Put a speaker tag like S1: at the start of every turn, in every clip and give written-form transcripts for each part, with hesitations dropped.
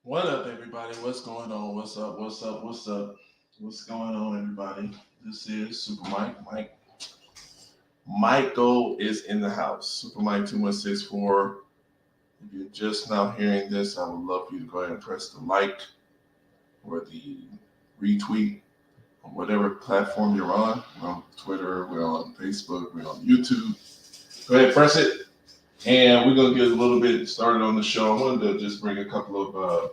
S1: What up, everybody? What's going on? What's up? What's up? What's up? What's going on, everybody? This is Super Mike. Michael is in the house. Super Mike 2164. If you're just now hearing this, I would love for you to go ahead and press the like or the retweet on whatever platform you're on. We're on Twitter, we're on Facebook, we're on YouTube. Go ahead, press it. And we're gonna get a little bit started on the show. I wanted to just bring a couple of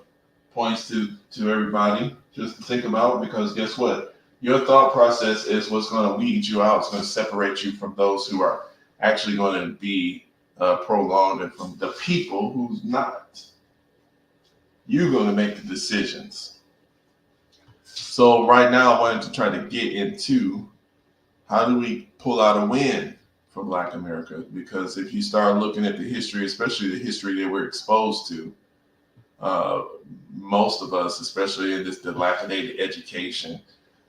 S1: points to everybody just to think about, because guess what? Your thought process is what's going to weed you out. It's going to separate you from those who are actually going to be prolonged, and from the people who's not. You're going to make the decisions. So right now, I wanted to try to get into how do we pull out a win for Black America? Because if you start looking at the history, especially the history that we're exposed to, uh, most of us, especially in this dilapidated education.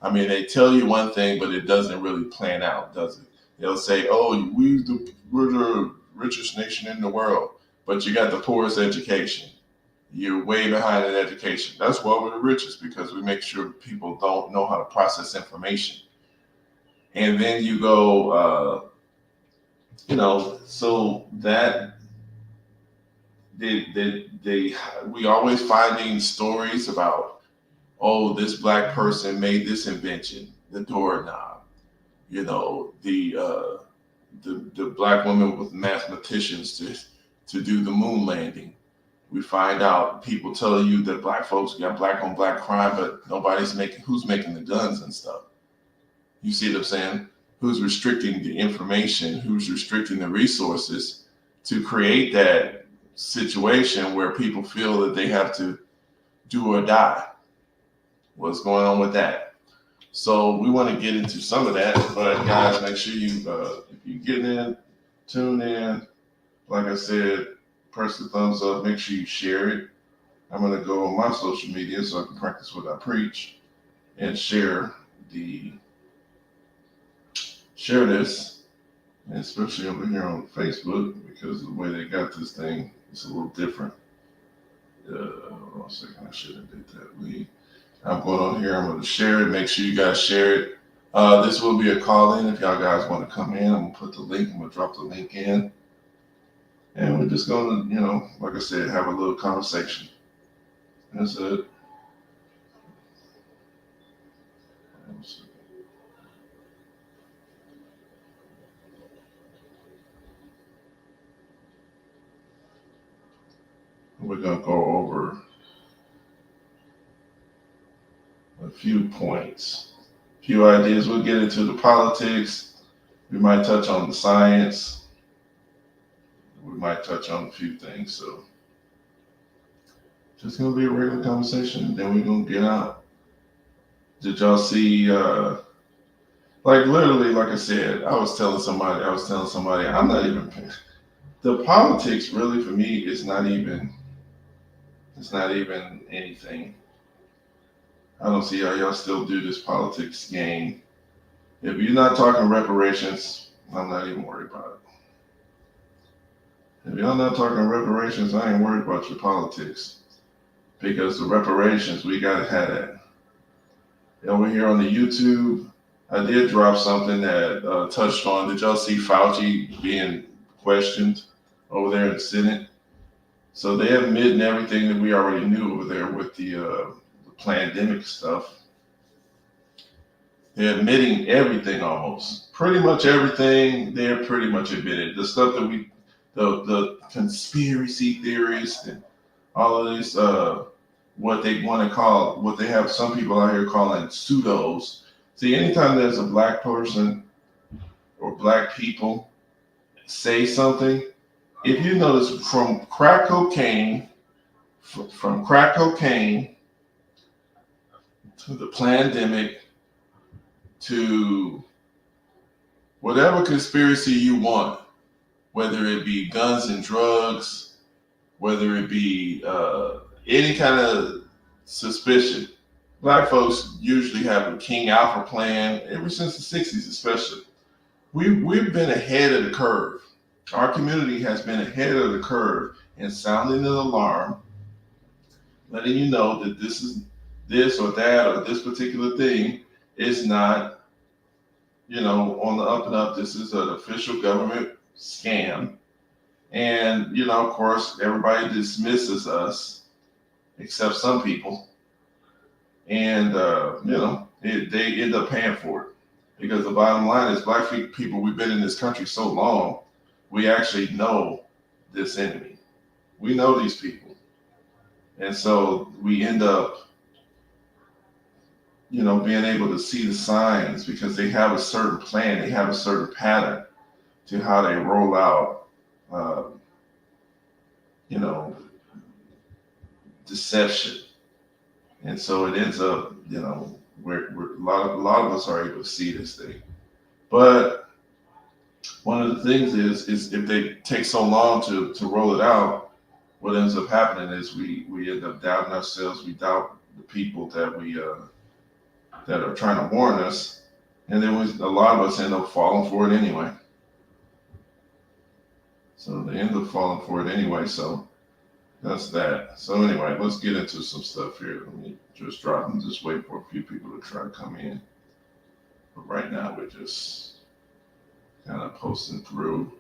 S1: I mean, they tell you one thing, but it doesn't really plan out, does it? They'll say, "Oh, we're the richest nation in the world," but you got the poorest education. You're way behind in education. That's why we're the richest, because we make sure people don't know how to process information. And then you go, so that they we always finding stories about, oh, this black person made this invention, the doorknob. The black woman was mathematicians to do the moon landing. We find out people tell you that black folks got black on black crime, but nobody's making who's making the guns and stuff. You see what I'm saying? Who's restricting the information? Who's restricting the resources to create that situation where people feel that they have to do or die? What's going on with that? So we want to get into some of that, but guys, make sure you, if you get in, tune in. Like I said, press the thumbs up. Make sure you share it. I'm gonna go on my social media so I can practice what I preach and the share this, and especially over here on Facebook, because the way they got this thing is a little different. Hold on a second, I should have did that. I'm going on here. I'm going to share it. Make sure you guys share it. This will be a call in if y'all guys want to come in. I'm going to put the link. I'm going to drop the link in. And we're just going to, like I said, have a little conversation. That's it. We're going to go over a few points, a few ideas. We'll get into the politics. We might touch on the science. We might touch on a few things. So just gonna be a regular conversation, and then we're gonna get out. Did y'all see? Like literally, like I said, I was telling somebody, I'm not even. The politics really for me is not even. It's not even anything. I don't see how y'all still do this politics game. If you're not talking reparations, I'm not even worried about it. If y'all not talking reparations, I ain't worried about your politics. Because the reparations, we gotta have that. Over here on the YouTube, I did drop something that touched on. Did y'all see Fauci being questioned over there in the Senate? So they're admitting everything that we already knew over there with the pandemic stuff. They're admitting everything almost. Pretty much everything they're pretty much admitted. The stuff that the conspiracy theorists and all of these, what they want to call, what they have some people out here calling pseudos. See, anytime there's a black person or black people say something, if you notice from crack cocaine to the pandemic to whatever conspiracy you want, whether it be guns and drugs, whether it be any kind of suspicion, black folks usually have a King Alpha plan ever since the 60s, especially. We've been ahead of the curve. Our community has been ahead of the curve in sounding an alarm, letting you know that this or that or this particular thing is not, on the up and up. This is an official government scam. And, of course, everybody dismisses us except some people. And, they end up paying for it. Because the bottom line is, black people, we've been in this country so long, we actually know this enemy. We know these people. And so we end up, being able to see the signs because they have a certain plan, they have a certain pattern to how they roll out, uh, you know, deception. And so it ends up, we're a lot of us are able to see this thing. But one of the things is if they take so long to roll it out, what ends up happening is we end up doubting ourselves. We doubt the people that are trying to warn us, and then a lot of us end up falling for it anyway. So they end up falling for it anyway. So that's that. So anyway, let's get into some stuff here. Let me just drop and just wait for a few people to try to come in. But right now we're just kind of posting through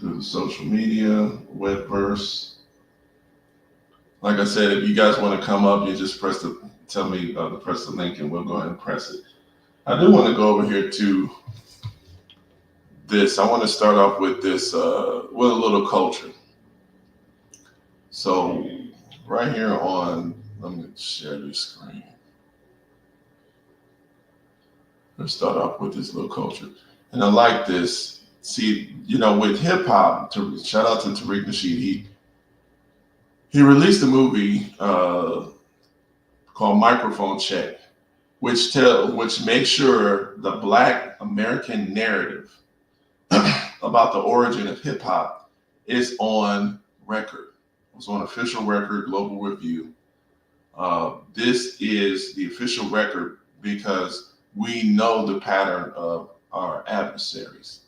S1: the social media, webverse. Like I said, if you guys want to come up, you just tell me to press the link and we'll go ahead and press it. I do want to go over here to this. I want to start off with this, with a little culture. So right here let me share this screen. Let's start off with this little culture. And I like this. See, with hip hop, shout out to Tariq Nasheed. He released a movie called Microphone Check, which makes sure the Black American narrative about the origin of hip hop is on record. It was on official record, Global Review. This is the official record because we know the pattern of our adversaries,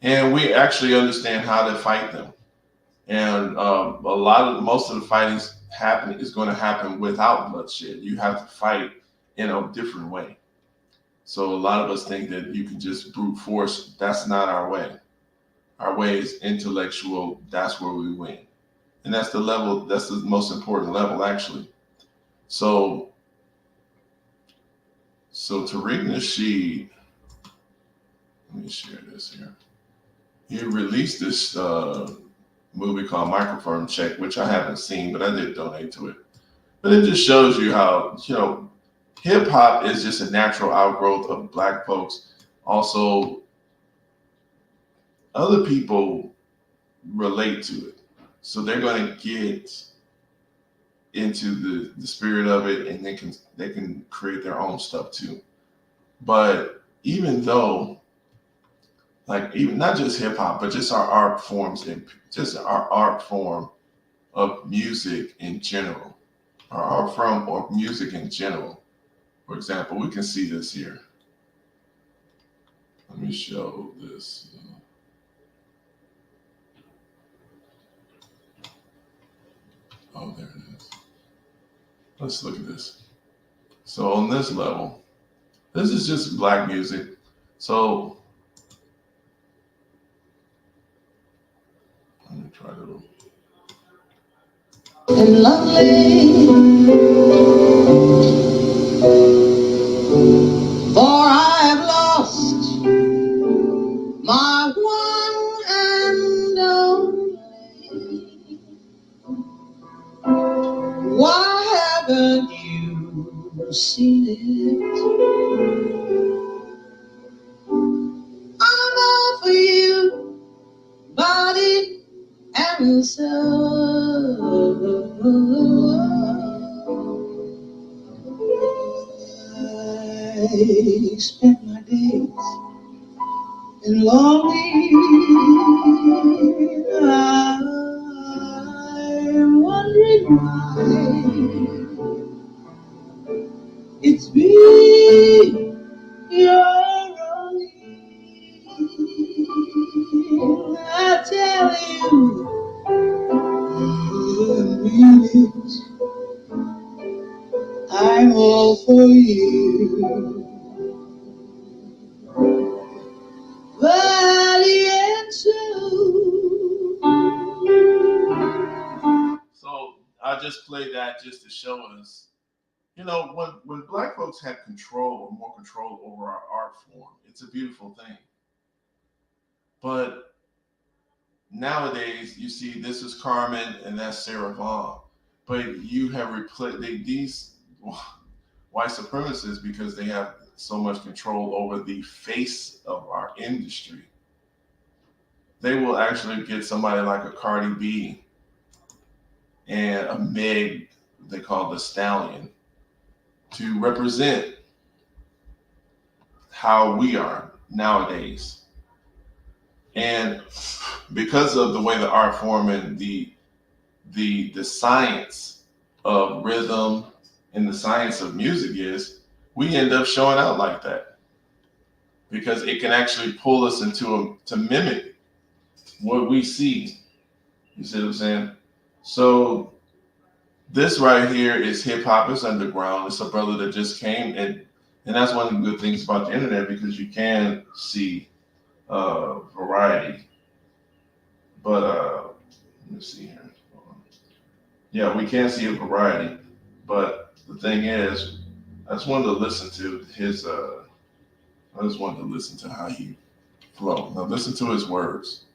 S1: and we actually understand how to fight them. And most of the fighting is going to happen without bloodshed. You have to fight in a different way. So a lot of us think that you can just brute force. That's not our way. Our way is intellectual. That's where we win. And that's the level, that's the most important level, actually. So Tariq Nasheed, let me share this here. He released this movie called Microphone Check, which I haven't seen, but I did donate to it. But it just shows you how, hip hop is just a natural outgrowth of Black folks. Also, other people relate to it. So they're going to get into the spirit of it, and they can create their own stuff too. But even though, even not just hip hop, but just our art forms and just our art form of music in general, our art form of music in general. For example, we can see this here. Let me show this. Oh, there it is. Let's look at this. So on this level, this is just Black music. So let me try to. And lovely, for I have lost my one and only. Why haven't you seen it? I'm all for you, body and soul. I spent my days in longing. I'm wondering why it's me you're wronging. I tell you, I mean it.
S2: I'm all for you. Body and soul.
S1: So I just play that just to show us, you know, when black folks have control or more control over our art form, it's a beautiful thing. But nowadays, you see, this is Carmen and that's Sarah Vaughan. But you have replaced these white supremacists because they have so much control over the face of our industry. They will actually get somebody like a Cardi B and a Meg, they call the Stallion, to represent how we are nowadays. And because of the way the art form and the science of rhythm and the science of music is, we end up showing out like that because it can actually pull us to mimic what we see. You see what I'm saying? So this right here is hip hop is underground. It's a brother that just came and that's one of the good things about the internet because you can see variety. But let me see here. Yeah, we can see a variety. But the thing is, I just wanted to listen to his. I just wanted to listen to how he flow. Now listen to his words.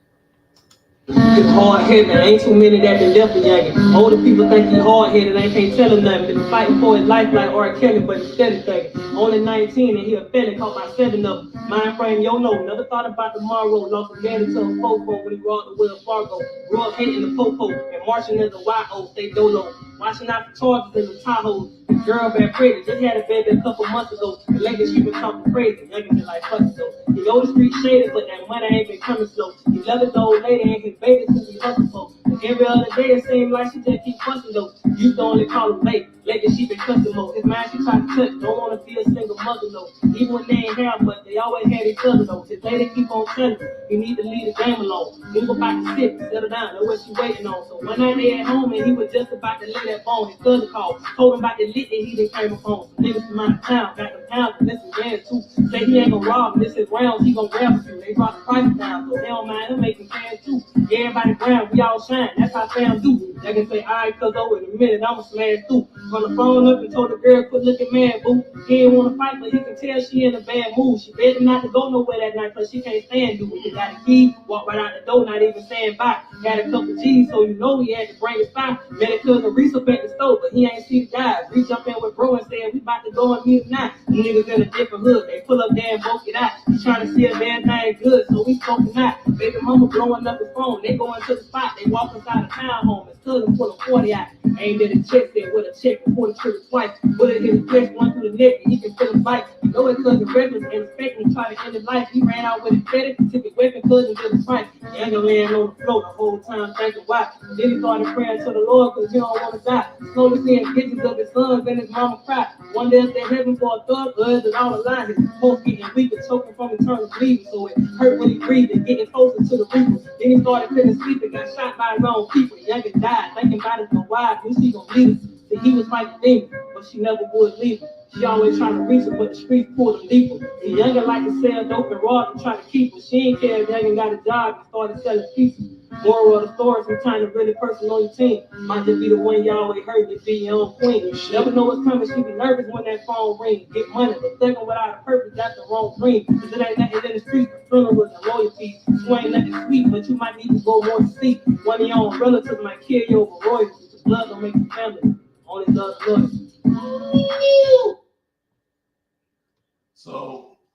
S2: He's hard headed, there ain't too many that been left the youngin'. Older people think he hard headed, they can't tell him nothing. Been fighting for his life like R. Kelly, but he's steady thinking. Only 19 and he a felon, caught by 7 of them. Mind frame YOLO, never thought about tomorrow. Lost a daddy to a fofo when he robbed the Wells Fargo. Grew up hating the popo and marching as a YO, stay dolo. Watching out for charges in the Tahoe. The girl been pregnant, just had a baby a couple months ago. The lady she been talking crazy, youngin' been like fuck it though. He know the street shaded, but that money ain't been coming slow. He love his old lady and his baby who he hustle for. Every other day it seems like she just keep fussing though. Used to only call him late. Lately she been cussing more. His mind she try to touch, don't wanna be a single mother though. Even when they ain't have much, they always had each other though. His lady keep on telling him, you need to leave the game alone. He was about to sit, settle down, know what she waiting on. So one night they at home and he was just about to lay that phone. His cousin called, told him about the lit that he done came upon. Some niggas from out of town, got them pounds, and listen dance too. Say he ain't gonna rob him, this is rounds, he gonna grab a few. They brought the price down, so they don't mind him making fans too. Everybody brown, we all shine, that's how fam do. They can say, alright, cuz over in a minute, I'ma smash through. Run the phone up and told the girl, quit looking mad, boo. He ain't wanna fight, but he can tell she in a bad mood. She begged him not to go nowhere that night, cause she can't stand dude. He got a key, walked right out the door, not even saying bye. Got a couple G's, so you know he had to bring his fire. Met a cousin Reese up at the store, but he ain't see the guys. Reese jump in with bro and said, we about to go and meet him now. The niggas in a different hood, they pull up there and both it out. He trying to see if everything good, so we smoking out. Baby mama blowing up his phone, they going to the spot, they walk inside the townhome. His cousin pull a 40 out. Aimed at his chest there with a check and 40 trigger twice. Bullet hit his flesh, one through the neck, and he can feel his bite. You know his cousin reckless and expecting to try to end his life. He ran out with his credit, took his weapon, cousin did his fight. Younger laying on the floor the whole time thinking why. Then he started praying to the Lord because he don't want to die. Slowly seeing visions of his sons and his mama cry. One day if they're heaven for a thug, or is it all a lie? His pulse getting weaker, choking from internal bleeding, so it hurt when he breathed and getting closer to the reaper. Then he started feeling sleep and got shot by his own people. The youngest died, thinking about his wife, knew she gonna leave him. So he was fighting demons, but she never would leave him. She always trying to reach him, but the streets pulled him deeper. The youngin like to sell dope and rob to try to keep her. She ain't care if youngin got a job and started selling pieces. Moral of the story, sometimes a really person on your team might just be the one you always heard to be your own queen. Never know what's coming, she be nervous when that phone rings. Get money, but thugging without a purpose, that's the wrong dream. Cause it ain't nothing in the streets but funerals and royalties. You ain't nothing sweet, but you might need to go more to sleep. One of your own relatives might kill you over royalties. The blood don't make you family, only does loyalty.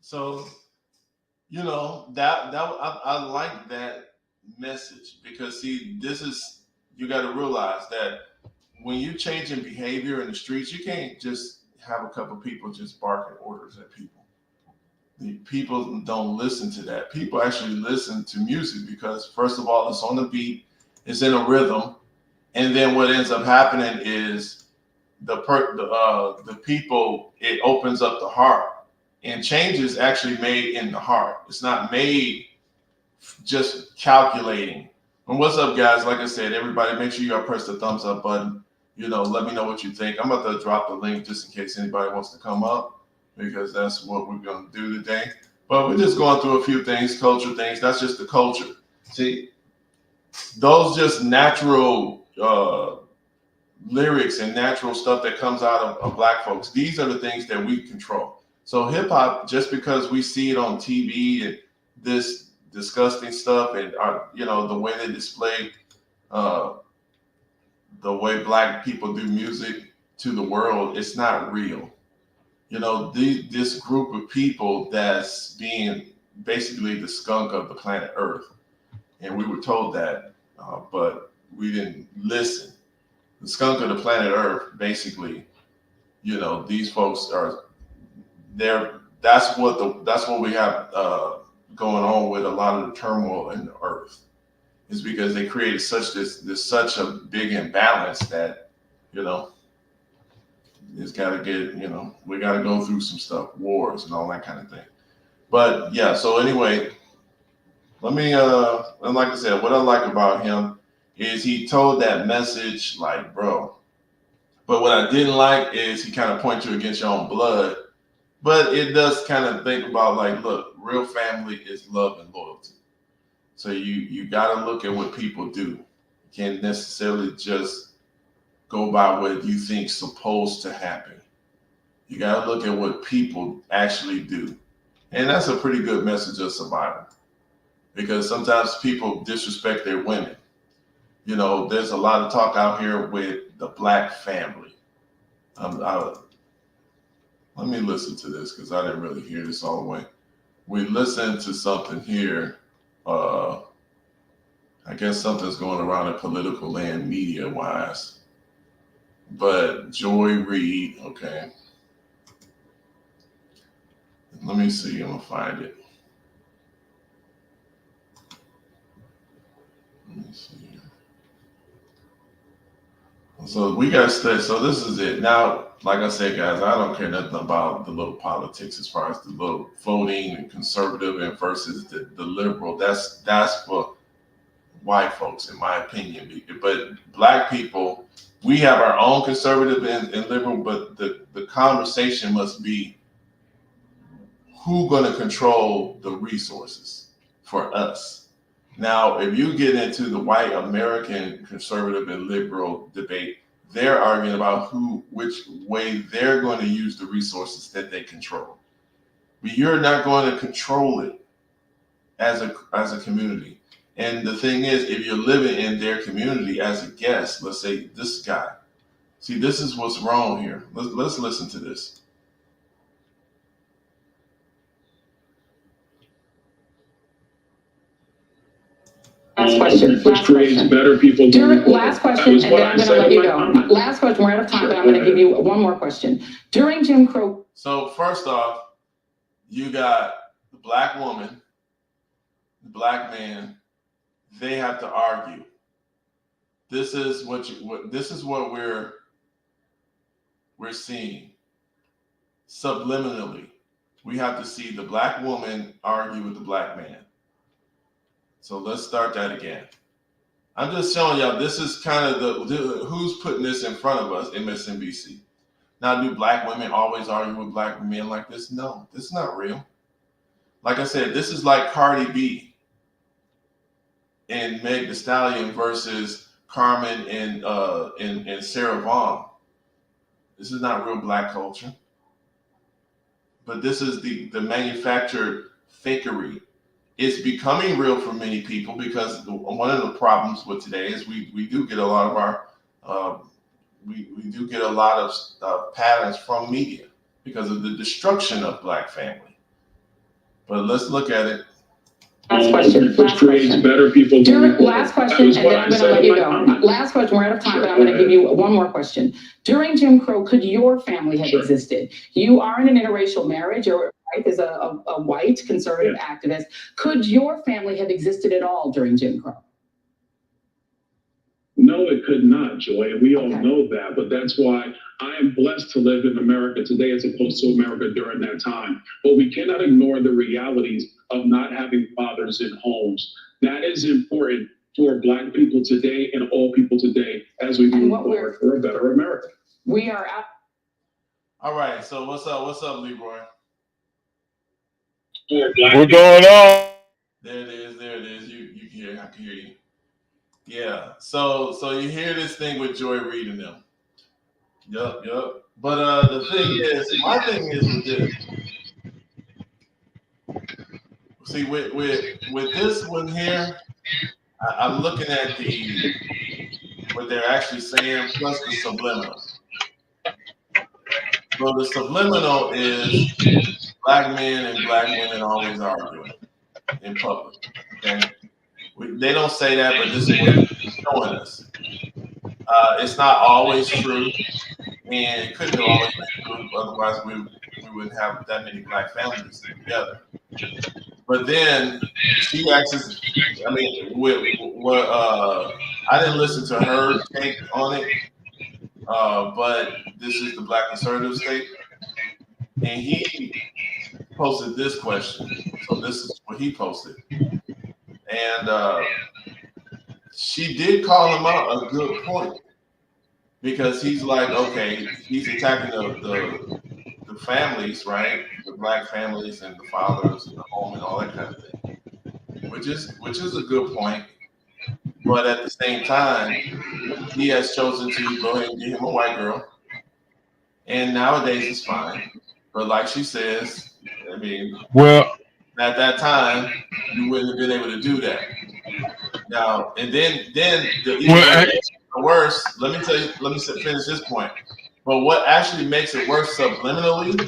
S1: So you know that I like that message because see this is you got to realize that when you changing behavior in the streets you can't just have a couple people just barking orders at people. The people don't listen to that. People actually listen to music because first of all it's on the beat, it's in a rhythm, and then what ends up happening is the people, it opens up the heart, and change is actually made in the heart. It's not made just calculating. And what's up, guys? Like I said, everybody, make sure you press the thumbs up button. let me know what you think. I'm about to drop the link just in case anybody wants to come up, because that's what we're going to do today. But we're just going through a few things, culture things. That's just the culture. See, those just natural lyrics and natural stuff that comes out of black folks. These are the things that we control. So hip hop, just because we see it on TV and this disgusting stuff, and the way they display the way black people do music to the world, it's not real. This group of people that's being basically the skunk of the planet Earth, and we were told that, but we didn't listen. The skunk of the planet Earth, basically, these folks are there. That's what we have going on with a lot of the turmoil in the Earth, is because they created such a big imbalance that it's got to get we got to go through some stuff, wars and all that kind of thing. But yeah, so anyway, let me and like I said, what I like about him is he told that message like, bro. But what I didn't like is he kind of points you against your own blood. But it does kind of think about like, look, real family is love and loyalty. So you got to look at what people do. You can't necessarily just go by what you think's supposed to happen. You got to look at what people actually do. And that's a pretty good message of survival, because sometimes people disrespect their women. There's a lot of talk out here with the black family. Let me listen to this, because I didn't really hear this all the way. We listened to something here. I guess something's going around in political land media-wise. But Joy Reid, okay. Let me see. I'm going to find it. Let me see. So we got to stay. So this is it. Now, like I said, guys, I don't care nothing about the little politics as far as the little voting and conservative and versus the liberal. That's for white folks, in my opinion. But black people, we have our own conservative and liberal, but the conversation must be who's going to control the resources for us. Now, if you get into the white American conservative and liberal debate, they're arguing about which way they're going to use the resources that they control. But you're not going to control it as a community. And the thing is, if you're living in their community as a guest, let's say this guy, see, this is what's wrong here. Let's listen to this.
S3: Last question.
S4: Which creates better people.
S3: Last question, and then I'm going to let you go. Last question. We're out of time, but I'm going to give you one more question. During Jim Crow.
S1: So first off, you got the black woman, the black man. They have to argue. This is what we're seeing subliminally. We have to see the black woman argue with the black man. So let's start that again. I'm just showing y'all, this is kind of who's putting this in front of us, MSNBC. Now, do black women always argue with black men like this? No, this is not real. Like I said, this is like Cardi B and Meg Thee Stallion versus Carmen and Sarah Vaughan. This is not real black culture. But this is the manufactured fakery. It's becoming real for many people, because one of the problems with today is we do get a lot of our we do get a lot of patterns from media because of the destruction of black family. But let's look at it.
S3: Last question.
S4: Which creates better people.
S3: Last question, and then I'm going to let you go. Last question. We're out of time, but I'm going to give you one more question. During Jim Crow, could your family have existed? You are in an interracial marriage. Your wife is a white conservative activist. Could your family have existed at all during Jim Crow?
S4: No, it could not, Joy. And we all know that. But that's why I am blessed to live in America today as opposed to America during that time. But we cannot ignore the realities of not having fathers in homes. That is important for Black people today and all people today as we move forward for a better America.
S3: We are out.
S1: All right. So what's up? What's up, Leroy?
S5: What's going on?
S1: There it is. There it is. You can hear. I can hear you. Yeah. So you hear this thing with Joy Reid and them. Yup. But the thing is, my thing is with this. See, with this one here, I'm looking at what they're actually saying plus the subliminal. So the subliminal is Black men and Black women always arguing in public. Okay, they don't say that, but this is what they're showing us. It's not always true, and it couldn't have always been true. Otherwise, we wouldn't have that many Black families together. But then she actually, I mean, I didn't listen to her take on it, but this is the Black conservative take, and he posted this question. So this is what he posted, and she did call him out a good point because he's like, okay, he's attacking the families, right? The Black families and the fathers and the home and all that kind of thing, which is a good point. But at the same time, he has chosen to go ahead and get him a white girl, and nowadays it's fine. But like she says, I mean,
S5: Well,
S1: at that time, you wouldn't have been able to do that. Now and then the worse. Let me finish this point. But what actually makes it worse subliminally,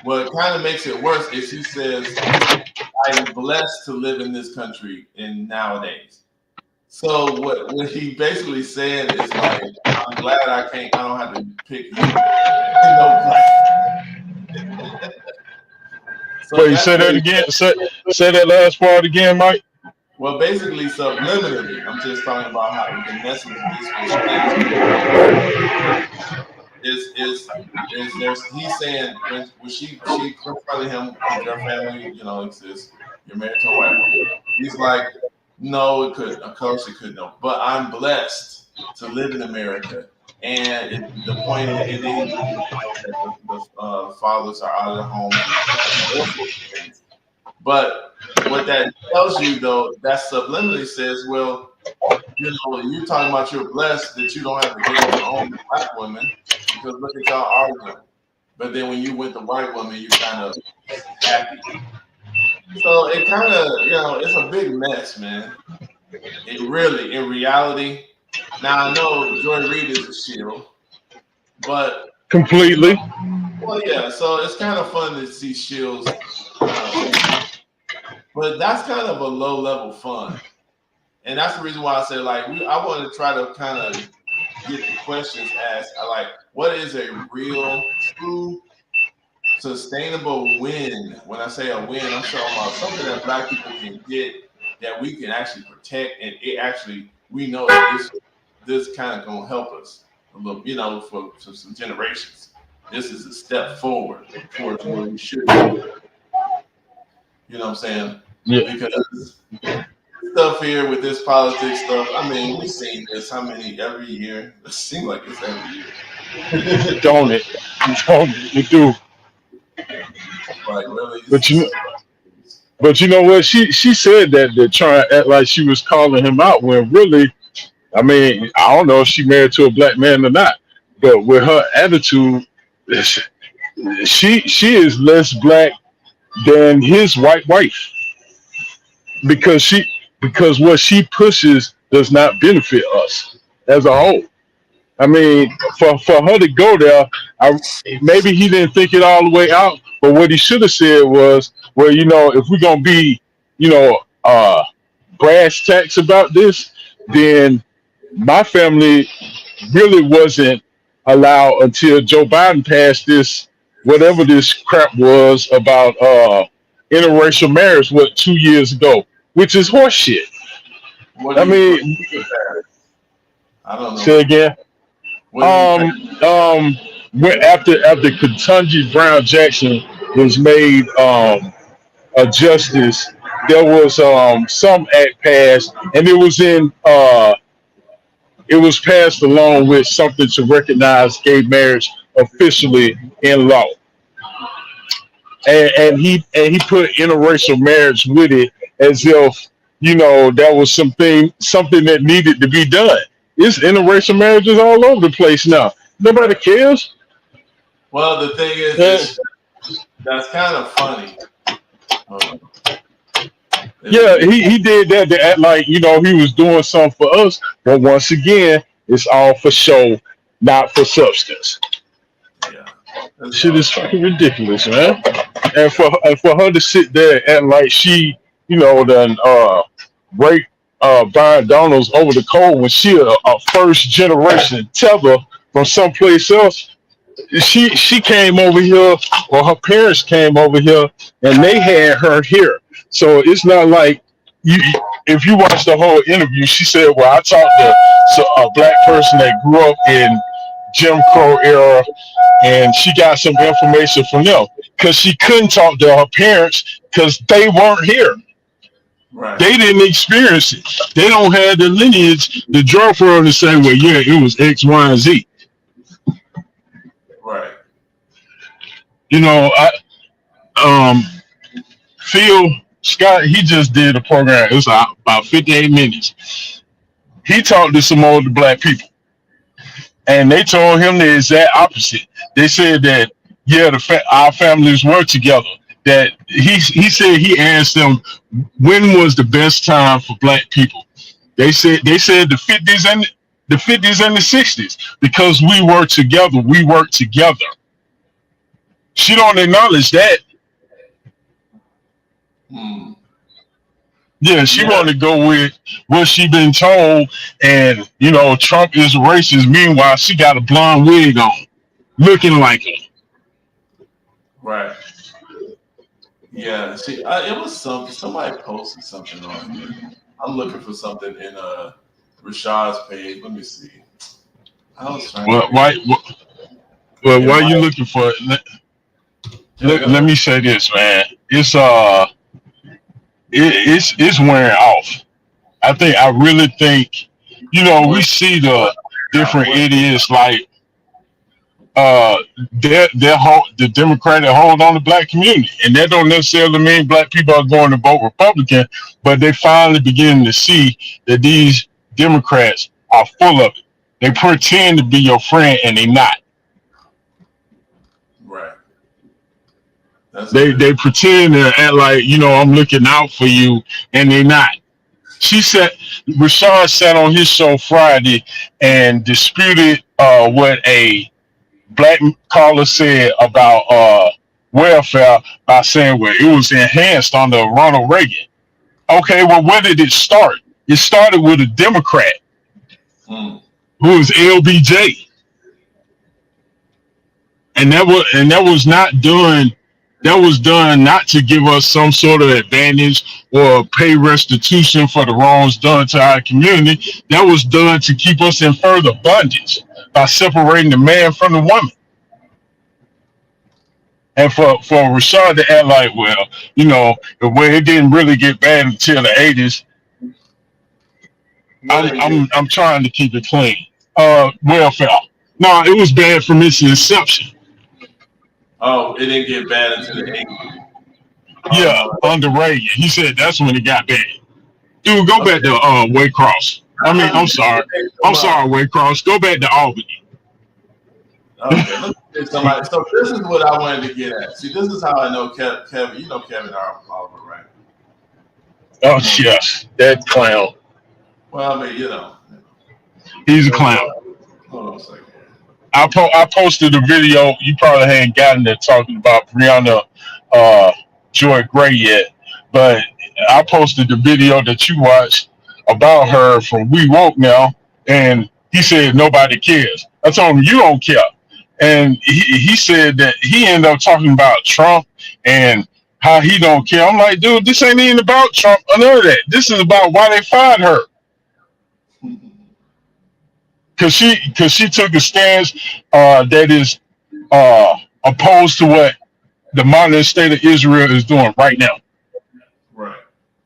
S1: what kind of makes it worse is he says, I'm blessed to live in this country in nowadays. So what he basically said is like, I'm glad I don't have to pick you. No Black. So
S5: wait, say that again. Say that last part again, Mike.
S1: Well, basically, subliminally, I'm just talking about how the message is there's he's saying when she confronted him with your family, exists. You're married to a white woman. He's like, no, it couldn't. Of course, it couldn't. No, but I'm blessed to live in America. And the point is, the fathers are out of the home. But what that tells you, though, that subliminally says, well, you're talking about you're blessed that you don't have to get on your own Black women because look at y'all arguing. But then when you with the white woman, you kind of happy. So it kind of, it's a big mess, man. It really, in reality. Now I know Joy Reid is a shield, but
S5: completely.
S1: Well, yeah. So it's kind of fun to see shields, but that's kind of a low level fun, and that's the reason why I say like I want to try to kind of get the questions asked. Like, what is a real, true, sustainable win? When I say a win, I'm talking about something that Black people can get that we can actually protect, and it actually we know that this kind of gonna help us a little, for some generations. This is a step forward towards where we should be. You know what I'm saying? Yeah. Because stuff here with this politics stuff, I mean, we've seen this every year. It seems like it's every year.
S5: Don't it? We do.
S1: Like, really?
S5: But you know what? She said that they're trying to act like she was calling him out when really, I mean, I don't know if she married to a Black man or not, but with her attitude, she is less Black than his white wife because what she pushes does not benefit us as a whole. I mean, for her to go there, maybe he didn't think it all the way out, but what he should have said was, well, if we're gonna be, brass tacks about this, then my family really wasn't allowed until Joe Biden passed this, whatever this crap was about interracial marriage, 2 years ago, which is horseshit. I mean,
S1: I don't know.
S5: Say again. When after Ketanji Brown Jackson was made a justice there was some act passed, and it was passed along with something to recognize gay marriage officially in law, and he put interracial marriage with it as if that was something that needed to be done. It's interracial marriages all over the place now. Nobody cares.
S1: Well, the thing is,
S5: Yeah.
S1: that's kind of funny. Um,
S5: Yeah, he did that to act like he was doing something for us, but once again, it's all for show, not for substance.
S1: yeah. That's
S5: Shit
S1: all.
S5: is fucking ridiculous, man. And for her to sit there and act like she, done raped Brian Donalds over the coal when she a first generation tether from someplace else. She came over here, or her parents came over here, and they had her here. So it's not like you. If you watch the whole interview, she said, "Well, I talked to a black person that grew up in Jim Crow era, and she got some information from them because she couldn't talk to her parents because they weren't here.
S1: Right.
S5: They didn't experience it. They don't have the lineage to draw from to say, well, yeah, it was X, Y, and Z.
S1: Right.
S5: I Phil Scott, he just did a program. It was about 58 minutes. He talked to some older black people, and they told him the exact opposite. They said that yeah, our families were together. That he said he asked them when was the best time for black people. They said the 50s and the 60s because we were together. We worked together. She don't acknowledge that.
S1: Hmm.
S5: Yeah, she
S1: Yeah.
S5: wanted to go with what she been told, and Trump is racist. Meanwhile, she got a blonde wig on, looking like him.
S1: Right. Yeah. See, it was somebody posted something on here. I'm looking for something in Rashad's page. Let me see. I was trying
S5: Well,
S1: to.
S5: why you looking for it? Let me say this, man. It's wearing off. I really think, we see the different idiots like the Democratic hold on the black community, and that don't necessarily mean black people are going to vote Republican, but they finally beginning to see that these Democrats are full of it. They pretend to be your friend, and they not.
S1: Right. That's
S5: They pretend to act like I'm looking out for you, and they not. Rashad sat on his show Friday and disputed what a black caller said about welfare by saying, well, it was enhanced under Ronald Reagan. Okay, well, where did it start? It started with a Democrat who was LBJ, and that was not done. That was done not to give us some sort of advantage or pay restitution for the wrongs done to our community. That was done to keep us in further bondage by separating the man from the woman. And for Rashad to act like, well, it didn't really get bad until the 80s. I'm trying to keep it clean. Welfare. No, it was bad from its inception.
S1: Oh, it didn't get bad until the 80s.
S5: Yeah, under Reagan. He said that's when it got bad. Dude, go back to Waycross. I'm sorry, Waycross. Go back to Albany.
S1: Okay, let's get somebody. So this is what I wanted to get at. See, this is how I know Kevin. You know Kevin Oliver, right?
S5: Oh yes, that clown.
S1: Well, I mean,
S5: He's a clown.
S1: Hold on a second.
S5: I posted a video. You probably hadn't gotten there talking about Breonna Joy Gray yet, but I posted the video that you watched about her from We Woke Now, and he said nobody cares. I told him you don't care, and he said that he ended up talking about Trump and how he don't care. I'm like, dude, this ain't even about Trump or none of that. This is about why they fired her. Cause she took a stance that is opposed to what the modern state of Israel is doing right now.
S1: Right.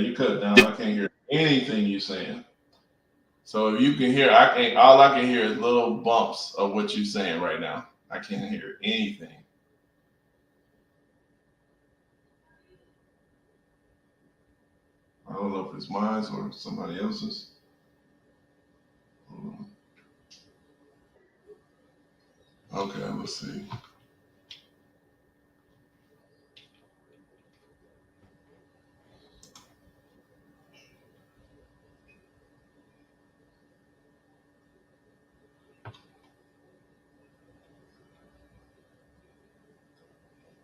S1: you cut down. I can't hear anything you're saying. So if you can hear, I can't. All I can hear is little bumps of what you're saying right now. I can't hear anything. I don't know if it's mine or somebody else's. Okay, let's see.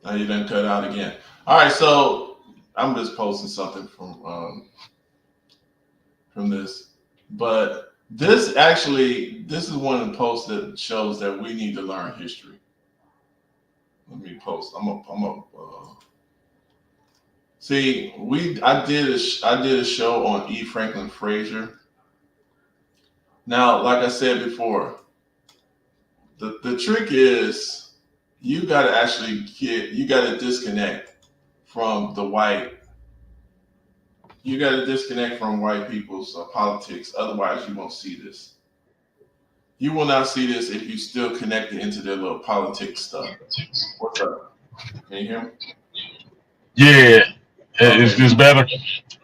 S1: Now you done cut out again. All right, so I'm just posting something from this, but this is one of the posts that shows that we need to learn history. Let me post. See, I did a show on E. Franklin Frazier. Now, like I said before, the trick is you got to disconnect from the white. You got to disconnect from white people's politics. Otherwise, you won't see this. You will not see this if you still connected into their little politics stuff. What's up? Can you hear me?
S5: Yeah. Is this better?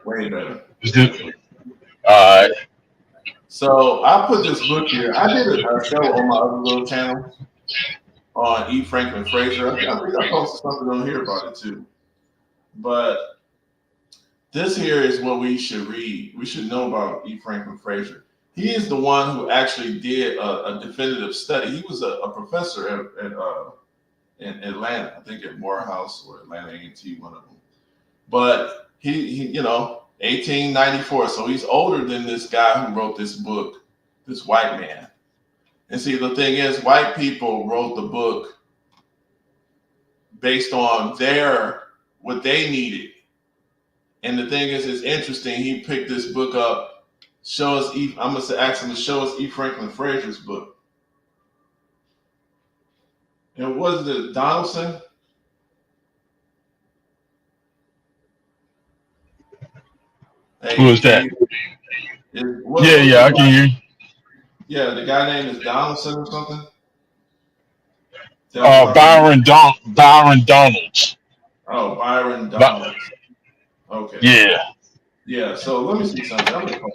S1: Way better.
S5: Is this? All right.
S1: So I put this book here. I did a show on my other little channel on E. Franklin Frazier. I think I posted something on here about it too. But this here is what we should read. We should know about E. Franklin Frazier. He is the one who actually did a definitive study. He was a professor in Atlanta, I think at Morehouse or Atlanta A&T, one of them. But he 1894. So he's older than this guy who wrote this book, this white man. And see, the thing is, white people wrote the book based on what they needed. And the thing is, it's interesting. He picked this book up. I'm gonna ask him to show us E. Franklin Frazier's book. And was it Donaldson? Hey,
S5: Who is that?
S1: Yeah,
S5: I can hear you.
S1: Yeah, the guy name is Donaldson or something.
S5: Byron Donalds.
S1: Oh, Byron Donalds. Okay.
S5: Yeah.
S1: Yeah. So let me see something. I'm gonna call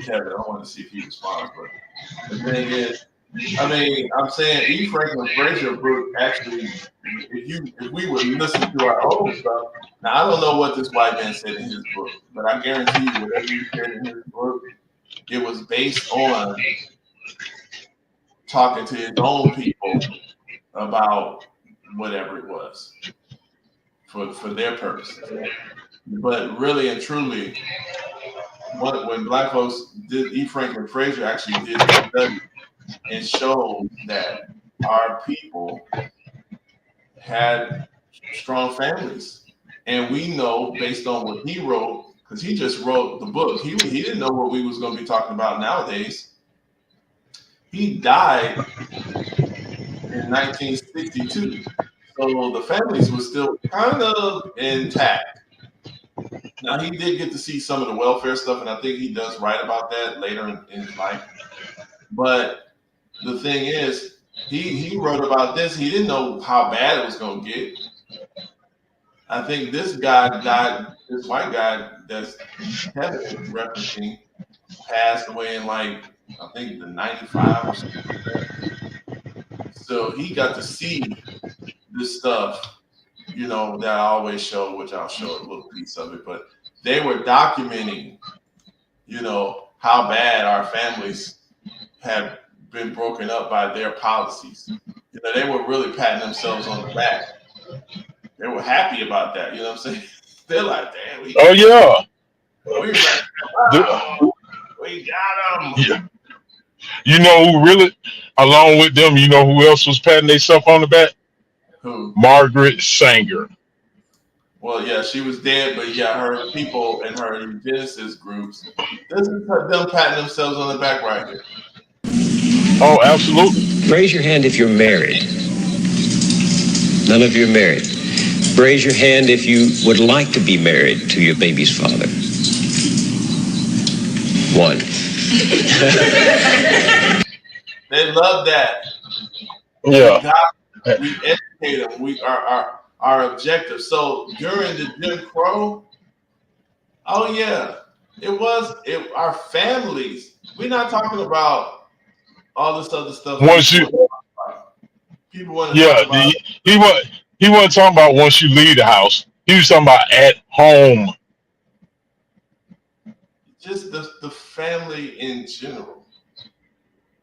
S1: Kevin. I want to see if he responds. But the thing is, I'm saying E. Franklin Frazier book actually. If we would listen to our old stuff. Now I don't know what this white man said in his book, but I guarantee you, whatever he said in his book, it was based on talking to his own people about whatever it was for their purposes. But really and truly, when black folks did, E. Franklin Frazier actually did a study and showed that our people had strong families. And we know based on what he wrote, because he just wrote the book, he didn't know what we was going to be talking about nowadays. He died in 1962. So the families were still kind of intact. Now, he did get to see some of the welfare stuff, and I think he does write about that later in his life. But the thing is, he wrote about this. He didn't know how bad it was going to get. I think this guy died, this white guy that's Kevin is referencing, passed away in I think the 95 or something like that. So he got to see this stuff, that I always show, which I'll show a little piece of it, but they were documenting, how bad our families have been broken up by their policies. They were really patting themselves on the back. They were happy about that, you know what I'm saying? They're like, damn, we got them.
S5: Yeah. Who really, along with them, who else was patting themselves on the back?
S1: Who?
S5: Margaret Sanger.
S1: Well, yeah, she was dead, but yeah, her people and her Genesis groups, this is them patting themselves on the back right here.
S5: Oh, absolutely.
S6: Raise your hand if you're married. None of you are married. Raise your hand if you would like to be married to your baby's father. 1.
S1: They love that.
S5: Yeah.
S1: We educate them. We are our objective. So during the Jim Crow, oh yeah, our families. We're not talking about all this other stuff.
S5: Once you,
S1: People want to
S5: yeah,
S1: talk about
S5: he wasn't talking about once you leave the house. He was talking about at home.
S1: just the family in general.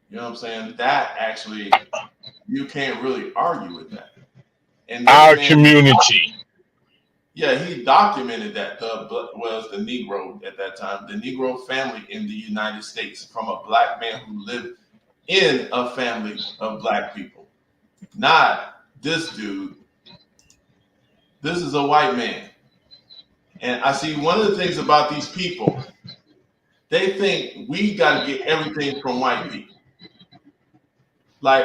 S1: You know what I'm saying? That actually, you can't really argue with that. And this
S5: Our
S1: man,
S5: community.
S1: yeah, he documented that was the Negro at that time, the Negro family in the United States, from a black man who lived in a family of black people. Not this dude. This is a white man. And I see one of the things about these people, they think we got to get everything from white people. Like,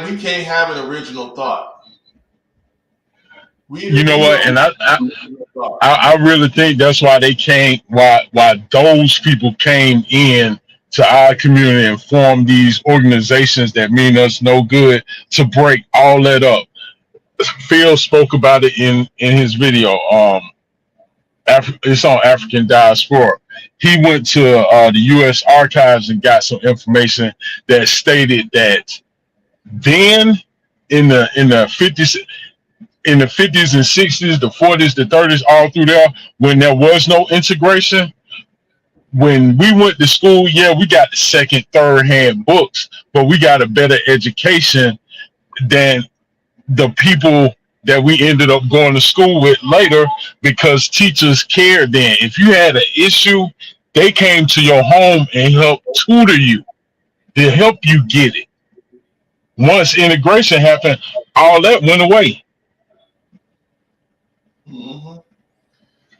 S1: we can't have an original thought.
S5: You know what? And
S1: thought.
S5: I really think that's why they came, why those people came in to our community and formed these organizations that mean us no good, to break all that up. Phil spoke about it in his video. It's on African diaspora. He went to the U.S. archives and got some information that stated that then in the 50s, in the 50s and 60s, the 40s, the 30s, all through there, when there was no integration, when we went to school, yeah, we got the second, third hand books, but we got a better education than the people that we ended up going to school with later, because teachers cared then. If you had an issue, they came to your home and helped tutor you to help you get it. Once integration happened, all that went away.
S1: Mm-hmm.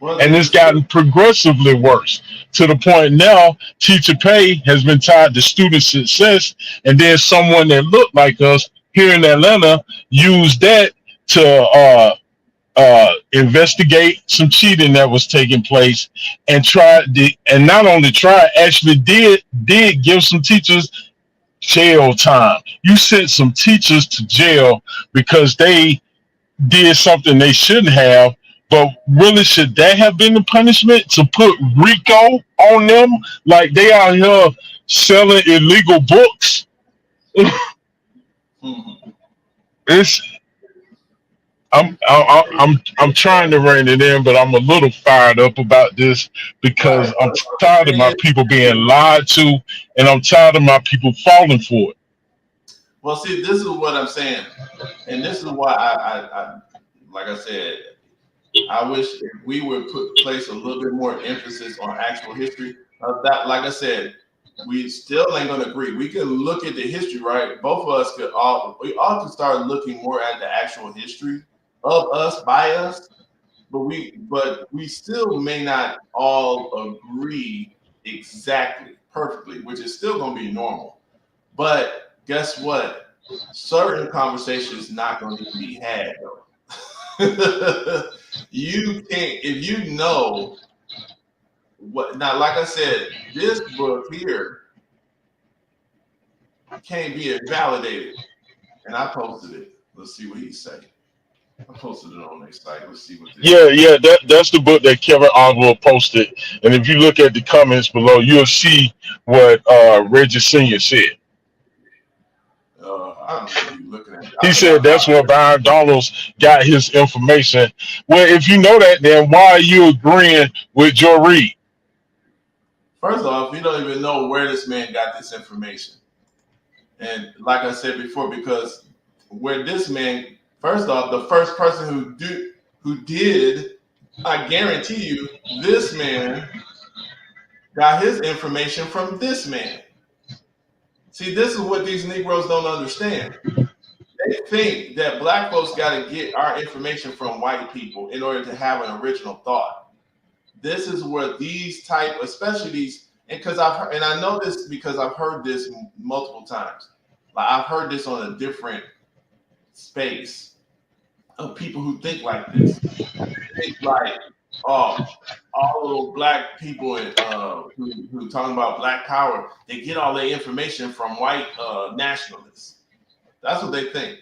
S1: Well,
S5: And it's gotten progressively worse, to the point now teacher pay has been tied to student success, and then someone that looked like us here in Atlanta used that to investigate some cheating that was taking place, and and not only tried, actually did give some teachers jail time. You sent some teachers to jail because they did something they shouldn't have. But really, should that have been the punishment, to put RICO on them? Like, they out here selling illegal books?
S1: mm-hmm.
S5: It's I'm trying to rein it in, but I'm a little fired up about this because I'm tired of my people being lied to, and I'm tired of my people falling for it.
S1: Well, see, this is what I'm saying, and this is why I like I said, I wish if we would place a little bit more emphasis on actual history of that. Like I said, we still ain't gonna agree. We can look at the history, right? Both of us we all could start looking more at the actual history of us by us, but we still may not all agree exactly perfectly, which is still gonna be normal. But guess what? Certain conversations not going to be had though. You can't, if you know what. Now, like I said, this book here can't be invalidated, and I posted it. Let's see what he say. I posted it on their site. Let's see what this.
S5: Yeah, that's the book that Kevin Oswald posted. And if you look at the comments below, you'll see what Reggie Senior said.
S1: I don't know what you're looking at.
S5: He said that's where Byron Donalds got his information. Well, if you know that, then why are you agreeing with Joe Reed?
S1: First off, you don't even know where this man got this information. And like I said before, because where this man, first off, the first person who did, I guarantee you, this man got his information from this man. See, this is what these Negroes don't understand. They think that black folks got to get our information from white people in order to have an original thought. This is where these type, especially these, and because I know this because I've heard this multiple times. Like, I've heard this on a different space. of people who think like this. Think like, oh, all those black people who talking about black power, they get all their information from white nationalists. That's what they think.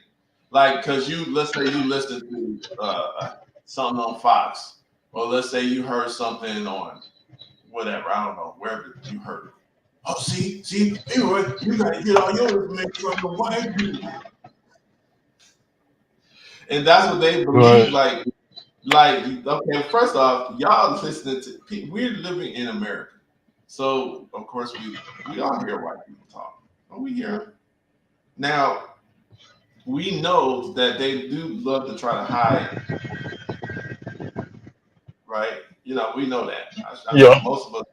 S1: Like, cause let's say you listen to something on Fox, or let's say you heard something on whatever, I don't know, wherever you heard it. Oh, see, anyway, you gotta get all your information from the white people. And that's what they believe.
S5: Right.
S1: Okay, first off, y'all listening to people. We're living in America, so of course we all hear white people talk. Oh, we hear them. Now we know that they do love to try to hide, right? We know that. I
S5: Yeah.
S1: think most of us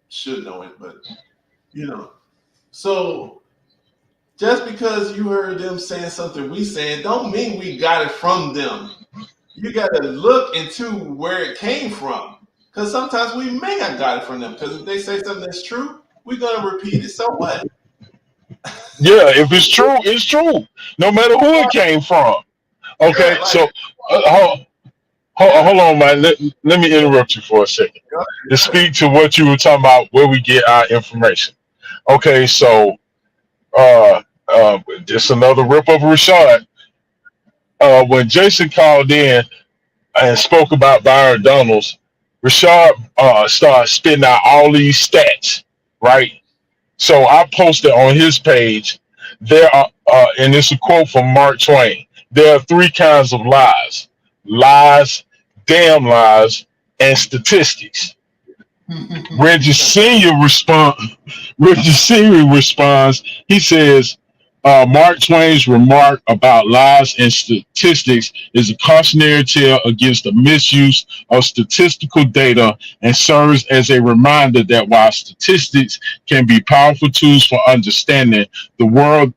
S1: should know it, but you know. So just because you heard them saying something we saying, don't mean we got it from them. You got to look into where it came from. Because sometimes we may not got it from them. Because if they say something that's true, we're going to repeat it. So what?
S5: Yeah, if it's true, it's true. No matter who it came from. Okay,
S1: Yeah,
S5: so
S1: like,
S5: hold on, man. Let me interrupt you for a second to speak to what you were talking about, where we get our information. Okay, so just another rip of Rashad. When Jason called in and spoke about Byron Donalds, Rashad started spitting out all these stats, right? So I posted on his page, there are, and it's a quote from Mark Twain, there are three kinds of lies: lies, damn lies, and statistics. Reggie Senior responds. He says, Mark Twain's remark about lies and statistics is a cautionary tale against the misuse of statistical data and serves as a reminder that while statistics can be powerful tools for the world,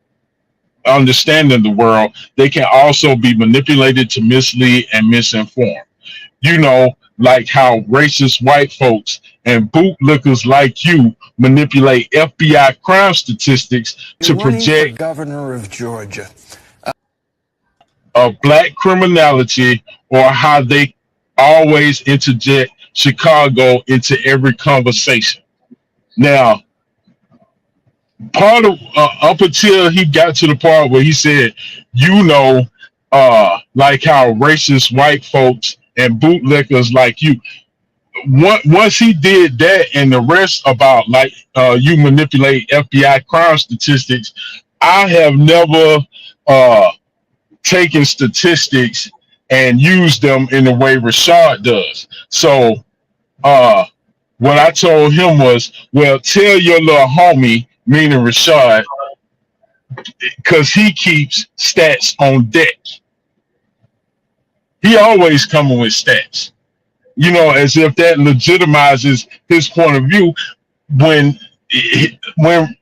S5: understanding the world, they can also be manipulated to mislead and misinform. Like how racist white folks and bootlickers like you manipulate FBI crime statistics to
S7: Running for
S5: project
S7: governor of Georgia.
S5: black criminality, or how they always interject Chicago into every conversation. Now, part of up until he got to the part where he said, like how racist white folks and bootlickers like you, once he did that and the rest about like you manipulate FBI crime statistics, I have never taken statistics and used them in the way Rashad does. So what I told him was, well, tell your little homie, meaning Rashad, because he keeps stats on deck. He always coming with stats, as if that legitimizes his point of view. When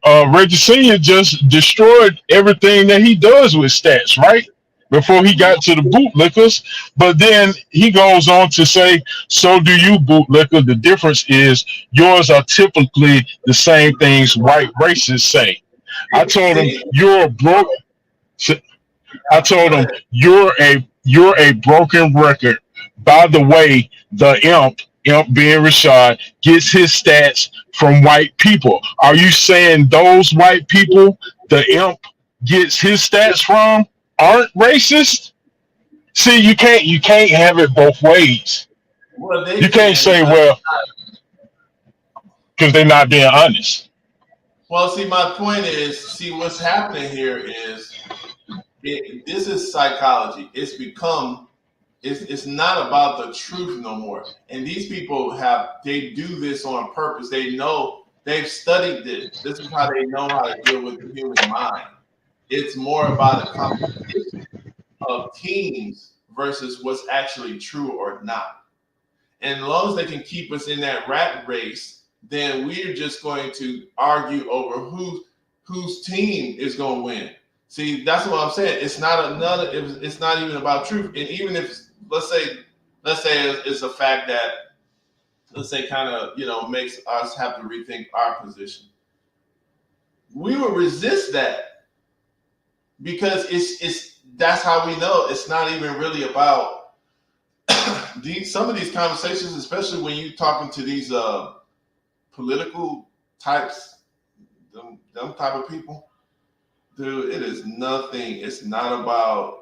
S5: Reggie Senior just destroyed everything that he does with stats, right? Before he got to the bootlickers. But then he goes on to say, so do you, bootlicker. The difference is yours are typically the same things white racists say. I told him, you're a broke. I told him, you're a broken record. By the way, the imp being Rashad, gets his stats from white people. Are you saying those white people the imp gets his stats from aren't racist? See, you can't have it both ways. You can't say, well, because they're not being honest.
S1: Well, see, my point is, what's happening here is this is psychology. It's not about the truth no more. And these people they do this on purpose. They know, they've studied this. This is how they know how to deal with the human mind. It's more about a competition of teams versus what's actually true or not. And as long as they can keep us in that rat race, then we're just going to argue over whose team is going to win. See, that's what I'm saying. It's not even about truth. And even if let's say it's a fact that, let's say, kind of makes us have to rethink our position, we will resist that because it's that's how we know it's not even really about some of these conversations, especially when you talking to these political types, them type of people. Dude, it is nothing. It's not about.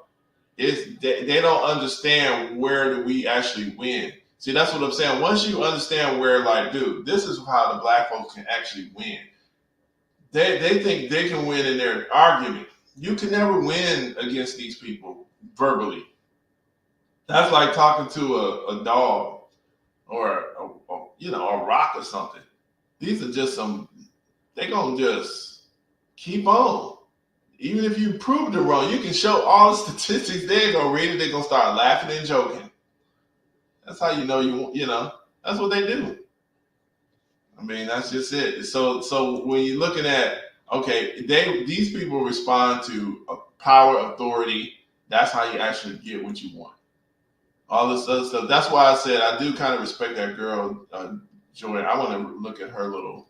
S1: They don't understand where do we actually win. See, that's what I'm saying. Once you understand where, like, dude, this is how the black folks can actually win. They think they can win in their argument. You can never win against these people verbally. That's like talking to a dog or a rock or something. These are just some. They gonna just keep on. Even if you prove it wrong, you can show all the statistics. They ain't gonna read it. They're gonna start laughing and joking. That's how you know you know. That's what they do. I mean, that's just it. So when you're looking at these people respond to a power, authority. That's how you actually get what you want. All this other stuff. That's why I said I do kind of respect that girl, Joy. I want to look at her little.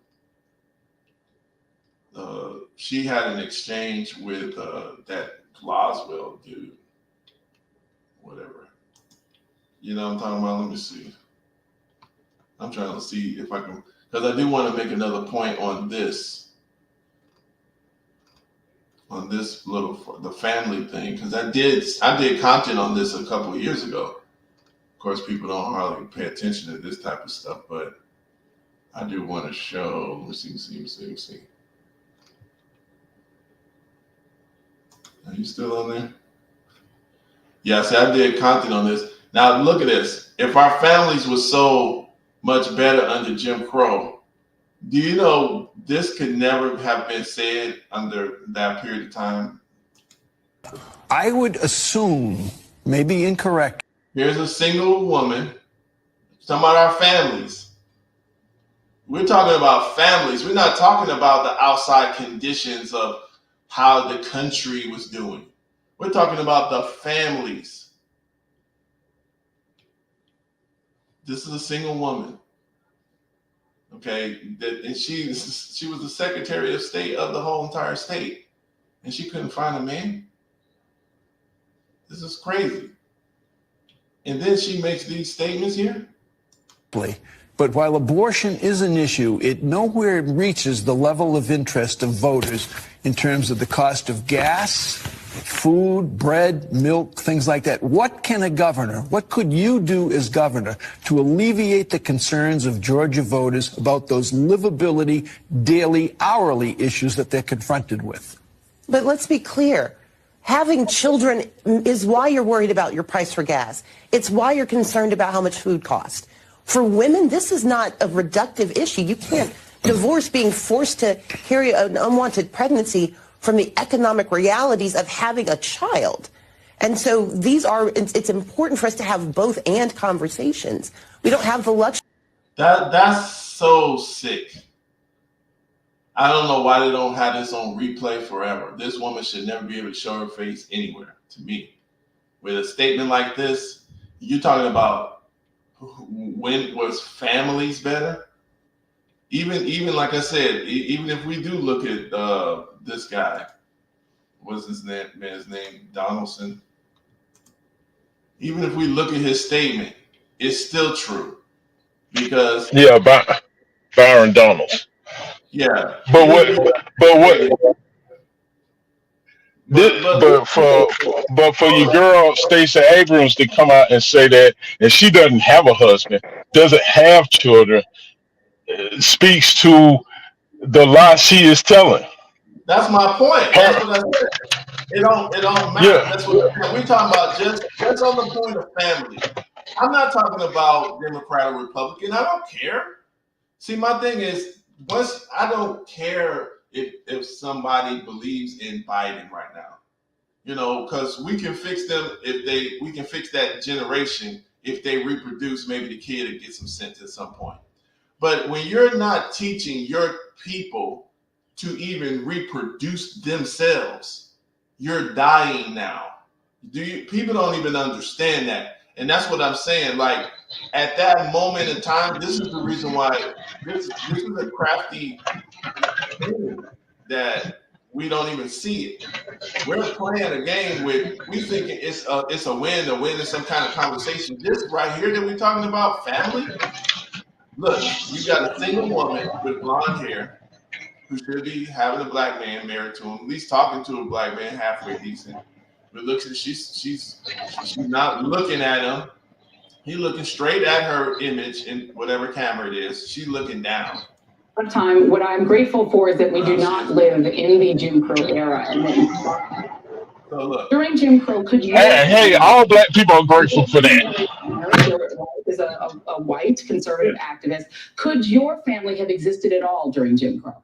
S1: She had an exchange with that Glaswell dude, whatever. You know what I'm talking about? Let me see. I'm trying to see if I can, because I do want to make another point on this the family thing, because I did content on this a couple of years ago. Of course, people don't hardly pay attention to this type of stuff, but I do want to show. Let me see. Are you still on there? Yeah, see, I did content on this. Now, look at this. If our families were so much better under Jim Crow, do you know this could never have been said under that period of time?
S7: I would assume, maybe incorrect.
S1: Here's a single woman. Talking about our families. We're talking about families. We're not talking about the outside conditions of how the country was doing. We're talking about the families. This is a single woman. Okay, and she was the Secretary of State of the whole entire state, and she couldn't find a man. This is crazy. And then she makes these statements here.
S7: But while abortion is an issue, it nowhere reaches the level of interest of voters in terms of the cost of gas, food, bread, milk, things like that. What could you do as governor to alleviate the concerns of Georgia voters about those livability, daily, hourly issues that they're confronted with?
S8: But let's be clear. Having children is why you're worried about your price for gas. It's why you're concerned about how much food costs. For women, this is not a reductive issue. You can't divorce being forced to carry an unwanted pregnancy from the economic realities of having a child. And so it's important for us to have both and conversations. We don't have the luxury.
S1: That's so sick. I don't know why they don't have this on replay forever. This woman should never be able to show her face anywhere, to me. With a statement like this, you're talking about when was families better? Even like I said, even if we do look at this guy, what's his name, Donaldson. Even if we look at his statement, it's still true because
S5: Byron Donalds.
S1: Yeah,
S5: but for your girl Stacey Abrams to come out and say that, and she doesn't have a husband, doesn't have children, speaks to the lie she is telling.
S1: That's my point. That's what I said. It don't matter.
S5: Yeah.
S1: That's what we're talking about. Just on the point of family. I'm not talking about Democrat or Republican. I don't care. See, my thing is, I don't care if somebody believes in Biden right now, because we can fix them we can fix that generation if they reproduce. Maybe the kid will get some sense at some point. But when you're not teaching your people to even reproduce themselves, you're dying now. People don't even understand that, and that's what I'm saying. Like at that moment in time, this is the reason why this is a crafty thing that we don't even see it. We're playing a game with, we thinking it's a win in some kind of conversation. This right here that we're talking about, family. Look, you got a single woman with blonde hair who should be having a black man married to him, at least talking to a black man halfway decent. But looks, she's not looking at him. He looking straight at her image in whatever camera it is. She's looking down.
S3: Time, what I'm grateful for is that we do not live in the Jim Crow era. And
S1: So look,
S3: during Jim Crow, could you?
S5: Hey, all black people are grateful for that.
S3: Is a white conservative activist. Could your family have existed at all during Jim Crow?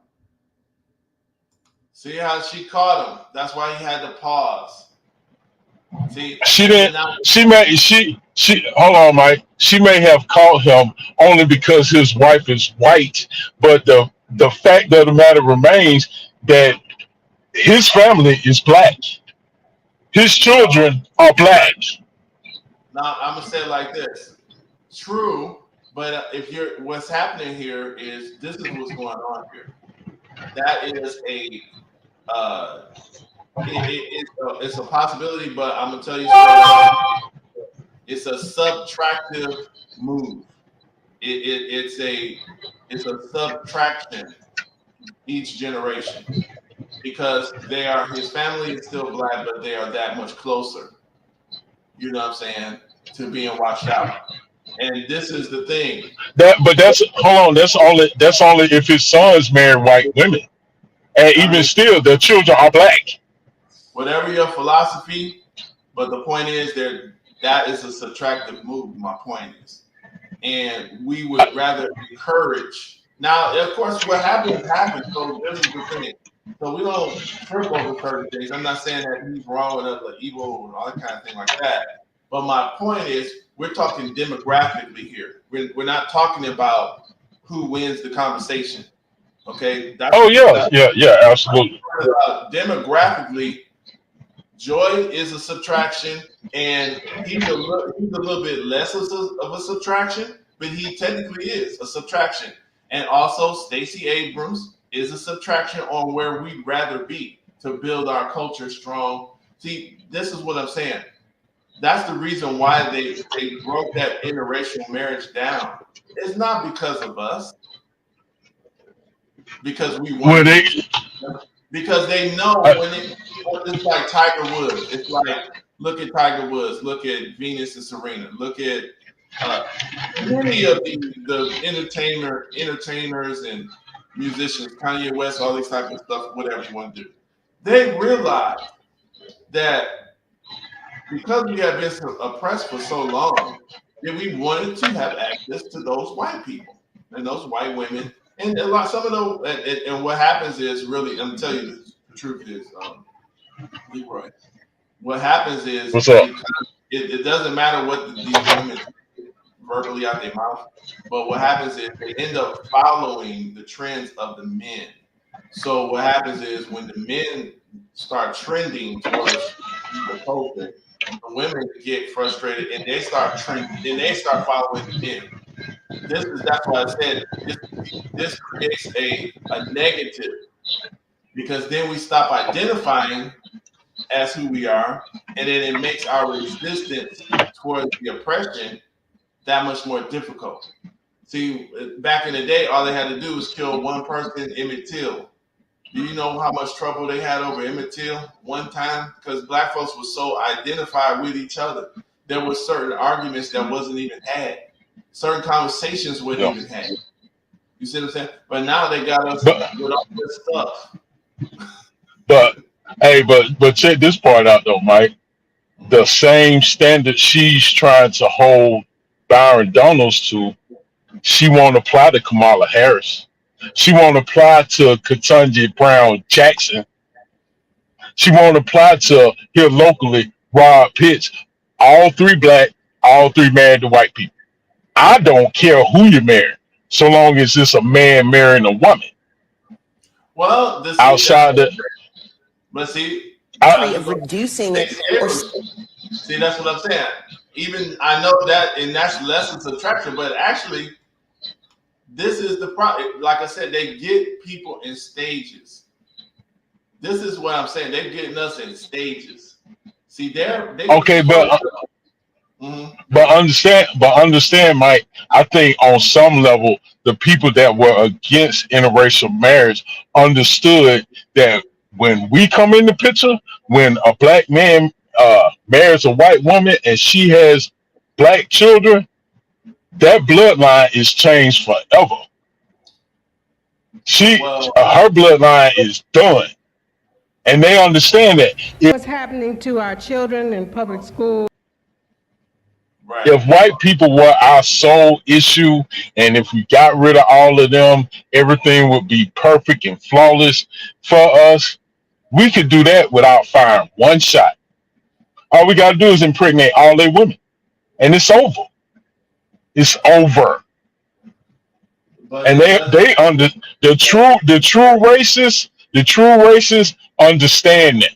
S1: see how she caught him. That's why he had to pause. See,
S5: She didn't. She hold on, Mike. She may have caught him only because his wife is white, but the fact of the matter remains that his family is black. His children are black.
S1: Now I'm gonna say it like this. True, but if you're what's happening here is this is what's going on here. That is it's a possibility, but I'm gonna tell you something. It's a subtractive move. It's a subtraction each generation because his family is still black, but they are that much closer. You know what I'm saying? To being watched out. And this is the thing.
S5: But that's hold on. That's only if his sons marry white women, and even still, their children are black.
S1: Whatever your philosophy, but the point is that is a subtractive move. My point is, and we would rather encourage. Now, of course, what happens. So this is the thing. So we don't trip over certain things. I'm not saying that he's wrong with us, like evil and all that kind of thing like that. But my point is, we're talking demographically here. We're not talking about who wins the conversation. Okay.
S5: Yeah, absolutely.
S1: Demographically, Joy is a subtraction, and he's a little bit less of a subtraction, but he technically is a subtraction. And also, Stacey Abrams is a subtraction on where we'd rather be to build our culture strong. See, this is what I'm saying. That's the reason why they broke that interracial marriage down. It's not because of us, because we want because they know it's like Tiger Woods. It's like, look at Tiger Woods, look at Venus and Serena, look at many of the entertainers and musicians, Kanye West, all these type of stuff, whatever you want to do. They realize that because we have been oppressed for so long, that we wanted to have access to those white people and those white women. And some of those, and what happens is really, I'm telling you the truth is, Leroy, what happens is,
S5: what's up?
S1: It doesn't matter what these women verbally out their mouth, but what happens is they end up following the trends of the men. So what happens is when the men start trending towards the culture, the women get frustrated and they start trending, then they start following the men. That's why I said this creates a negative, because then we stop identifying as who we are, and then it makes our resistance towards the oppression that much more difficult. See, back in the day, all they had to do was kill one person, Emmett Till. Do you know how much trouble they had over Emmett Till one time? Because black folks were so identified with each other. There were certain arguments that wasn't even had. Certain conversations weren't even had. You see what I'm saying? But now they got us with all this stuff.
S5: But check this part out though, Mike. The same standard she's trying to hold Byron Donalds to, she won't apply to Kamala Harris. She won't apply to Ketanji Brown Jackson. She won't apply to here locally Rob Pitts. All three black, all three married to white people. I don't care who you marry, so long as it's a man marrying a woman.
S1: Well,
S5: outside the,
S1: but see,
S8: of reducing it.
S1: See, that's what I'm saying. Even I know that, and that's less of subtraction, but actually, this is the problem. Like I said, they get people in stages. This is what I'm saying. They're getting us in stages. See, they
S5: Okay,
S1: Mhm.
S5: but understand, Mike. I think on some level, the people that were against interracial marriage understood that when we come in the picture, when a black man marries a white woman and she has black children, that bloodline is changed forever.
S1: Well,
S5: Her bloodline is done, and they understand that.
S9: What's happening to our children in public schools?
S1: right.
S5: If white people were our sole issue, and if we got rid of all of them, everything would be perfect and flawless for us. We could do that without firing one shot. All we got to do is impregnate all their women, and it's over. It's over.
S1: But
S5: And
S1: it doesn't.
S5: they under the true racists understand that.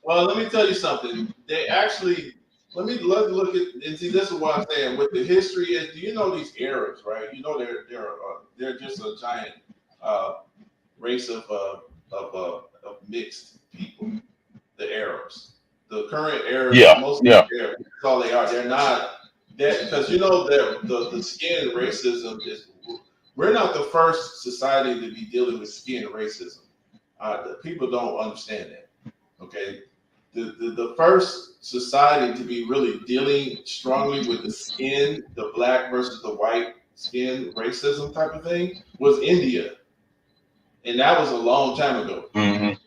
S1: Well, let me tell you something. They actually let's look at and see. This is what I'm saying. With the history is, do you know these Arabs, right? You know they're just a giant race of mixed people. The Arabs, the current Arabs,
S5: Yeah,
S1: most of
S5: yeah.
S1: the Arabs, that's all they are. They're not that because you know the skin racism is. We're not the first society to be dealing with skin racism. The people don't understand that. Okay, the first society to be really dealing strongly with the skin, the black versus the white skin racism type of thing was India, and that was a long time ago.
S5: Hmm.
S1: And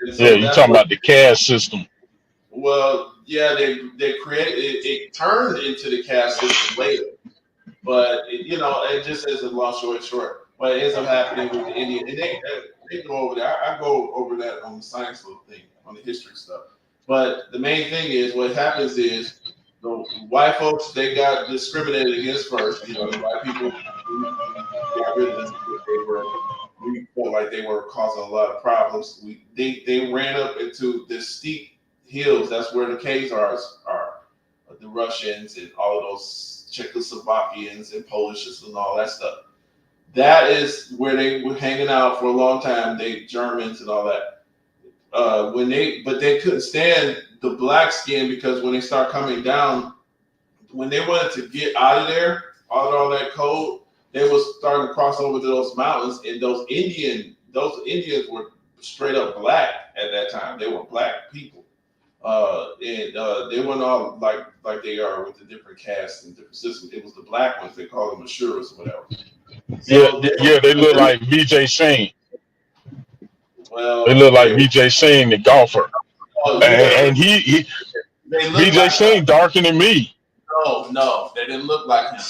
S5: Yeah,
S1: so
S5: you
S1: that's
S5: talking
S1: what.
S5: about the caste system?
S1: Well, yeah, they created it turned into the caste system later, but it just as a long story short, what ends up happening with the Indian, and they go over there. I go over that on the science little thing, on the history stuff. But the main thing is what happens is the white folks they got discriminated against first. You know, the white people we got rid of them because we felt like they were causing a lot of problems. They ran up into the steep hills. That's where the are the Russians and all of those Czechoslovakians and Polishes and all that stuff. That is where they were hanging out for a long time. They Germans and all that. But they couldn't stand the black skin because when they start coming down, when they wanted to get out of there, out of all that cold, they was starting to cross over to those mountains, and those Indians were straight up black at that time. They were black people, and they weren't all like they are with the different castes and different systems. It was the black ones. They call them Ashuras or whatever.
S5: Yeah,
S1: So they
S5: yeah. They look like VJ Singh. They
S1: well,
S5: look like
S1: yeah.
S5: VJ Singh, the golfer,
S1: Oh, you never.
S5: and he
S1: They look
S5: VJ
S1: like us.
S5: Singh darker than me.
S1: No, they didn't look like him.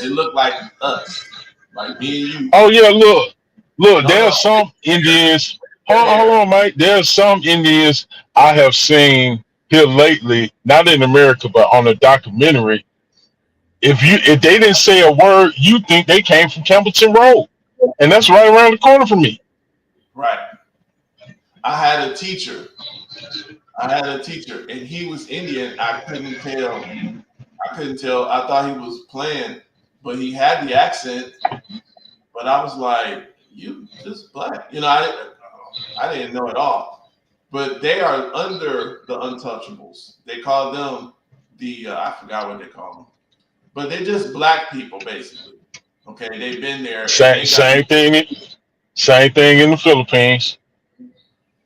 S1: They looked like us, like me and you.
S5: Oh yeah, look.
S1: No, no,
S5: There's some Indians.
S1: their
S5: Hold
S1: hair.
S5: on, Mike. There's some Indians I have seen here lately, not in America, but on a documentary. If they didn't say a word, you think they came from Campbellton Road, and that's right around the corner from me.
S1: Right. I had a teacher. And he was Indian. I couldn't tell. I thought he was playing, but he had the accent. But I was like, "You just black," I didn't know at all. But they are under the untouchables. They call them I forgot what they call them, but they're just black people basically. Okay, they've been there and
S5: Same
S1: they got
S5: same thing. Same thing in the Philippines.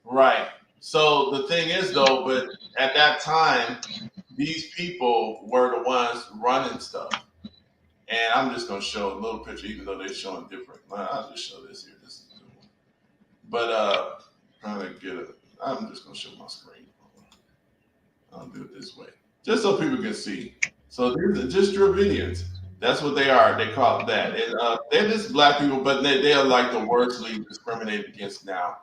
S1: right. So the thing is though, but at that time, these people were the ones running stuff. And I'm just gonna show a little picture, even though they're showing different. I'll just show this here. This is a good one. But trying to get it. I'm just gonna show my screen. I'll do it this way, just so people can see. So these are just Dravidians. That's what they are. They call it that. And they're just black people, but they are like the worstly discriminated against now.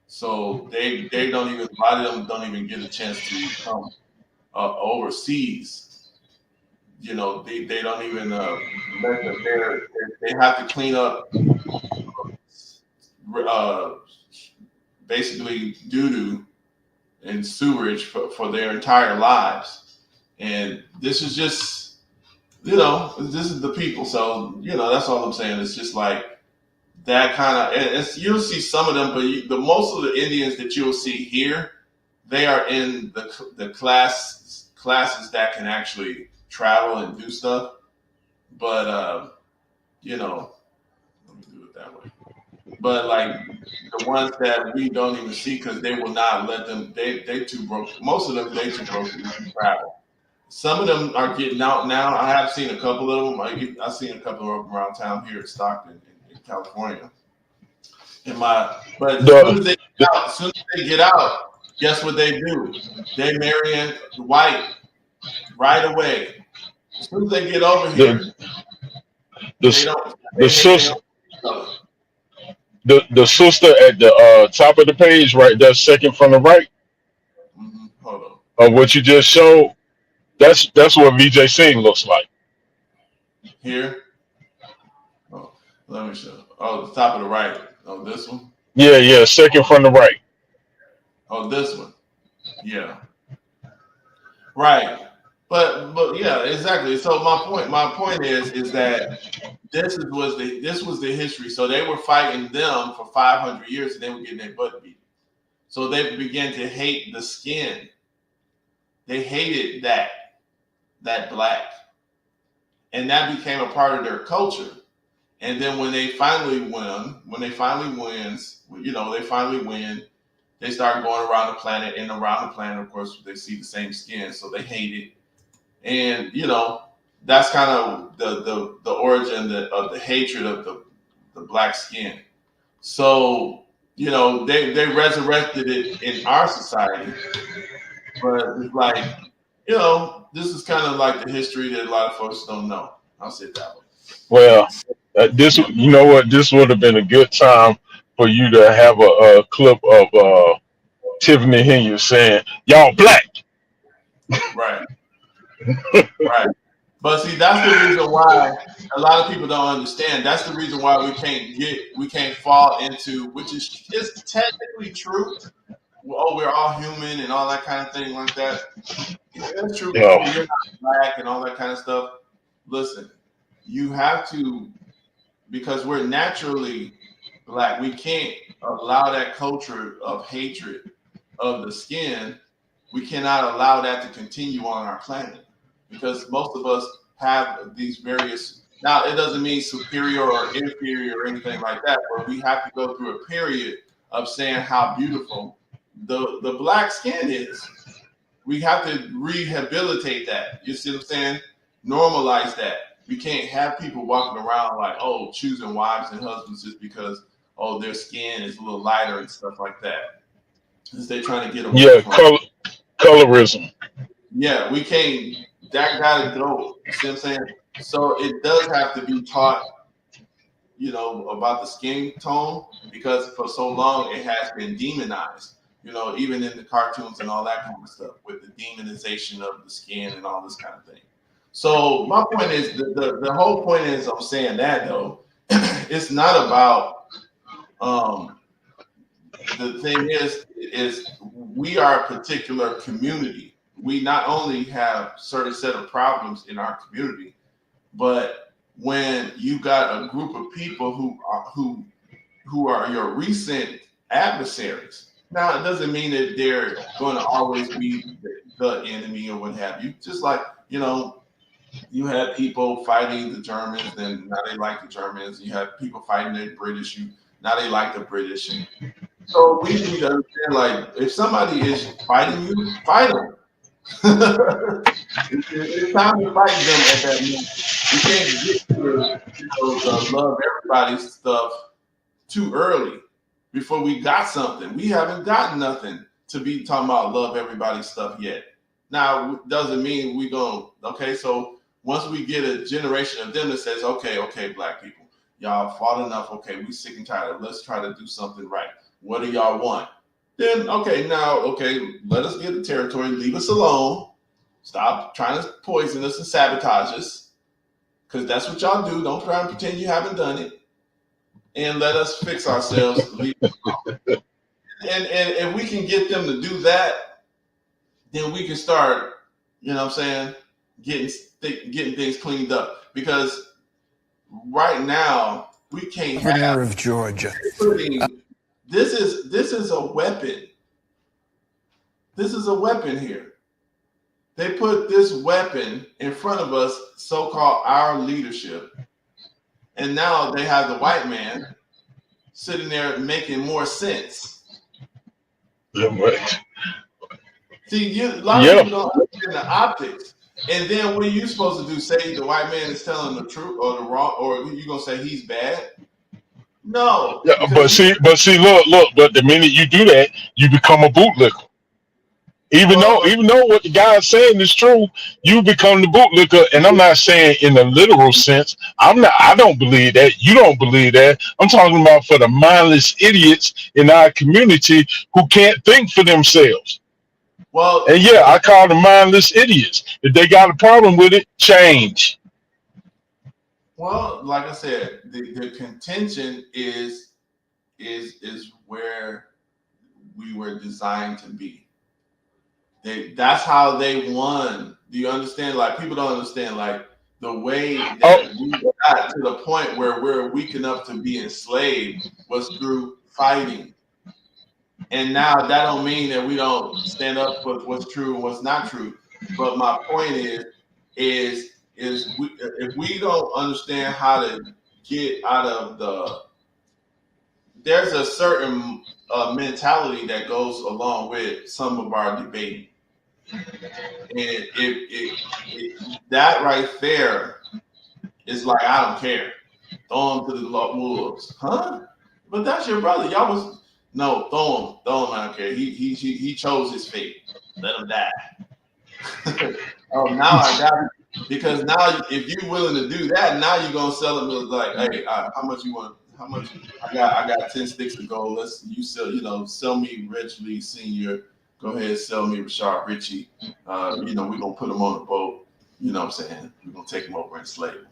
S1: So they don't even a lot of them don't even get a chance to come overseas. They don't even let them there. They have to clean up uh, basically doo doo and sewerage for their entire lives. And this is just, this is the people. So, that's all I'm saying. It's just like that kind of, it's, you'll see some of them, but the most of the Indians that you'll see here, they are in the classes that can actually travel and do stuff. But you know, let me do it that way. But like the ones that we don't even see because they will not let them. They too broke. Most of them they too broke to even travel. Some of them are getting out now. I have seen a couple of them. I've seen a couple of them around town here in Stockton, in California. But as soon
S5: The,
S1: as they get out, guess what they do? They marrying white right away. As soon as they get over here,
S5: the
S1: they
S5: the
S1: don't.
S5: the
S1: They hate their
S5: sister
S1: own color.
S5: the sister at the top of the page, right there, second from the right
S1: Hold on.
S5: of what you just showed. That's what VJ Singh looks like.
S1: Here. Oh, let me show. Oh, the top of the right. Oh, this one.
S5: Yeah, yeah, second from the right.
S1: Oh, this one. Yeah. Right. But yeah, exactly. So my point is that this was the history. So they were fighting them for 500 years, and they were getting their butt beat. So they began to hate the skin. They hated that black, and that became a part of their culture. And then when they finally win, they finally win. They start going around the planet, and around the planet, of course, they see the same skin, so they hate it. And that's kind of the origin of the hatred of the black skin. So they resurrected it in our society, but it's like this is kind of like the history that a lot of folks don't know. I'll say it that way.
S5: Well, this, you know what, this would have been a good time for you to have a clip of Tiffany Henry saying, "Y'all black."
S1: Right, right. But see, that's the reason why a lot of people don't understand. That's the reason why we can't fall into, which is technically true. Oh, we're all human and all that kind of thing like that. Yeah, that's true.
S5: Yeah,
S1: Oh, you're not black and all that kind of stuff. Listen, you have to, because we're naturally black. We can't allow that culture of hatred of the skin. We cannot allow that to continue on our planet because most of us have these various. Now, it doesn't mean superior or inferior or anything like that, but we have to go through a period of saying how beautiful the black skin is. We have to rehabilitate that. You see what I'm saying? Normalize that. We can't have people walking around like, oh, choosing wives and husbands just because, oh, their skin is a little lighter and stuff like that. Because they're trying to get away
S5: yeah,
S1: from it.
S5: colorism.
S1: Yeah, we can't. That got to go. You see what I'm saying? So it does have to be taught, about the skin tone because for so long it has been demonized. Even in the cartoons and all that kind of stuff with the demonization of the skin and all this kind of thing. So my point is, the whole point is, I'm saying that though, it's not about. The thing is we are a particular community. We not only have certain set of problems in our community, but when you got a group of people who are your recent adversaries. Now, it doesn't mean that they're going to always be the enemy or what have you. Just like, you had people fighting the Germans, and now they like the Germans. You have people fighting the British, now they like the British. And so we need to understand, like, if somebody is fighting you, fight them. It's time to fight them at that moment. We can't get to the love everybody stuff too early before we got something. We haven't gotten nothing to be talking about love everybody stuff yet. Now, doesn't mean we going, okay, so once we get a generation of them that says, okay, black people, y'all fought enough. Okay, we sick and tired. Let's try to do something right. What do y'all want? Then, let us get the territory. Leave us alone. Stop trying to poison us and sabotage us, because that's what y'all do. Don't try and pretend you haven't done it. And let us fix ourselves. And if we can get them to do that, then we can start, getting things cleaned up. Because right now, we can't
S7: Governor
S1: have.
S7: of Georgia.
S1: This is a weapon. This is a weapon here. They put this weapon in front of us, so-called our leadership, and now they have the white man sitting there making more sense.
S5: Yeah, but-
S1: See, a lot of people don't understand the optics. And then what are you supposed to do? Say the white man is telling the truth or the wrong, or you gonna say he's bad? No.
S5: yeah, but see, look. But the minute you do that, you become a bootlicker. Even though what the guy is saying is true, you become the bootlicker. And I'm not saying in a literal sense. I don't believe that. You don't believe that. I'm talking about for the mindless idiots in our community who can't think for themselves.
S1: Well,
S5: and yeah, I call them mindless idiots. If they got a problem with it, change.
S1: Well, like I said, the contention is where we were designed to be. That's how they won. Do you understand? Like, people don't understand, like, the way that we got to the point where we're weak enough to be enslaved was through fighting. And now that don't mean that we don't stand up for what's true and what's not true. But my point is if we don't understand how to get out of there's a certain mentality that goes along with some of our debating. And that right there is like, I don't care. Throw him to the wolves. Huh? But that's your brother. Y'all was no, throw him, I don't care. He chose his fate. Let him die. Oh, now I got it. Because now if you're willing to do that, now you're gonna sell him like, hey, how much you want? How much? I got 10 sticks of gold. Sell me Ridgely Senior. Go ahead and sell me Rashard Ritchie. We're gonna put him on the boat. You know what I'm saying? We're gonna take him over and slave him.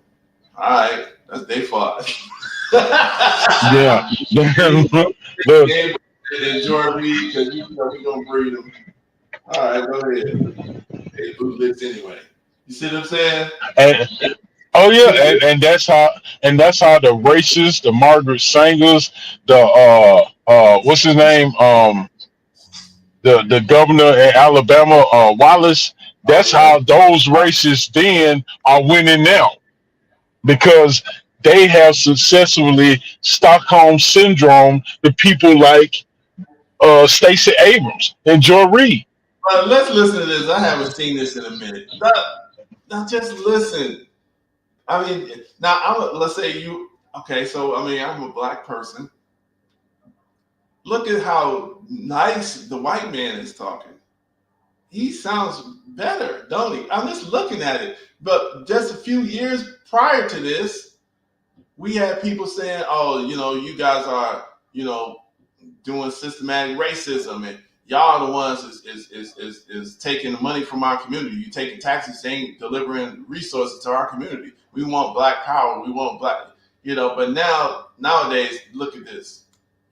S1: All right, that's their fault.
S5: Yeah.
S1: And Jordan Reed, because we're gonna breed them. All right, go ahead. They bootlicks anyway. You see what I'm saying?
S5: And that's how the racists, the Margaret Sangers, the what's his name, the governor in Alabama, Wallace. That's how those racists then are winning now, because they have successfully Stockholm syndrome the people like Stacey Abrams and Joy Reid.
S1: Let's listen to this. I haven't seen this in a minute. Now just listen. I mean, now let's say you. Okay, so I mean, I'm a black person. Look at how nice the white man is talking. He sounds better, don't he? I'm just looking at it. But just a few years prior to this, we had people saying, "Oh, you guys are, doing systematic racism, and y'all are the ones is taking the money from our community. You taking taxes, ain't delivering resources to our community. We want black power. We want black, But nowadays, look at this.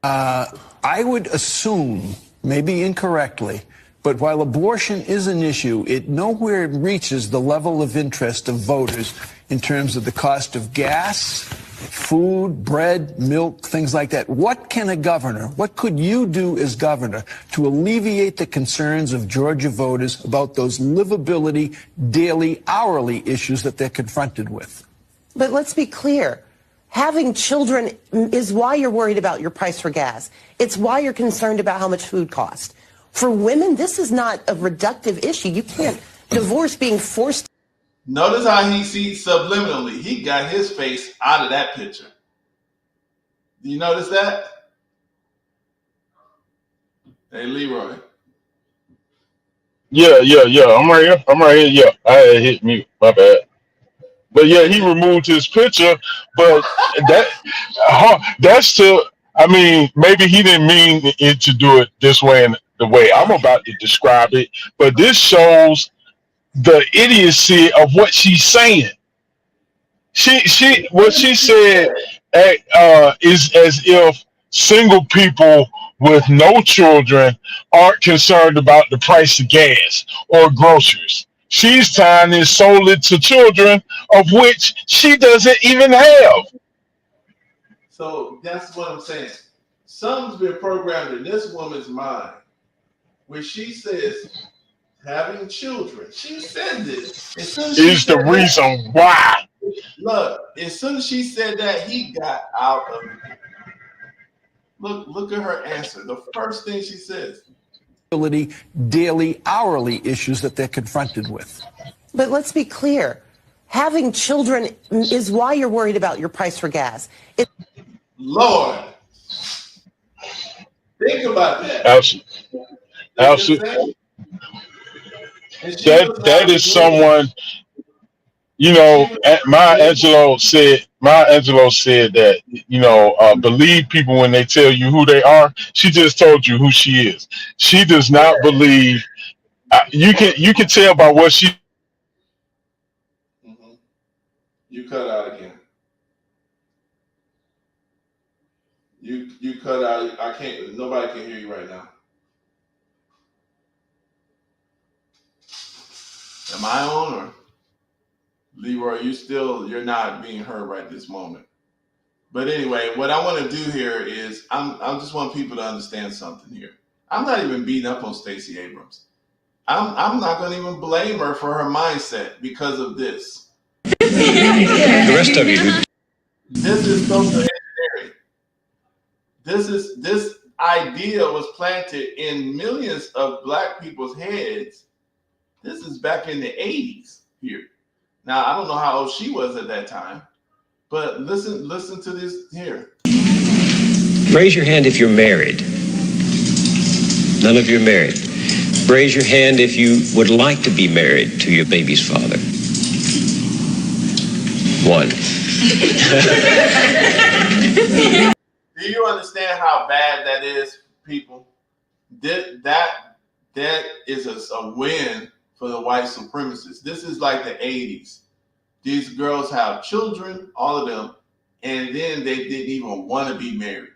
S7: I would assume, maybe incorrectly, but while abortion is an issue, it nowhere reaches the level of interest of voters in terms of the cost of gas, food, bread, milk, things like that. What could you do as governor to alleviate the concerns of Georgia voters about those livability, daily, hourly issues that they're confronted with?
S8: But let's be clear. Having children is why you're worried about your price for gas. It's why you're concerned about how much food costs. For women, this is not a reductive issue. You can't divorce being forced.
S1: Notice how he sees subliminally. He got his face out of that picture. Do you notice that? Hey, Leroy.
S5: Yeah. I'm right here. Yeah, I had hit mute. My bad. But yeah, he removed his picture. But that's to. I mean, maybe he didn't mean it to do it this way and the way I'm about to describe it. But this shows the idiocy of what she's saying. What she said is as if single people with no children aren't concerned about the price of gas or groceries. She's tying this solely to children, of which she doesn't even have.
S1: So that's what I'm saying. Something's been programmed in this woman's mind where she says having children. She said this. As soon as she
S5: Is the
S1: said
S5: reason why.
S1: look, as soon as she said that, he got out of it. Look at her answer. The first thing she says.
S7: Daily, hourly issues that they're confronted with.
S8: But let's be clear. Having children is why you're worried about your price for gas.
S1: Lord, think about that.
S5: Absolutely. Absolutely. That is someone, you know, Maya Angelou said that, you know, believe people when they tell you who they are. She just told you who she is. She does not believe. You can tell by what she.
S1: Mm-hmm. You cut out again. You cut out. I can't. Nobody can hear you right now. Am I on or Leroy? You're not being heard right this moment. But anyway, what I want to do here is I just want people to understand something here. I'm not even beating up on Stacey Abrams. I'm not going to even blame her for her mindset because of this.
S6: The rest of you.
S1: This is social engineering. This idea was planted in millions of black people's heads. This is back in the 80s here. Now I don't know how old she was at that time, but listen to this here.
S6: Raise your hand if you're married. None of you are married. Raise your hand if you would like to be married to your baby's father. 1.
S1: Do you understand how bad that is, people? That is a win for the white supremacists. This is like the 80s. These girls have children, all of them, and then they didn't even want to be married.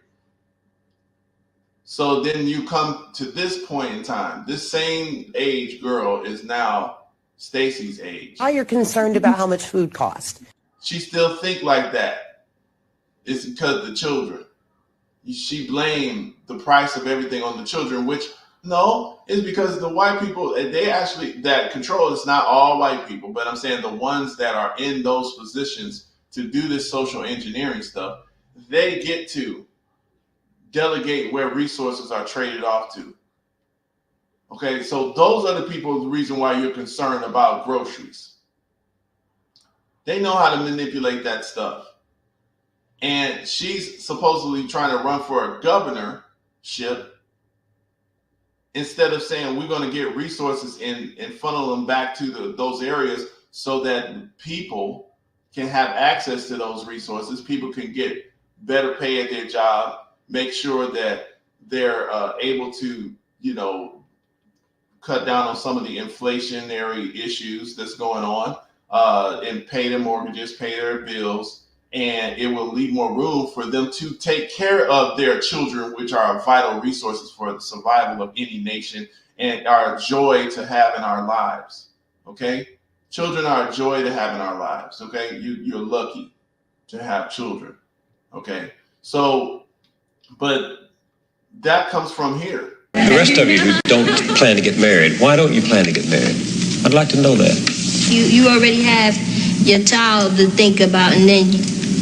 S1: So then you come to this point in time. This same age girl is now Stacey's age.
S8: Why you're concerned about how much food costs.
S1: She still think like that. It's because of the children. She blamed the price of everything on the children, which no, it's because the white people, they actually, that control, it's not all white people, but I'm saying the ones that are in those positions to do this social engineering stuff, they get to delegate where resources are traded off to. Okay, so those are the people, the reason why you're concerned about groceries. They know how to manipulate that stuff. And she's supposedly trying to run for a governorship instead of saying we're going to get resources and funnel them back to those areas so that people can have access to those resources. People can get better pay at their job, make sure that they're able to, you know, cut down on some of the inflationary issues that's going on, and pay their mortgages, pay their bills. And it will leave more room for them to take care of their children, which are vital resources for the survival of any nation and are a joy to have in our lives. Okay? Children are a joy to have in our lives. Okay? You're lucky to have children. Okay? So, but that comes from here.
S6: The rest of you who don't plan to get married, why don't you plan to get married? I'd like to know that.
S10: You already have your child to think about, and then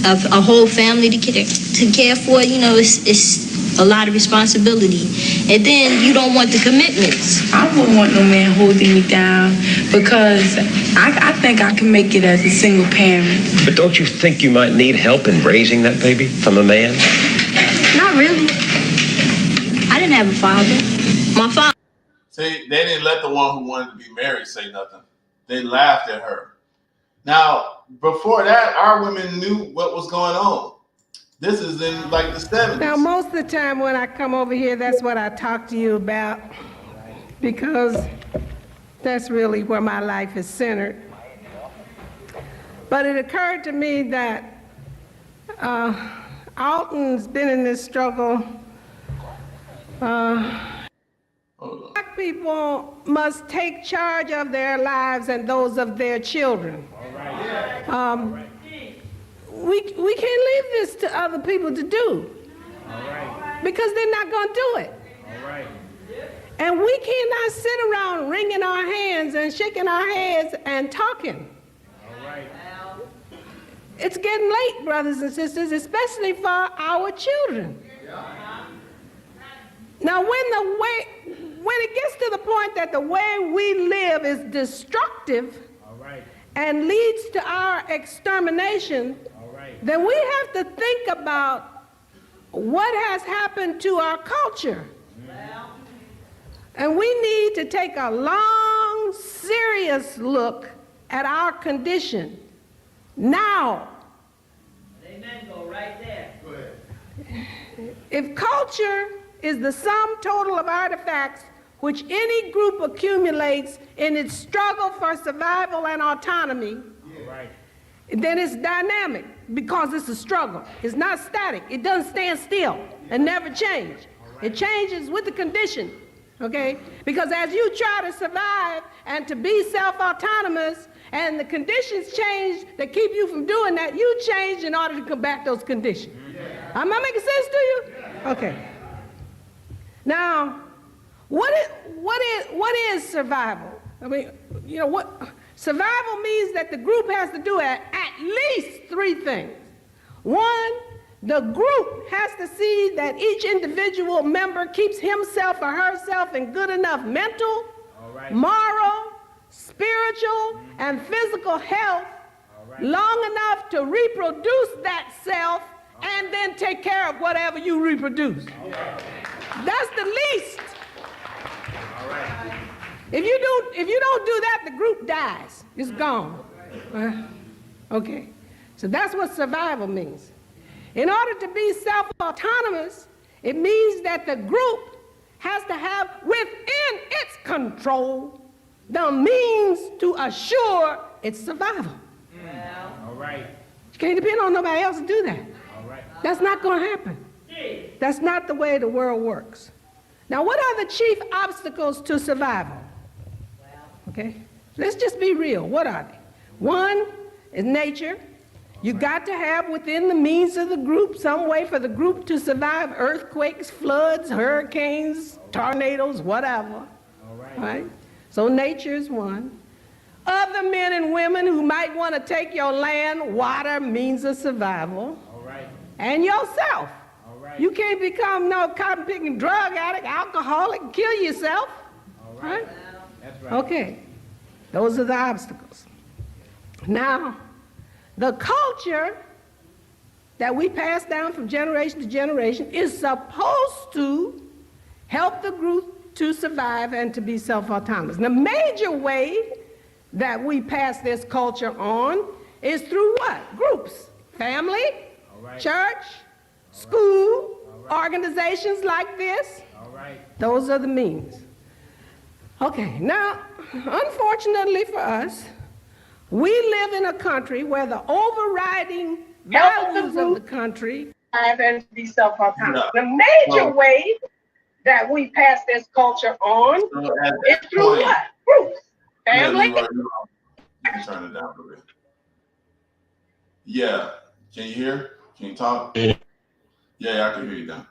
S10: a whole family to care for. You know, it's a lot of responsibility, and then you don't want the commitments.
S11: I wouldn't want no man holding me down because I think I can make it as a single parent.
S6: But don't you think you might need help in raising that baby from a man?
S10: Not really. I didn't have a father. My father.
S1: See, they didn't let the one who wanted to be married say nothing. They laughed at her. Now, before that, our women knew what was going on. This is in like the 70s.
S9: Now, most of the time when I come over here, that's what I talk to you about, because that's really where my life is centered. But it occurred to me that Alton's been in this struggle. Black people must take charge of their lives and those of their children. we can't leave this to other people to do.
S12: All right.
S9: Because they're not going to do it.
S12: All right.
S9: And we cannot sit around wringing our hands and shaking our heads and talking.
S12: All right.
S9: It's getting late, brothers and sisters, especially for our children. Now, when it gets to the point that the way we live is destructive and leads to our extermination, then we have to think about what has happened to our culture. And we need to take a long, serious look at our condition now.
S2: Amen. Go right there. Go ahead.
S9: If culture is the sum total of artifacts which any group accumulates in its struggle for survival and autonomy, then it's dynamic because it's a struggle. It's not static. It doesn't stand still and never change. It changes with the condition, okay? Because as you try to survive and to be self-autonomous and the conditions change that keep you from doing that, you change in order to combat those conditions. Am I making sense to you? Okay. Now, what is survival? I mean, you know, what survival means that the group has to do at least three things. One, the group has to see that each individual member keeps himself or herself in good enough mental, moral, spiritual, and physical health long enough to reproduce that self and then take care of whatever you reproduce. That's the least. If you don't do that, the group dies. It's gone. Okay. So that's what survival means. In order to be self-autonomous, it means that the group has to have within its control the means to assure its survival.
S12: All right.
S9: You can't depend on nobody else to do that.
S12: All right.
S9: That's not going to happen. That's not the way the world works. Now, what are the chief obstacles to survival? Okay, let's just be real. What are they? One is nature. You got to have within the means of the group some way for the group to survive earthquakes, floods, hurricanes, tornadoes, whatever. All right? So nature is one. Other men and women who might want to take your land, water, means of survival.
S12: All right.
S9: And yourself.
S12: All right.
S9: You can't become no cotton-picking drug addict, alcoholic, kill yourself.
S12: All right. That's right.
S9: Okay, those are the obstacles. Now, the culture that we pass down from generation to generation is supposed to help the group to survive and to be self-autonomous. The major way that we pass this culture on is through what? Groups. Family, church, school, organizations like this. Those are the means. Okay, now, unfortunately for us, we live in a country where the overriding values of the country
S13: and to be self-autonomous. The major way that we pass this culture on is through what? Groups. Family.
S1: You can turn it down a bit. Yeah. Can you hear? Can you talk? Yeah, I can hear you now.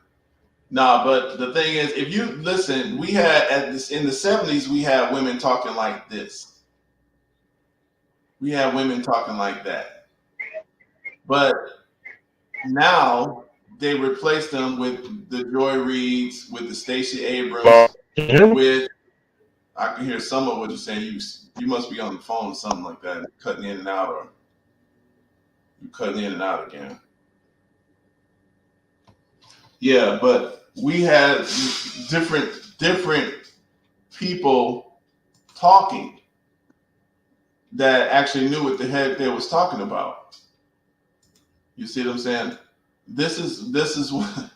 S1: Nah, but the thing is, if you listen, we had in the 70s, we had women talking like this. We had women talking like that. But now they replaced them with the Joy Reids, with the Stacey Abrams, with, I can hear some of what you're saying. You must be on the phone or something like that, cutting in and out, or you cutting in and out again. Yeah, but we had different people talking that actually knew what the heck they was talking about. You see what I'm saying? This is what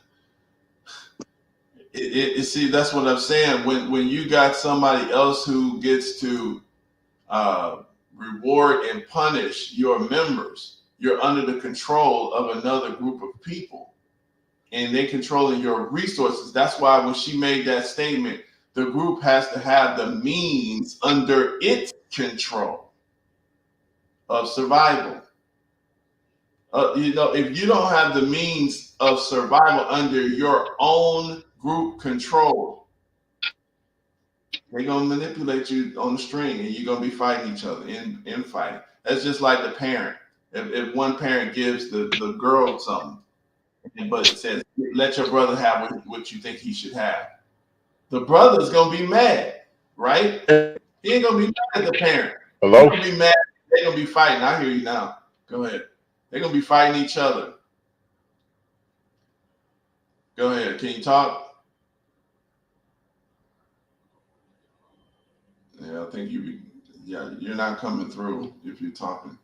S1: see, that's what I'm saying. When you got somebody else who gets to reward and punish your members, you're under the control of another group of people. And they controlling your resources. That's why when she made that statement, the group has to have the means under its control of survival, if you don't have the means of survival under your own group control, they're gonna manipulate you on the string, and you're gonna be fighting each other in fighting. That's just like the parent. If one parent gives the girl something, but it says, let your brother have what you think he should have, the brother's gonna be mad, right? He ain't gonna be mad at the parent.
S5: Hello?
S1: He's gonna be mad. They're gonna be fighting. I hear you now. Go ahead. They're gonna be fighting each other. Go ahead. Can you talk? Yeah, I think you're not coming through if you're talking.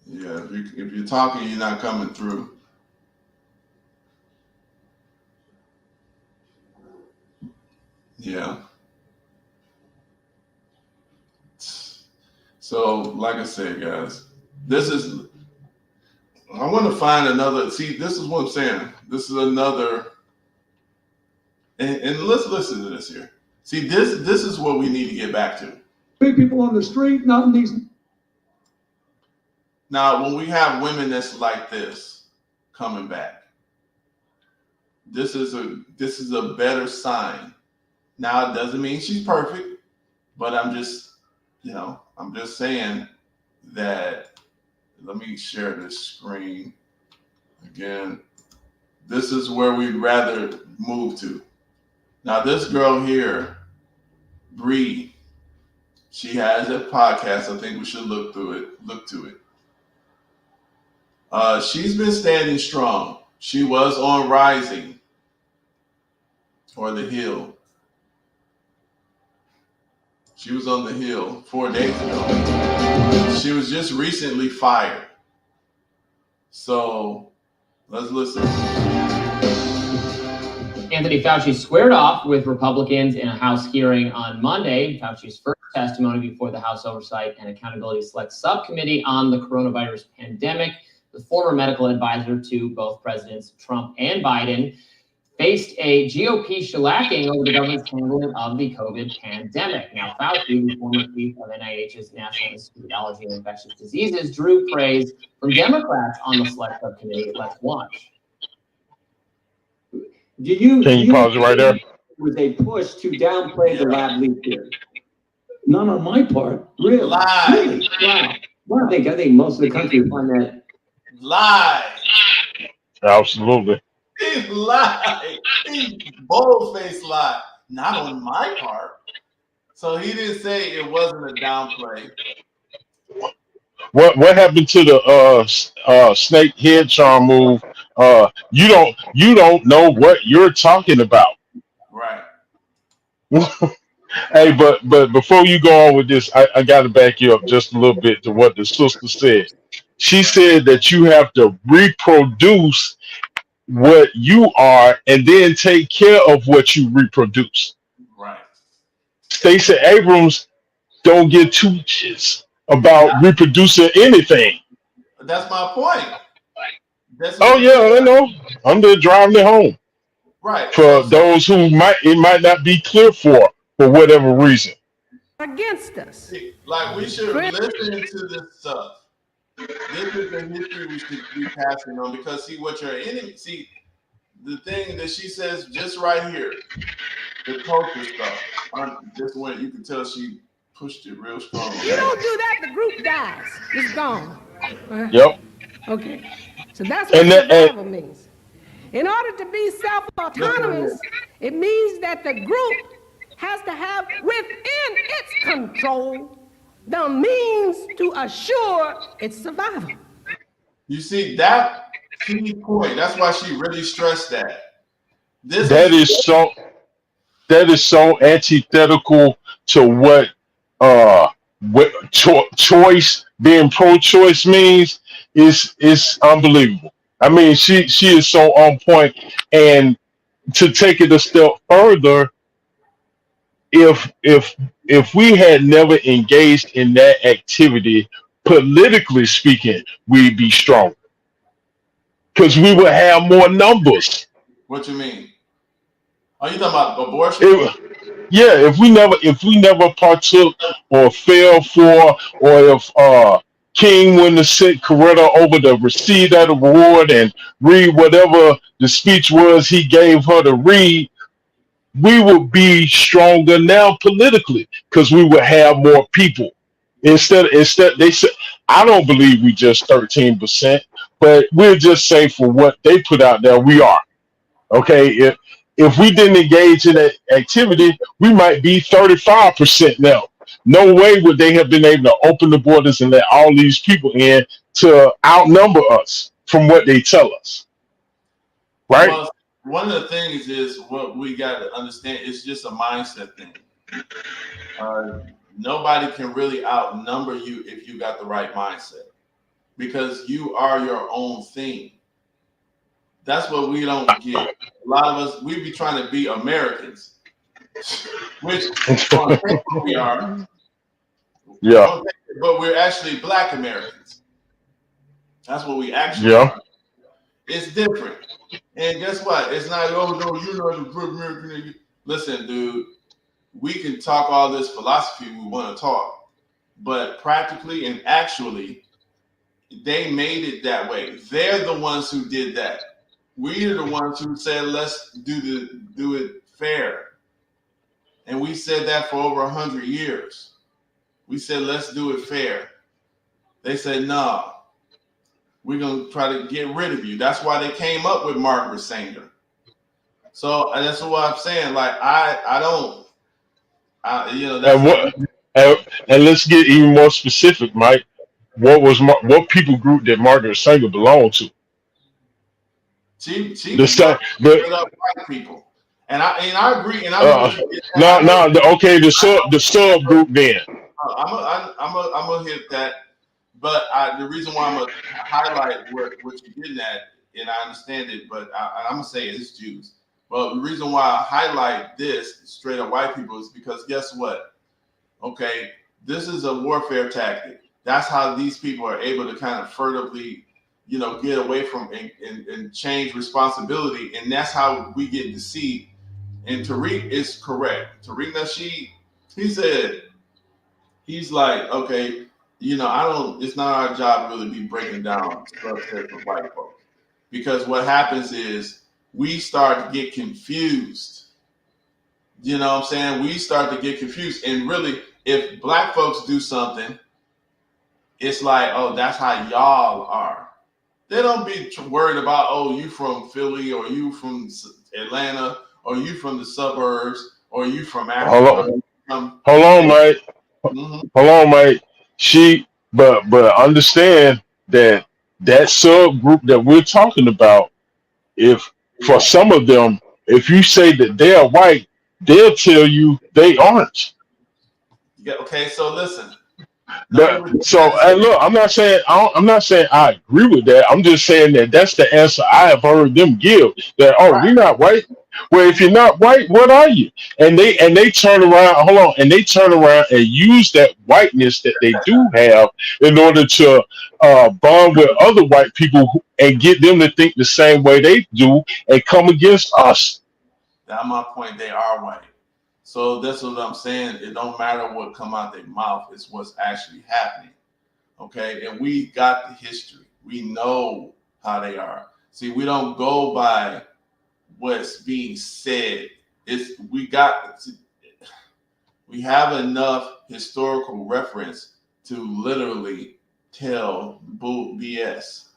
S1: Yeah, if you're talking, you're not coming through. Yeah. So, like I said, guys, I want to find another. See, this is what I'm saying. This is another. And let's listen to this here. See, this is what we need to get back to.
S14: People on the street, not these.
S1: Now, when we have women that's like this coming back, this is a better sign. Now, it doesn't mean she's perfect, but I'm just saying that. Let me share this screen again. This is where we'd rather move to. Now, this girl here, Bree, she has a podcast. I think we should look to it. She's been standing strong. She was on Rising or The Hill. She was on The Hill 4 days ago. She was just recently fired. So let's listen.
S15: Anthony Fauci squared off with Republicans in a House hearing on Monday. Fauci's first testimony before the House Oversight and Accountability Select Subcommittee on the coronavirus pandemic. The former medical advisor to both Presidents Trump and Biden faced a GOP shellacking over the government's handling of the COVID pandemic. Now, Fauci, the former chief of NIH's National Institute of Allergy and Infectious Diseases, drew praise from Democrats on the Select Subcommittee. Let's watch.
S5: Can you pause it right there?
S14: Was a push to downplay the lab leak here. Not on my part. Really?
S1: Lie.
S14: Wow. I think most of the country find that.
S1: Lie.
S5: Absolutely.
S1: He lied. He bold-faced lied. Not on my part. So he didn't say it wasn't a downplay.
S5: What happened to the snake head charm move? You don't know what you're talking about.
S1: Right.
S5: Hey, but before you go on with this, I got to back you up just a little bit to what the sister said. She said that you have to reproduce what you are and then take care of what you reproduce.
S1: Right.
S5: Stacey Abrams don't get two shits about reproducing anything.
S1: That's my point.
S5: I know. I'm just driving it home.
S1: Right.
S5: For those who it might not be clear for whatever reason.
S9: Against us.
S1: Like, we should listen to this stuff. This is the history we should be passing on, because what your enemy, the thing that she says just right here, the culture stuff. Just when you can tell she pushed it real strong.
S9: You don't do that, the group dies. It's gone.
S5: Yep.
S9: Okay. So that's what survival means. In order to be self-autonomous, it means that the group has to have within its control the means to assure its survival.
S1: You see, that key point, that's why she really stressed that.
S5: That is so antithetical to what choice, being pro-choice means. Is unbelievable. I mean, she is so on point. And to take it a step further, if we had never engaged in that activity, politically speaking, we'd be stronger because we would have more numbers.
S1: What you mean? Are you talking about abortion?
S5: Yeah, if we never partook or fell for, or if King wouldn't have sent Coretta over to receive that award and read whatever the speech was he gave her to read, we would be stronger now politically because we would have more people. Instead they said, I don't believe we just 13%, but we'll just say for what they put out there, we are. Okay, if we didn't engage in that activity, we might be 35% now. No way would they have been able to open the borders and let all these people in to outnumber us from what they tell us. Right?
S1: Well, one of the things is what we got to understand. It's just a mindset thing. Nobody can really outnumber you if you got the right mindset, because you are your own thing. That's what we don't get. A lot of us, we be trying to be Americans, which on paper we are.
S5: Yeah.
S1: But we're actually Black Americans. That's what we actually are. It's different. And guess what? It's not, oh no, you're not a good American. Listen, dude, we can talk all this philosophy we want to talk, but practically and actually, they made it that way. They're the ones who did that. We're the ones who said, let's do it fair. And we said that for over 100 years. We said, let's do it fair. They said, no, we're going to try to get rid of you. That's why they came up with Margaret Sanger. So that's what I'm saying. Like,
S5: and let's get even more specific, Mike. What people group did Margaret Sanger belong to?
S1: She straight up white people, and I agree. And
S5: okay, the subgroup then.
S1: I'm gonna hit that, but the reason why I'm gonna highlight what you're getting at, and I understand it, but I'm gonna say it's Jews. Well, the reason why I highlight this straight up white people is because guess what? Okay, this is a warfare tactic. That's how these people are able to kind of furtively, get away from and change responsibility, and that's how we get deceived. And Tariq is correct. Tariq Nasheed, he said, he's like, okay, it's not our job really to be breaking down subsets of white folks, because what happens is we start to get confused. You know what I'm saying? We start to get confused, and really, if Black folks do something, it's like, oh, that's how y'all are. They don't be worried about, oh, you from Philly, or you from Atlanta, or you from the suburbs, or you from Africa.
S5: Hold on, Mike. Hold on, Mike. But understand that subgroup that we're talking about, if for some of them, if you say that they're white, they'll tell you they aren't.
S1: Yeah. Okay. So listen.
S5: And look, I'm not saying I agree with that. I'm just saying that that's the answer I have heard them give. That we're not white. Well, if you're not white, what are you? And they turn around. Hold on, and they turn around and use that whiteness that they do have in order to bond with other white people and get them to think the same way they do and come against us.
S1: That's my point. They are white. So that's what I'm saying. It don't matter what come out their mouth. It's what's actually happening. Okay. And we got the history. We know how they are. See, we don't go by what's being said. We have enough historical reference to literally tell bull BS.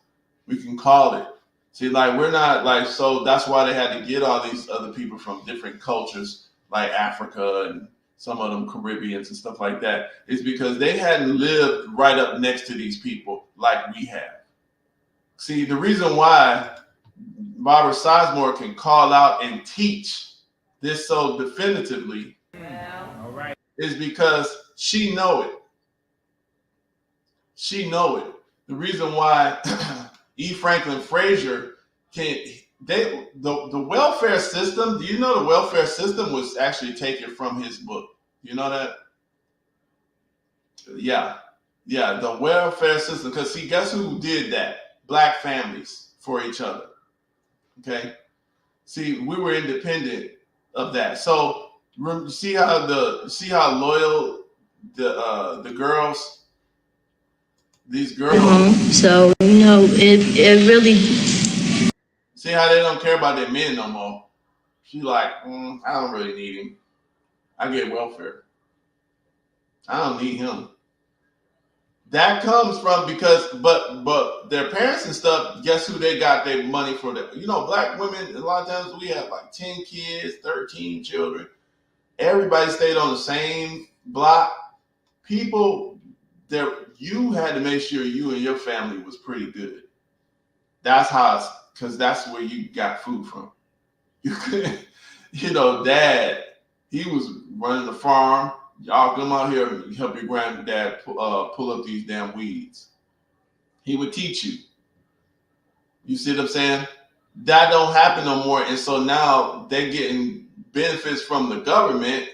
S1: We can call it. See, like, we're not like, so that's why they had to get all these other people from different cultures, like Africa and some of them Caribbeans and stuff like that, is because they hadn't lived right up next to these people like we have. See, the reason why Barbara Sizemore can call out and teach this so definitively is because she know it. She know it. The reason why E. Franklin Frazier the welfare system, do you know the welfare system was actually taken from his book? You know that? Yeah, the welfare system. Because see, guess who did that? Black families for each other. Okay? See, we were independent of that. So See how loyal the girls, these girls.
S10: So it really.
S1: See how they don't care about their men no more. She like, I don't really need him. I get welfare. I don't need him. That comes from but their parents and stuff. Guess who they got their money for? That black women. A lot of times we have like 10 kids, 13 children. Everybody stayed on the same block. People there, you had to make sure you and your family was pretty good. That's how, because that's where you got food from. You couldn't, Dad, he was running the farm. Y'all come out here and help your granddad pull up these damn weeds. He would teach you. You see what I'm saying? That don't happen no more. And so now they're getting benefits from the government.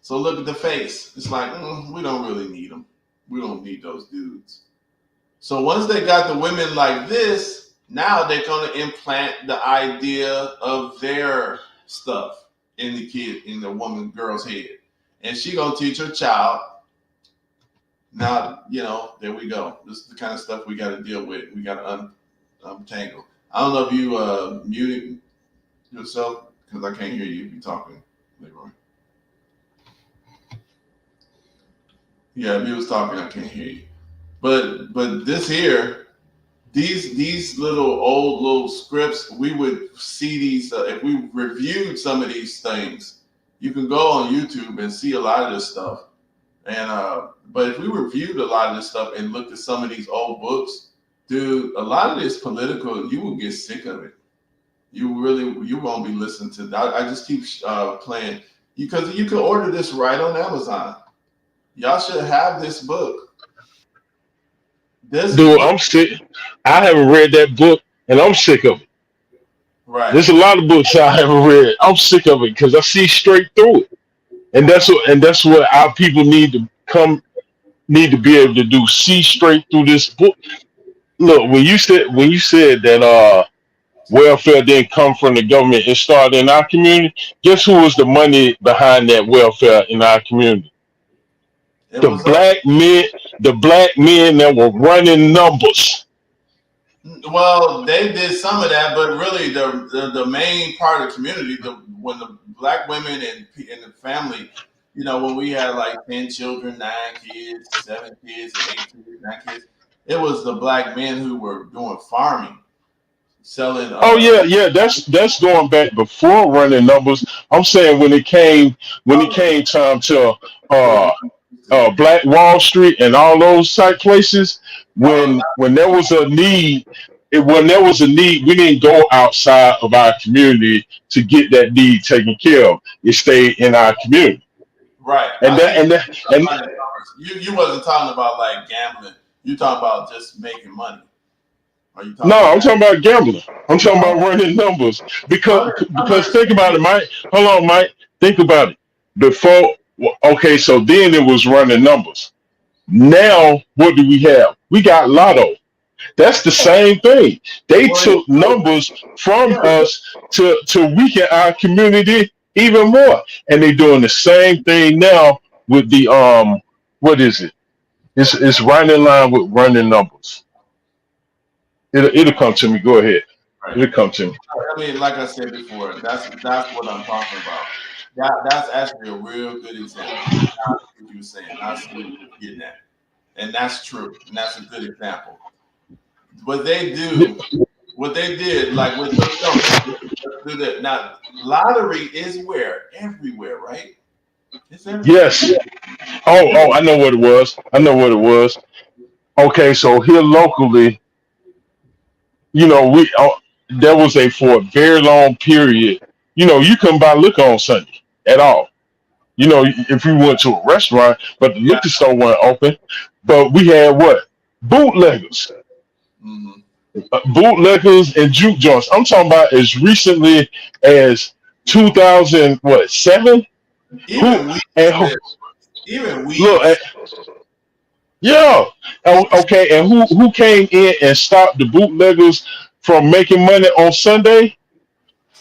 S1: So look at the face. It's like, we don't really need them. We don't need those dudes. So once they got the women like this, now they're going to implant the idea of their stuff in the girl's head. And she going to teach her child. Now, there we go. This is the kind of stuff we got to deal with. We got to untangle. I don't know if you muted yourself because I can't hear you if you're talking, Leroy. Yeah, if he was talking, I can't hear you. But this here, these little scripts, we would see these if we reviewed some of these things. You can go on YouTube and see a lot of this stuff. And but if we reviewed a lot of this stuff and looked at some of these old books, dude, a lot of this political, you will get sick of it. You won't be listening to that. I just keep playing because you can order this right on Amazon. Y'all should have this book.
S5: Dude, I'm sick. I haven't read that book, and I'm sick of it.
S1: Right.
S5: There's a lot of books I haven't read. I'm sick of it because I see straight through it, and that's what our people need to be able to do. See straight through this book. Look, when you said that welfare didn't come from the government, it started in our community. Guess who was the money behind that welfare in our community? The black men that were running numbers.
S1: Well, they did some of that, but really the main part of the community, when the black women and the family, when we had like 10 children, 9 kids, 7 kids, 8 kids, 9 kids, it was the black men who were doing farming, selling.
S5: Yeah, that's going back before running numbers. I'm saying when it came time to Black Wall Street and all those type places, when there was a need, we didn't go outside of our community to get that need taken care of. It stayed in our community.
S1: Right.
S5: And
S1: you wasn't talking about like gambling. You talking about just making money.
S5: I'm talking about gambling. I'm talking about running numbers. Because think about it, Mike. Hold on, Mike. Think about it. Okay, so then it was running numbers. Now, what do we have? We got Lotto. That's the same thing. They took numbers from us to weaken our community even more. And they're doing the same thing now with the what is it? It's right in line with running numbers. It'll come to me. Go ahead.
S1: Right.
S5: It'll come to me.
S1: I mean, like I said before, that's what I'm talking about. That's actually a real good example. What you were saying. I see what you're getting at. And that's true. And that's a good example. What they did, like with do that. Now, lottery is everywhere, right? It's everywhere.
S5: Yes. Oh, I know what it was. Okay, so here locally, there was for a very long period, you couldn't buy liquor on Sunday at all. If you went to a restaurant, but the liquor store wasn't open. But we had what? Bootleggers. Mm-hmm. Bootleggers and juke joints. I'm talking about as recently as 2007.
S1: Even we.
S5: Look, yeah. Okay, and who came in and stopped the bootleggers from making money on Sunday?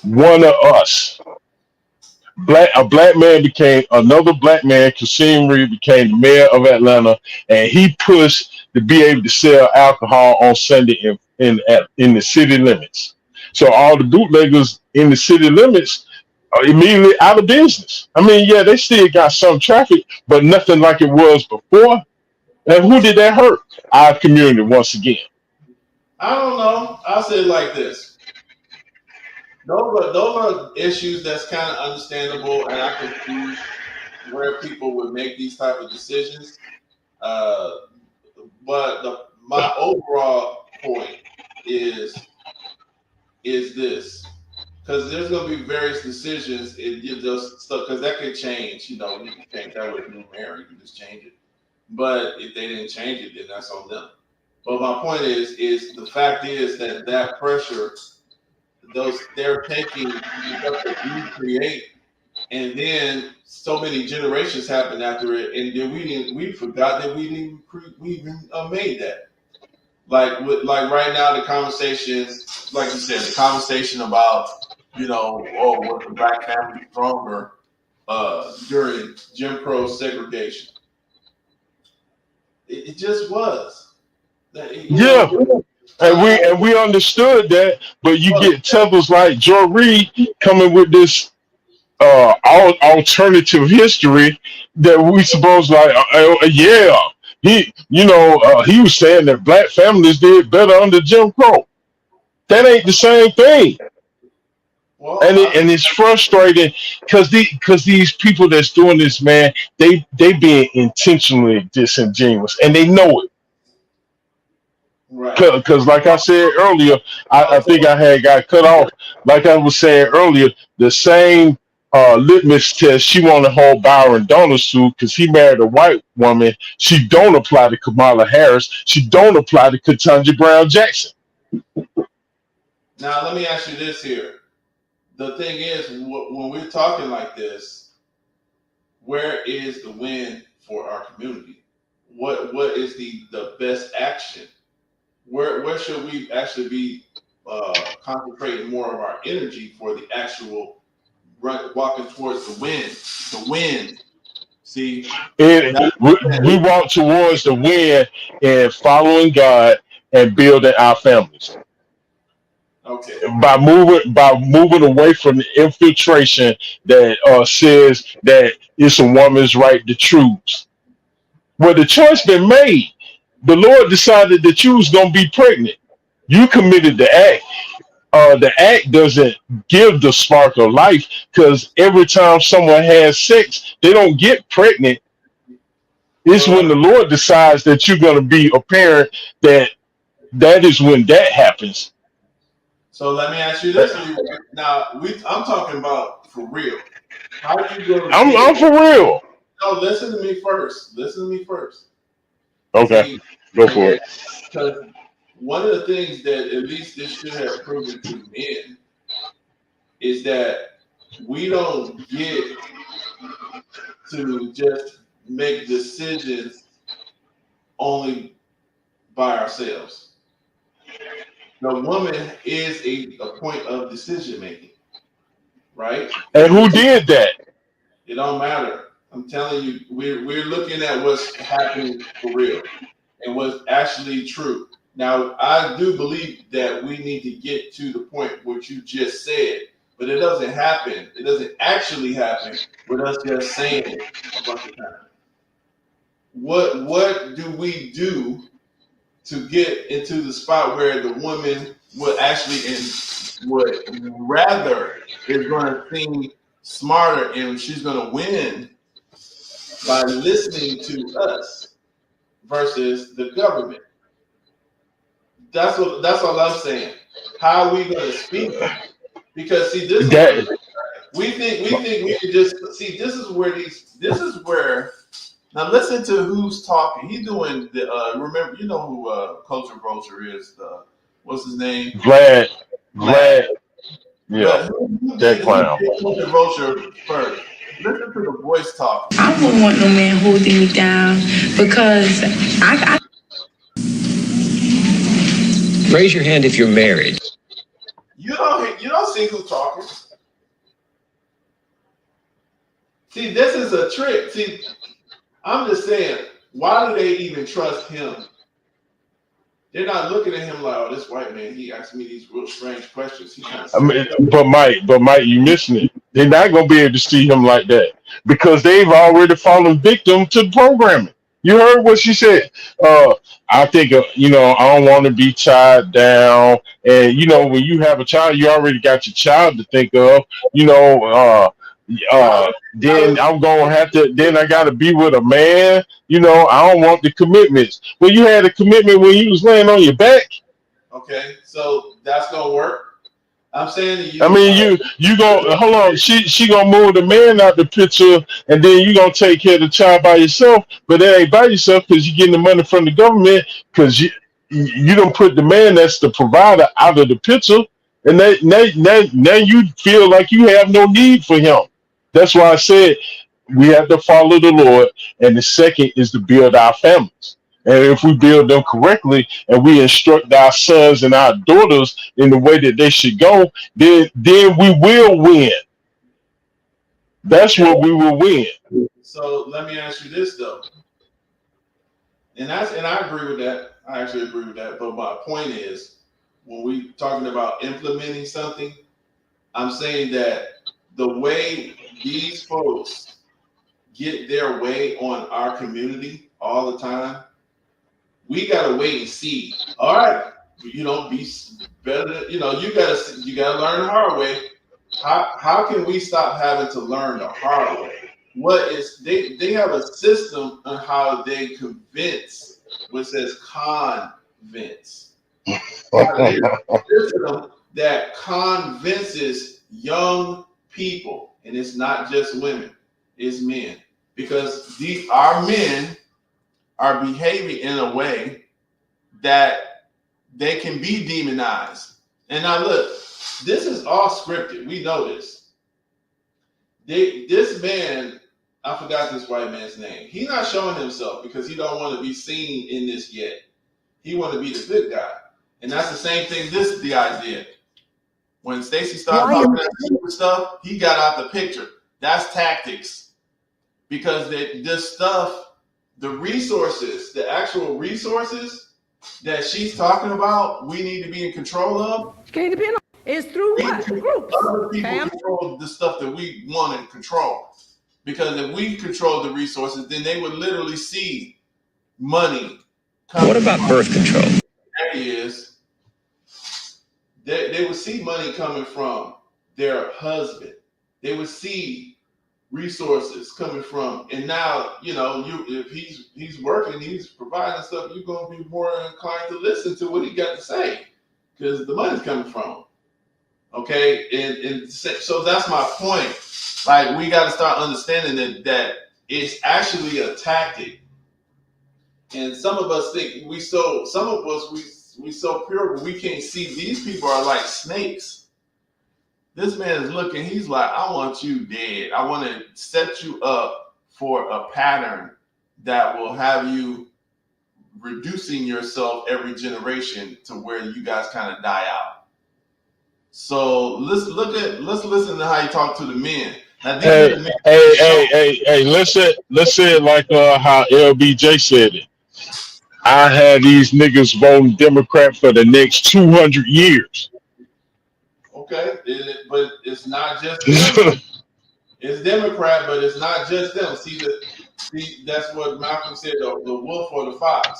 S5: One of us. Another black man, Kasim Reed, became the mayor of Atlanta, and he pushed to be able to sell alcohol on Sunday in the city limits. So all the bootleggers in the city limits are immediately out of business. I mean, yeah, they still got some traffic, but nothing like it was before. And who did that hurt? Our community once again.
S1: I don't know. I'll say it like this. Those are issues that's kind of understandable, and I can see where people would make these type of decisions. But my overall point is this, because there's going to be various decisions in those stuff, because that could change. You know, you can change that with new mayor. You can just change it. But if they didn't change it, then that's on them. But my point is the fact is that pressure, they're taking the stuff that we create, and then so many generations happen after it, and then we forgot that we even made that. Like right now, the conversation, like you said, the conversation about was the black family stronger during Jim Crow segregation? It just was.
S5: Yeah. And we understood that, but you get tethers like Joe Reed coming with this alternative history that we suppose yeah, he was saying that black families did better under Jim Crow. That ain't the same thing.
S1: Well,
S5: and it's frustrating because these people that's doing this, man, they being intentionally disingenuous, and they know it.
S1: Right.
S5: Because like I said earlier, I think I had got cut off. Like I was saying earlier, the same litmus test she want to hold Byron Donalds to, because he married a white woman, she don't apply to Kamala Harris. She don't apply to Ketanji Brown Jackson.
S1: Now let me ask you this here. The thing is, when we're talking like this, where is the win for our community? What is the best action? Where should we actually be concentrating more of our energy for the actual walking towards the win? The win. See,
S5: we walk towards the win and following God and building our families.
S1: Okay.
S5: By moving away from the infiltration that says that it's a woman's right to choose. Well, the choice been made. The Lord decided that you was gonna be pregnant. You committed the act. The act doesn't give the spark of life, because every time someone has sex, they don't get pregnant. It's when the Lord decides that you're gonna be a parent that is when that happens.
S1: So let me ask you this. Now I'm talking about for real. How are you going to?
S5: I'm for real.
S1: No, listen to me first.
S5: Okay,
S1: see,
S5: go for it.
S1: Because one of the things that at least this should have proven to men is that we don't get to just make decisions only by ourselves. The woman is a point of decision making, right?
S5: And who did that?
S1: It don't matter. I'm telling you, we're looking at what's happening for real and what's actually true. Now, I do believe that we need to get to the point what you just said, but it doesn't happen. It doesn't actually happen with us just saying it a bunch of times. What do we do to get into the spot where the woman would actually would rather is going to seem smarter and she's going to win by listening to us versus the government? That's all I'm saying. How are we going to speak? Because see, this is we think we can just see. This is where. Now listen to who's talking. He's doing the remember, you know who Culture Vulture is. What's his name?
S5: Vlad.
S1: Yeah.
S5: That clown.
S1: Culture Vulture first. Listen to the voice talking.
S11: I wouldn't want no man holding me down, because I
S6: Raise your hand if you're married.
S1: You don't see who's talking. See, this is a trick. See, I'm just saying, why do they even trust him? They're not looking at him like, oh, this white man, he asked me these real strange questions. He kind of
S5: I mean,
S1: set me
S5: but Mike, you missing it. They're not gonna be able to see him like that because they've already fallen victim to programming. You heard what she said. I think I don't want to be tied down, and when you have a child, you already got your child to think of. You know, then I'm gonna have to. Then I got to be with a man. I don't want the commitments. Well, you had a commitment when you was laying on your back.
S1: Okay, so that's gonna work. I'm saying to you.
S5: I mean, you gonna hold on. She gonna move the man out the picture, and then you gonna take care of the child by yourself. But that ain't by yourself because you're getting the money from the government. Because you don't put the man that's the provider out of the picture, and now you feel like you have no need for him. That's why I said we have to follow the Lord, and the second is to build our families. And if we build them correctly and we instruct our sons and our daughters in the way that they should go, then we will win. That's what we will win.
S1: So let me ask you this though. And I agree with that. I actually agree with that. But my point is, when we talking about implementing something, I'm saying that the way these folks get their way on our community all the time, we gotta wait and see. All right, be better. You gotta learn the hard way. How can we stop having to learn the hard way? They have a system on how they convince, which says convince. System that convinces young people, and it's not just women, it's men, because our men are behaving in a way that they can be demonized. And now look, this is all scripted. We know this. This man, I forgot this white man's name. He's not showing himself because he don't want to be seen in this yet. He want to be the good guy. And that's the same thing this guy did. When Stacey started talking that stupid stuff, he got out the picture. That's tactics. Because this stuff, the resources, the actual resources that she's talking about, we need to be in control of.
S9: Can't depend on. It's through what? Groups.
S1: Other people control the stuff that we want to control. Because if we control the resources, then they would literally see money.
S6: What about birth control?
S1: There he is. They would see money coming from their husband. They would see resources coming from, and now if he's working, he's providing stuff, you're gonna be more inclined to listen to what he got to say because the money's coming from. Okay, and so that's my point. Like, we got to start understanding that it's actually a tactic. And some of us think we so pure, but we can't see these people are like snakes. This man is looking, he's like, I want you dead. I want to set you up for a pattern that will have you reducing yourself every generation to where you guys kind of die out. So let's listen to how you talk to the men. Now,
S5: Hey, let's say it like how LBJ said it. I had these niggas voting Democrat for the next 200 years.
S1: Okay, but it's not just them. It's Democrat, but it's not just them. See, that's what Malcolm said, the wolf or the fox.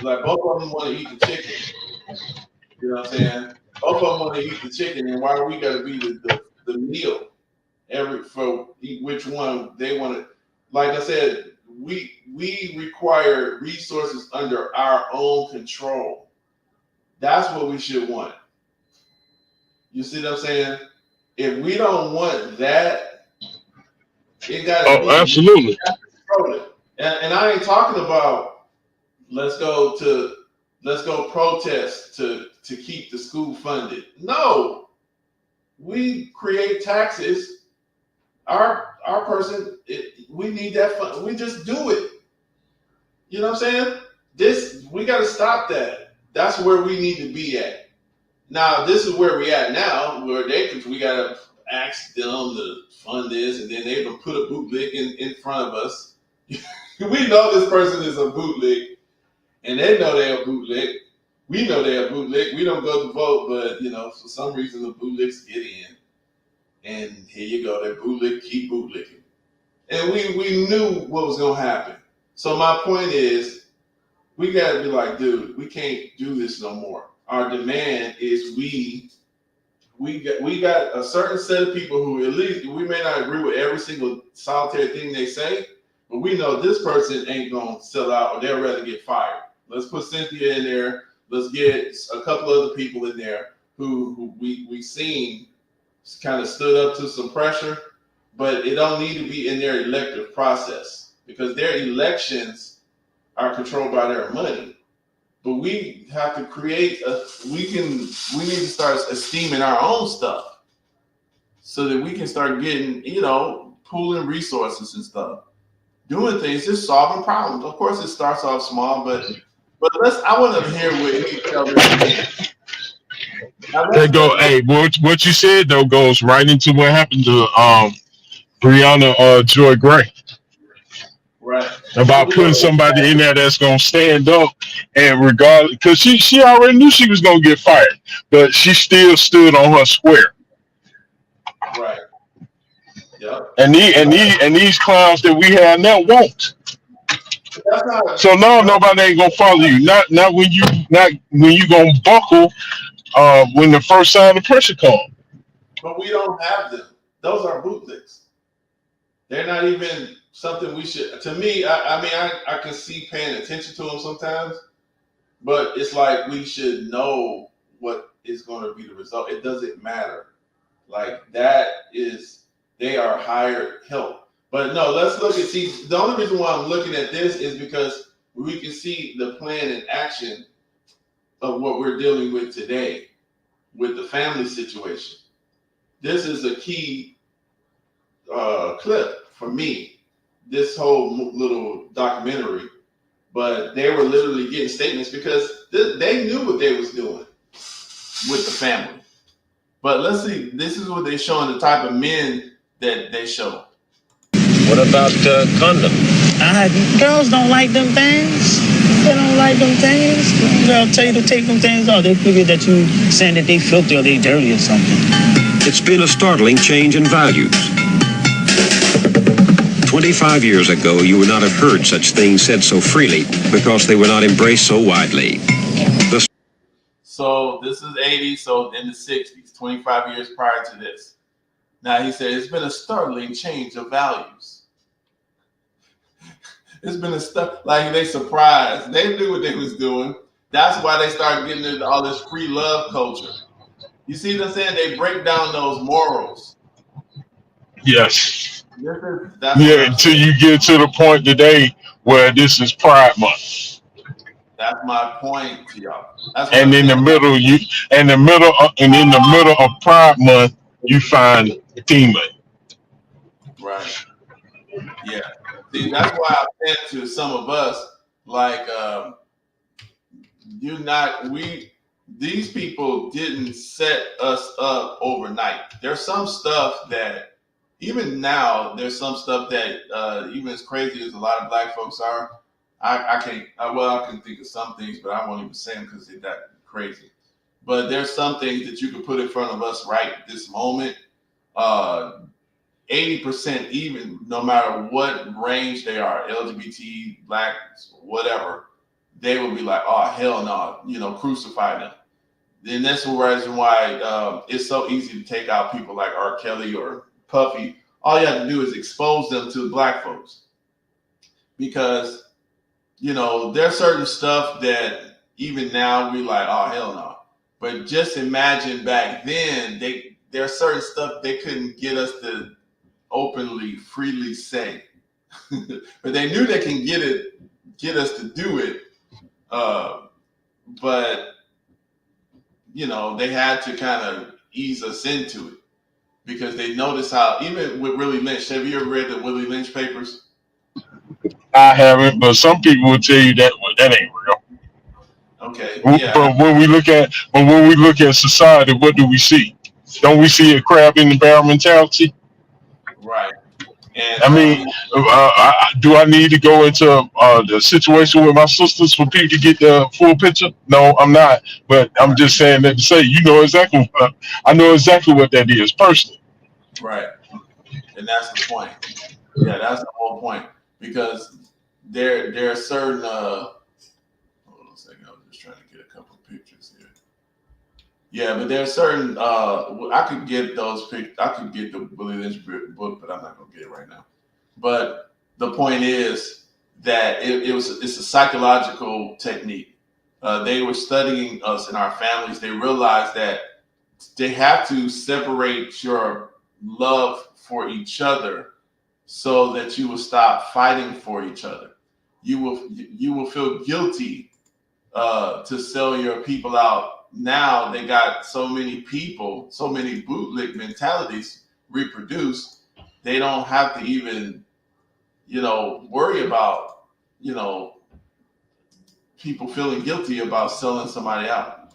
S1: Like, both of them want to eat the chicken. You know what I'm saying? Both of them want to eat the chicken, and why we got to be the meal for which one they want to? Like I said, we require resources under our own control. That's what we should want. You see what I'm saying? If we don't want that, it got to be.
S5: Absolutely.
S1: And I ain't talking about let's go protest to keep the school funded. No, we create taxes. Our person, we need that fund. We just do it. You know what I'm saying? We got to stop that. That's where we need to be at. Now, this is where we at now, where we got to ask them to fund this, and then they're gonna put a bootleg in front of us. We know this person is a bootleg, and they know they're a bootleg. We know they're a bootleg. We don't go to vote, but for some reason the bootlegs get in, and here you go. They're bootleg, keep bootlegging, and we knew what was gonna happen. So my point is, we gotta be like, dude, we can't do this no more. Our demand is we got a certain set of people who, at least we may not agree with every single solitary thing they say, but we know this person ain't gonna sell out, or they'll rather get fired. Let's put Cynthia in there. Let's get a couple other people in there who we seen kind of stood up to some pressure, but it don't need to be in their elective process, because their elections are controlled by their money. But we have to create we need to start esteeming our own stuff so that we can start getting, pooling resources and stuff, doing things, just solving problems. Of course, it starts off small, but I want to hear what each other is.
S5: Hey, what you said though goes right into what happened to Breonna Joy Gray.
S1: Right.
S5: About putting somebody in there that's gonna stand up and regardless, because she already knew she was gonna get fired, but she still stood on her square.
S1: Right. Yep.
S5: And these clowns that we have now won't. So now nobody ain't gonna follow you. Not when you gonna buckle when the first sign of pressure comes.
S1: But we don't have them. Those are bootlegs. They're not even something we should. To me, I can see paying attention to them sometimes, but it's like we should know what is going to be the result. It doesn't matter. Like they are hired help. But no, let's look at, the only reason why I'm looking at this is because we can see the plan and action of what we're dealing with today with the family situation. This is a key clip for me, this whole little documentary, but they were literally getting statements because they knew what they was doing with the family. But let's see, this is what they're showing, the type of men that they show.
S6: What about condoms?
S16: Girls don't like them things. They don't like them things. They'll tell you to take them things off. They figure that you saying that they filthy or they dirty or something.
S6: It's been a startling change in values. 25 years ago, you would not have heard such things said so freely because they were not embraced so widely.
S1: So this is 80, so in the 60s, 25 years prior to this. Now he said it's been a startling change of values. It's been like they surprised. They knew what they was doing. That's why they started getting into all this free love culture. You see what I'm saying? They break down those morals.
S5: Yes. Until you get to the point today where this is Pride Month.
S1: That's my point to y'all.
S5: And in the middle of Pride Month, you find Demon.
S1: Right. Yeah. See, that's why I said to some of us, like, these people didn't set us up overnight. There's some stuff that, even now, there's some stuff that, even as crazy as a lot of black folks are, I can think of some things, but I won't even say them because they're that crazy. But there's some things that you can put in front of us right this moment. 80%, even no matter what range they are, LGBT, black, whatever, they will be like, oh, hell no, crucify them. Then that's the reason why it's so easy to take out people like R. Kelly or Puffy. All you have to do is expose them to black folks. Because, there's certain stuff that even now we like, oh, hell no. But just imagine back then, there's certain stuff they couldn't get us to openly, freely say. But they knew they can get us to do it. But, they had to kind of ease us into it because they noticed how, even with Willie Lynch, have you ever read the Willie Lynch papers?
S5: I haven't, but some people will tell you that that ain't real.
S1: Okay.
S5: Yeah. But when we look at society, what do we see? Don't we see a crab in the barrel mentality?
S1: Right. And
S5: I mean, do I need to go into the situation with my sisters for people to get the full picture? No, I'm not. But I'm just saying that to say, I know exactly what that is personally.
S1: right. And that's the point. Yeah, that's the whole point. Because there are certain hold on a second, I was just trying to get a couple of pictures here. Yeah, but there are certain I could get I could get the Willie Lynch book, but I'm not gonna get it right now. But the point is that it's a psychological technique. They were studying us and our families. They realized that they have to separate your love for each other so that you will stop fighting for each other. You will feel guilty to sell your people out. Now they got so many people, so many bootleg mentalities reproduced. They don't have to even, worry about, people feeling guilty about selling somebody out.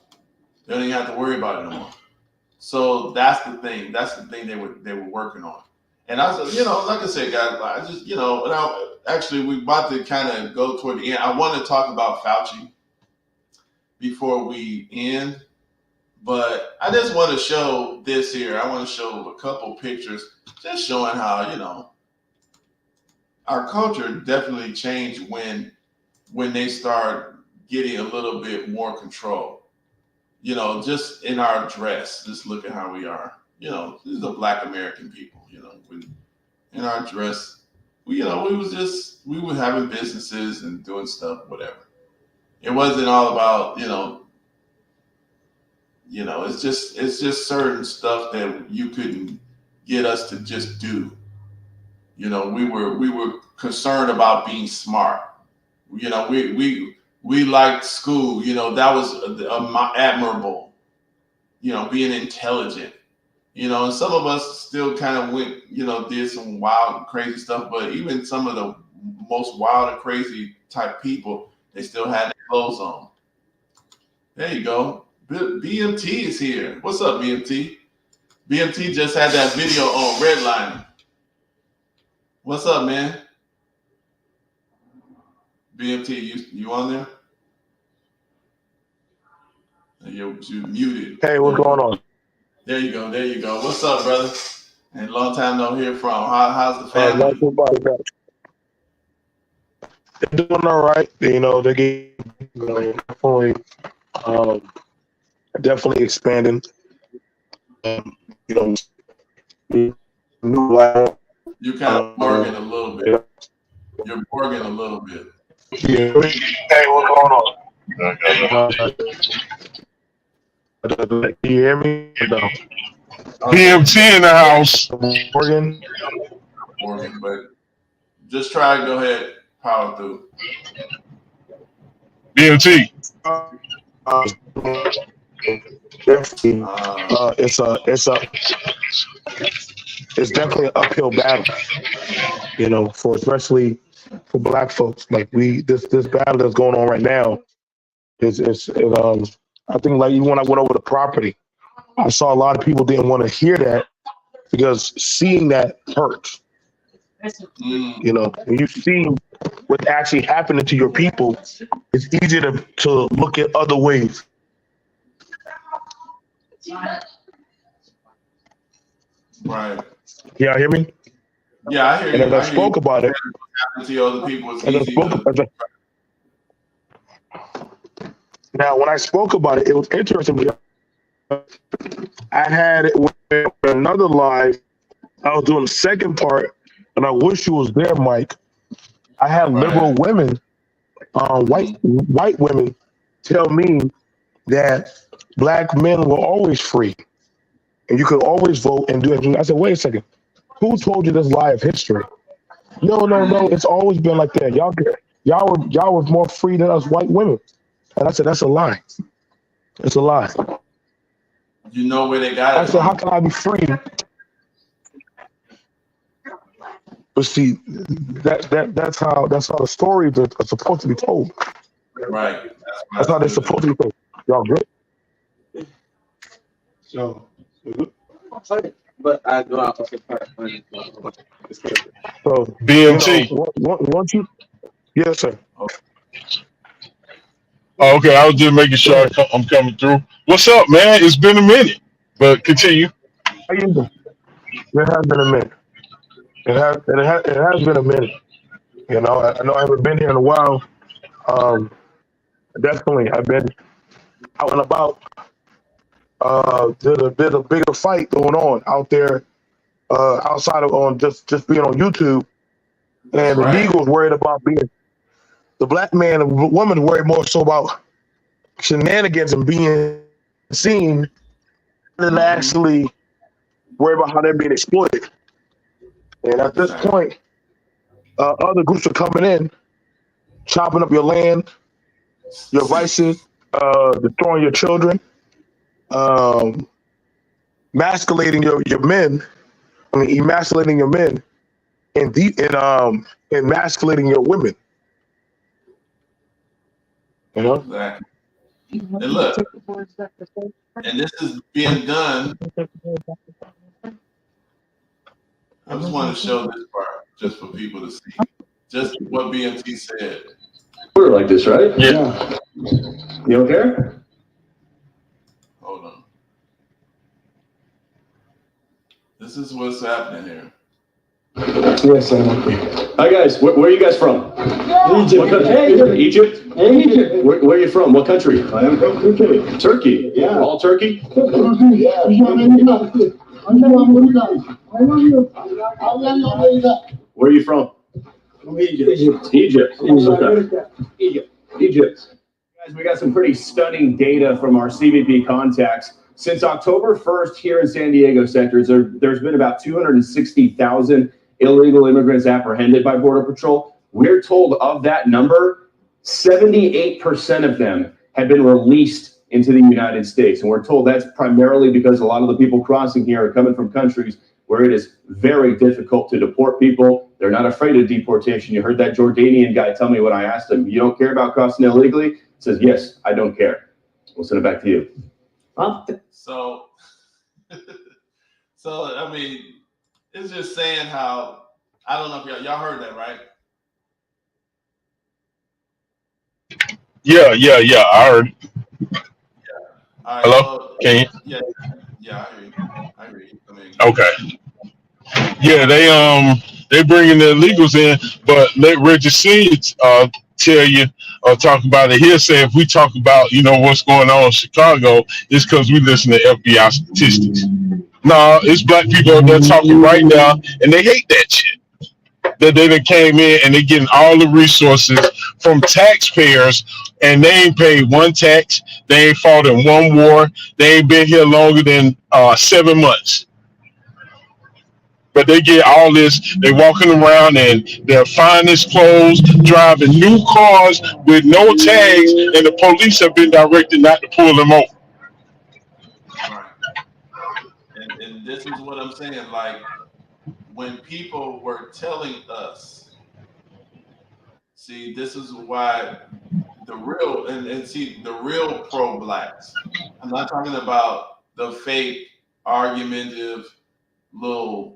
S1: They don't even have to worry about it no more. So that's the thing. That's the thing they were working on. And I was, like I said, guys, I just, actually we're about to kind of go toward the end. I want to talk about Fauci before we end, but I just want to show this here. I want to show a couple pictures, just showing how, our culture definitely changed when they start getting a little bit more control. Just in our dress, just look at how we are. These are Black American people. In our dress, we were having businesses and doing stuff, whatever. It wasn't all about, it's just certain stuff that you couldn't get us to just do. We were concerned about being smart. We liked school. That was admirable. Being intelligent. And some of us still kind of went, did some wild and crazy stuff. But even some of the most wild and crazy type people, they still had their clothes on. There you go. BMT is here. What's up, BMT? BMT just had that video on redlining. What's up, man? BMT, you on there? You're muted.
S17: Hey, what's going on?
S1: There you go. What's up, brother? And long time no hear from. How's the family?
S17: They're doing all right. They're getting definitely expanding. New life.
S1: You kind of barging a little bit. You're barging a little bit.
S17: Yeah. Hey, what's going on? Can you hear me? No.
S5: BMT in the house.
S17: Morgan,
S1: but just try to go ahead, power through.
S5: BMT.
S17: It's definitely an uphill battle, for especially for Black folks. Like this battle that's going on right now is I think like even when I went over the property, I saw a lot of people didn't want to hear that because seeing that hurts. When you see what's actually happening to your people, it's easy to look at other ways.
S1: Right.
S17: Yeah, hear me?
S1: Yeah, I hear
S17: and
S1: you.
S17: And as I spoke about it,
S1: to other people, it's easy
S17: now, when I spoke about it, it was interesting. I had it with another live. I was doing the second part, and I wish you was there, Mike. I had liberal women, white women, tell me that Black men were always free, and you could always vote and do it. I said, wait a second, who told you this lie of history? No, it's always been like that. Y'all were more free than us white women. And I said, that's a lie. It's a lie.
S1: You know where they got it.
S17: I said, how can I be free? But see, that's how the stories are supposed to be told.
S1: Right.
S17: That's how they're supposed to be told. Y'all good? So
S14: But I go out for
S17: So,
S5: BMT.
S17: once you, yes, sir.
S5: Oh, okay, I was just making sure I'm coming through. What's up, man? It's been a minute, but continue.
S17: How you doing? It has been a minute. It has been a minute. I know I haven't been here in a while. Definitely, I've been out and about. There's a bigger fight going on out there, outside of on just being on YouTube. And the Negroes worried about being the black man and woman worried more so about shenanigans and being seen than actually worry about how they're being exploited. And at this point, other groups are coming in, chopping up your land, your vices, destroying your children, emasculating your men. I mean, emasculating your men and emasculating your women.
S1: Exactly. And look, and this is being done. I just want to show this part just for people to see. Just what BMT said.
S18: We're like this, right?
S5: Yeah.
S18: You don't care?
S1: Hold on. This is what's happening here.
S18: Yes, I know. Hi guys, where are you guys from? Egypt. What country? Egypt?
S16: Egypt.
S18: Where are you from? What country? I am from Turkey. Turkey? Yeah. All Turkey? Where are you from?
S16: Egypt.
S18: Egypt. Okay.
S16: Egypt.
S18: Guys, we got some pretty stunning data from our CBP contacts. Since October 1st here in San Diego sectors, there's been about 260,000 illegal immigrants apprehended by Border Patrol. We're told of that number, 78% of them have been released into the United States. And we're told that's primarily because a lot of the people crossing here are coming from countries where it is very difficult to deport people. They're not afraid of deportation. You heard that Jordanian guy tell me when I asked him, you don't care about crossing illegally? He says, yes, I don't care. We'll send it back to you.
S1: So, I mean, it's just saying how, I don't know if y'all heard that, right?
S5: Yeah, I heard.
S1: All right,
S5: Hello?
S1: so,
S5: Can you?
S1: Yeah, I hear you. I mean,
S5: Okay. Yeah, they bringing the illegals in, but let Reggie C tell you or talk about it. He'll say if we talk about what's going on in Chicago, it's because we listen to FBI statistics. No, it's black people out there talking right now, and they hate that shit. That they done came in and they getting all the resources from taxpayers, and they ain't paid one tax. They ain't fought in one war. They ain't been here longer than 7 months. But they get all this. They walking around in their finest clothes, driving new cars with no tags, and the police have been directed not to pull them over.
S1: right. And this is what I'm saying. Like, when people were telling us, see, this is why the real, and see, the real pro-blacks, I'm not talking about the fake, argumentative little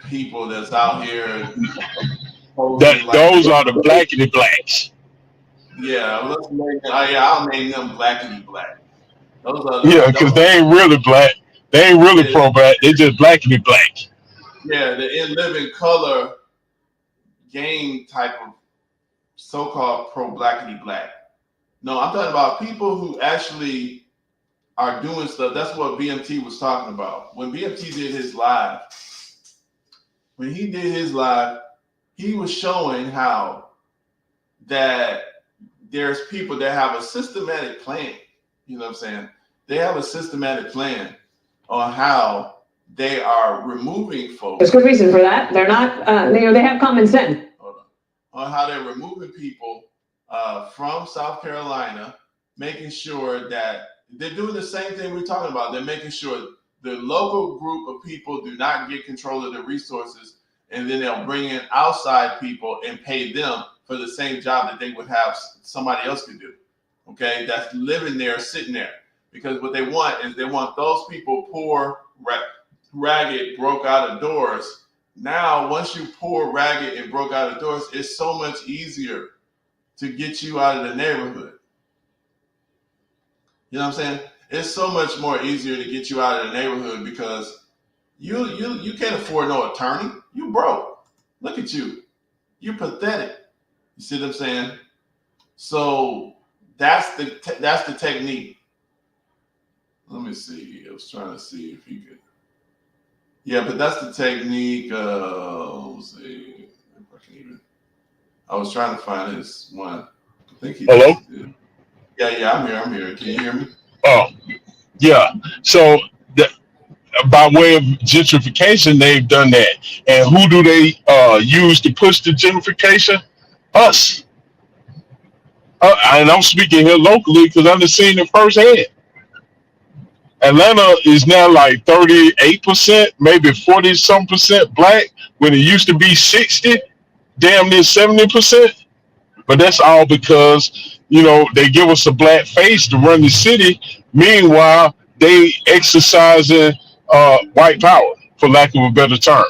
S1: people that's out here.
S5: Those are the blackity blacks.
S1: Yeah, I'll name them blackity black. Those are
S5: because they ain't really black. They ain't really pro-black. They just blackity black.
S1: Yeah, the in living color gang type of so-called pro-blackity black. No, I'm talking about people who actually are doing stuff. That's what BMT was talking about. When BMT did his live, he was showing how that there's people that have a systematic plan. You know what I'm saying? They have a systematic plan on how they are removing folks.
S3: There's good reason for that. They're not, they have common sense.
S1: On how they're removing people from South Carolina, making sure that they're doing the same thing we're talking about. They're making sure the local group of people do not get control of the resources, and then they'll bring in outside people and pay them for the same job that they would have somebody else to do. Okay, that's living there, sitting there. Because what they want is they want those people poor, ragged, broke out of doors. Now, once you poor, ragged, and broke out of doors, it's so much easier to get you out of the neighborhood. You know what I'm saying? It's so much more easier to get you out of the neighborhood because you can't afford no attorney. You broke. Look at you. You're pathetic. You see what I'm saying? So that's the technique. Let me see. I was trying to see if he could. Yeah, but that's the technique. Let's see if I can even. I was trying to find his one. I think he.
S5: Hello?
S1: Yeah, I'm here. Can you hear me?
S5: Oh, yeah. So by way of gentrification, they've done that. And who do they use to push the gentrification? Us. And I'm speaking here locally because I've seen it firsthand. Atlanta is now like 38%, maybe 40 some percent black when it used to be 60, damn near 70%. But that's all because, they give us a black face to run the city. Meanwhile, they exercising white power, for lack of a better term.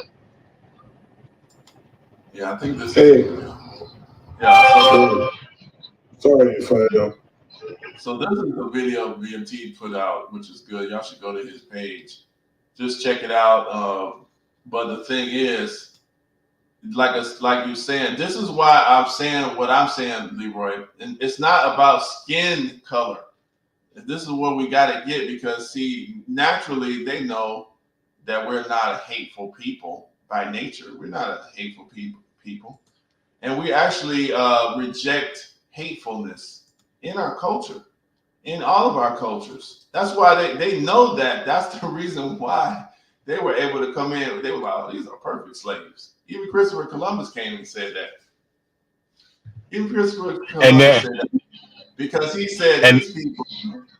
S1: Yeah, I think this
S17: Hey.
S1: is. Yeah.
S17: Sorry if I.
S1: So this is a video BMT put out, which is good. Y'all should go to his page. Just check it out. But the thing is, like you're saying, this is why I'm saying what I'm saying, Leroy. And it's not about skin color. This is what we got to get because, see, naturally they know that we're not a hateful people by nature. We're not a hateful people. And we actually reject hatefulness in our culture, in all of our cultures. That's why they know that. That's the reason why they were able to come in. They were like, oh, these are perfect slaves. Even Christopher Columbus came and said that. Even Christopher Columbus said that. Because he said these people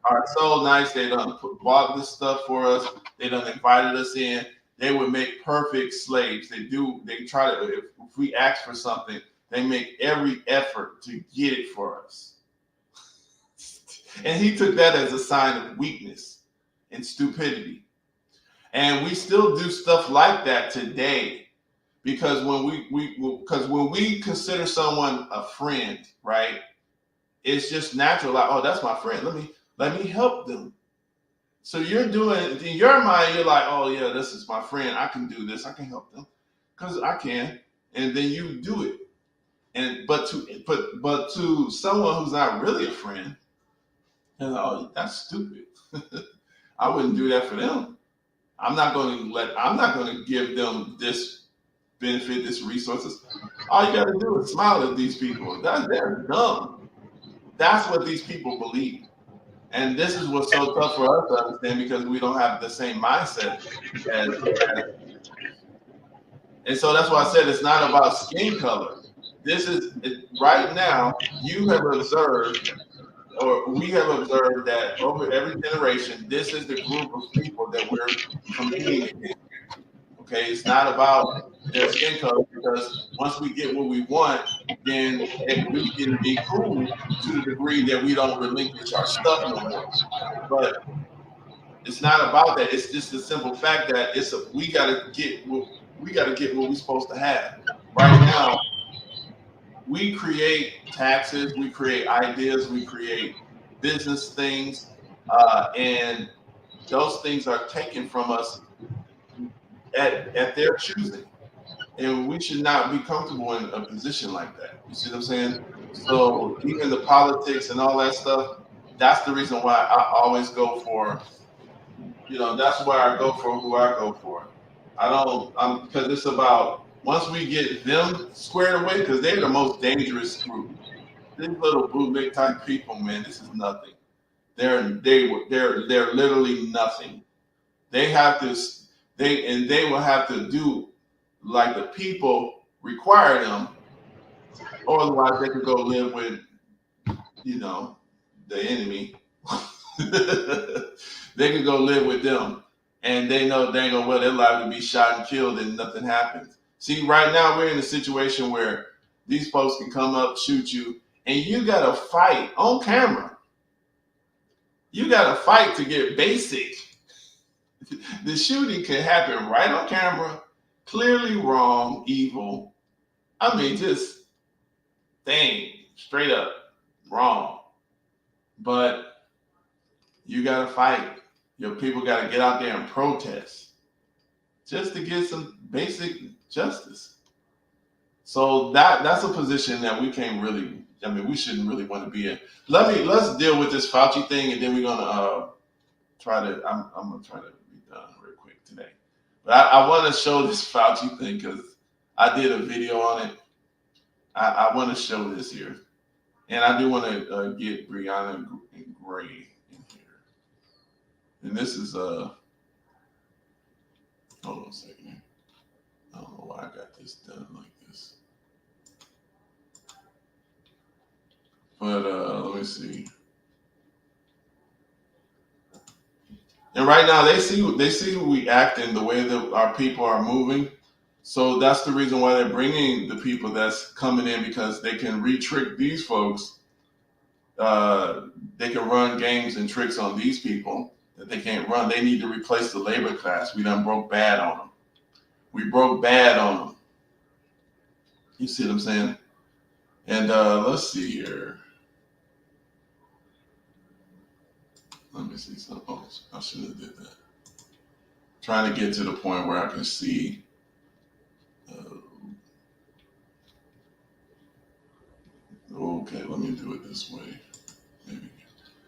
S1: are so nice. They done bought this stuff for us. They done invited us in. They would make perfect slaves. They try to, if we ask for something, they make every effort to get it for us. And he took that as a sign of weakness and stupidity. And we still do stuff like that today. Because when we consider someone a friend, right? It's just natural, like, oh, that's my friend. Let me help them. So you're doing, in your mind, you're like, oh yeah, this is my friend. I can do this. I can help them because I can. And then you do it. But to someone who's not really a friend, they're like, oh, that's stupid. I wouldn't do that for them. I'm not going to give them this benefit, this resources. All you got to do is smile at these people. They're dumb. That's what these people believe. And this is what's so tough for us to understand because we don't have the same mindset as and so that's why I said it's not about skin color. Right now, you have observed, or we have observed that over every generation, this is the group of people that we're competing against. Okay, it's not about their skin color because once we get what we want, then we can be cool to the degree that we don't relinquish our stuff no more. But it's not about that. It's just the simple fact that we gotta get what we're supposed to have. Right now, we create taxes, we create ideas, we create business things, and those things are taken from us at their choosing. And we should not be comfortable in a position like that. You see what I'm saying? So even the politics and all that stuff, that's the reason why I always go for, that's why I go for who I go for. Because it's about, once we get them squared away, because they're the most dangerous group. These little bootleg type people, man, this is nothing. They're literally nothing. They will have to do like the people require them, or otherwise they could go live with, the enemy. They could go live with them, and they know dang well they're liable to be shot and killed, and nothing happens. See, right now we're in a situation where these folks can come up, shoot you, and you got to fight on camera. You got to fight to get basic. The shooting can happen right on camera, clearly wrong, evil. I mean, just straight up wrong. But you got to fight. Your people got to get out there and protest just to get some basic justice. So that's a position that we can't really. I mean, we shouldn't really want to be in. Let's deal with this Fauci thing, and then we're gonna try to. I'm gonna try to be done real quick today. But I want to show this Fauci thing because I did a video on it. I want to show this here, and I do want to get Brianna Gray in here. And this is hold on a second. I don't know why I got this done like this. But let me see. And right now they see who we acting, the way that our people are moving. So that's the reason why they're bringing the people that's coming in, because they can re-trick these folks. They can run games and tricks on these people that they can't run. They need to replace the labor class. We done broke bad on them. We broke bad on them. You see what I'm saying? And let's see here. Let me see something. Oh, I should have did that. Trying to get to the point where I can see. Okay, let me do it this way. Maybe.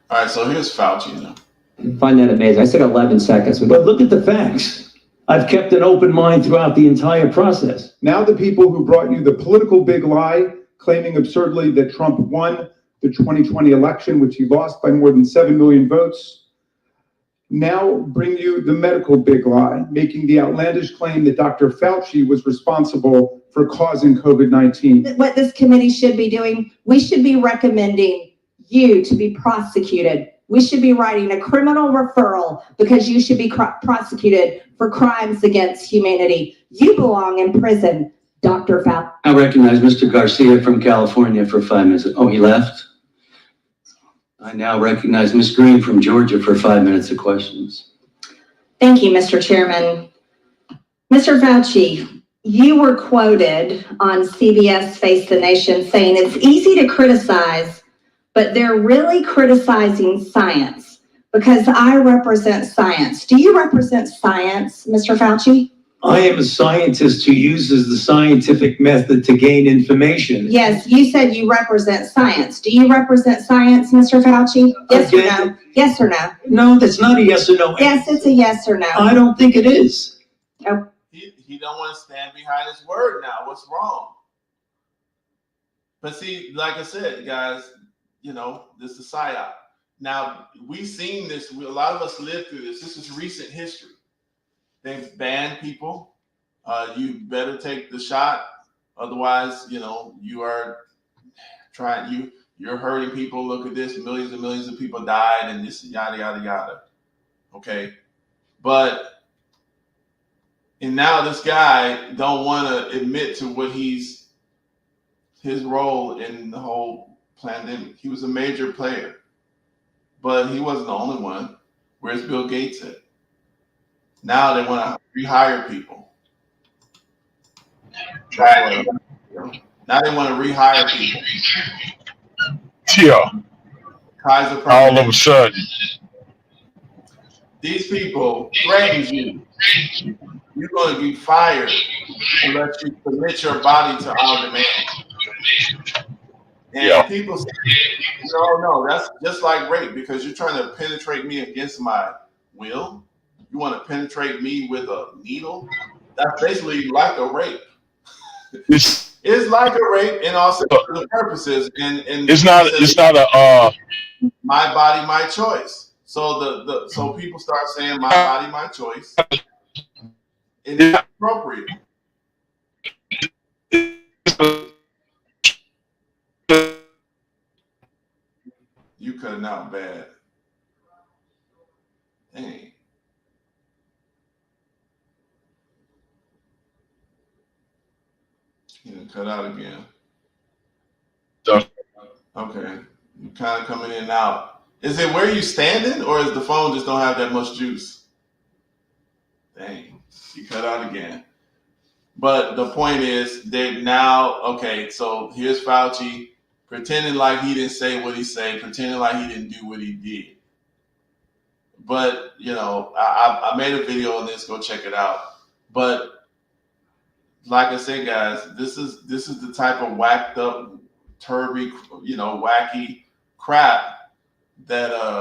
S1: All right, so here's Fauci now.
S14: I find that amazing. I said 11 seconds. But look at the facts. I've kept an open mind throughout the entire process.
S19: Now the people who brought you the political big lie, claiming absurdly that Trump won the 2020 election, which he lost by more than 7 million votes, now bring you the medical big lie, making the outlandish claim that Dr. Fauci was responsible for causing COVID-19.
S20: What this committee should be doing, we should be recommending you to be prosecuted. We should be writing a criminal referral because you should be prosecuted for crimes against humanity. You belong in prison, Dr. Fauci.
S14: I recognize Mr. Garcia from California for 5 minutes. Oh, he left? I now recognize Ms. Green from Georgia for 5 minutes of questions.
S20: Thank you, Mr. Chairman. Mr. Fauci, you were quoted on CBS Face the Nation saying it's easy to criticize, but they're really criticizing science because I represent science. Do you represent science, Mr. Fauci?
S14: I am a scientist who uses the scientific method to gain information.
S20: Yes, you said you represent science. Do you represent science, Mr. Fauci? Yes or no? Yes or no?
S14: No, that's not a yes or no.
S20: Yes, it's a yes or no.
S14: I don't think it is.
S20: Oh.
S1: He don't want to stand behind his word now. What's wrong? But see, like I said, guys, you know, this is PSYOP. Now, we've seen this. A lot of us lived through this. This is recent history. They've banned people. You better take the shot. Otherwise, you know, you are you're hurting people. Look at this. Millions and millions of people died and this yada, yada, yada. Okay. And now this guy don't want to admit to what his role in the whole pandemic. He was a major player, but he wasn't the only one. Where's Bill Gates at? Now they want to rehire people. Now they want to rehire people.
S5: Yeah.
S1: Kaiser
S5: all of a sudden.
S1: These people threaten you. You're going to be fired unless you submit your body to our demands. And people say, no, that's just like rape because you're trying to penetrate me against my will. You want to penetrate me with a needle? That's basically like a rape. It's like a rape in all sensitive purposes. And
S5: it's not a
S1: my body, my choice. So so people start saying my body, my choice. It is appropriate. You cutting out bad. Dang. You done cut out again. Okay. You kind of coming in and out. Is it where you standing or is the phone just don't have that much juice? Dang, she cut out again. But the point is that now, okay, so here's Fauci pretending like he didn't say what he said, pretending like he didn't do what he did. But I made a video on this. Go check it out. But like I said, guys, this is the type of whacked up, turby, wacky crap that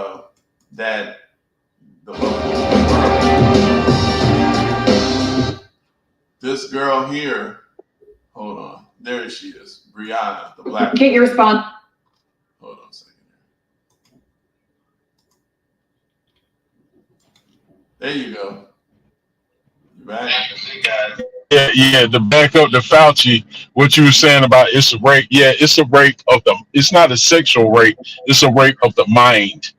S1: this girl here. Hold on, there she is, Brianna, the black.
S3: Get your response.
S1: Hold on a second. There you go. You back?
S5: Yeah. To back up the Fauci, what you were saying about it's a rape. Yeah, it's a rape of the. It's not a sexual rape. It's a rape of the mind,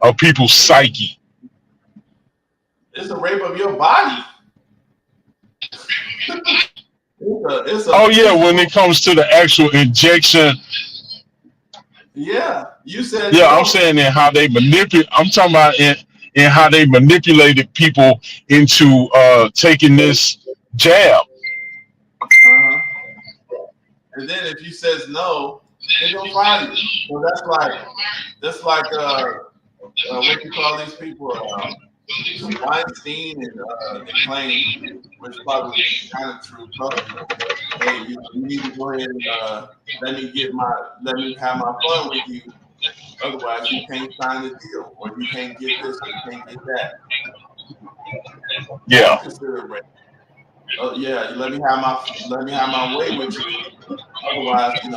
S5: of people's psyche.
S1: It's a rape of your body.
S5: Oh yeah, when it comes to the actual injection.
S1: Yeah, you said.
S5: Yeah, I'm saying in how they manipulate. I'm talking about in how they manipulated people into taking this jab.
S1: And then if you says no, they're gonna fire you. So that's like what you call these people, Weinstein, and they claim, which probably kind of true. Hey, you need to go ahead and let me have my fun with you. Otherwise, you can't sign the deal, or you can't get this, or you can't get that.
S5: Yeah.
S1: That's considered rape. Oh yeah, let me have my way with you. Otherwise, you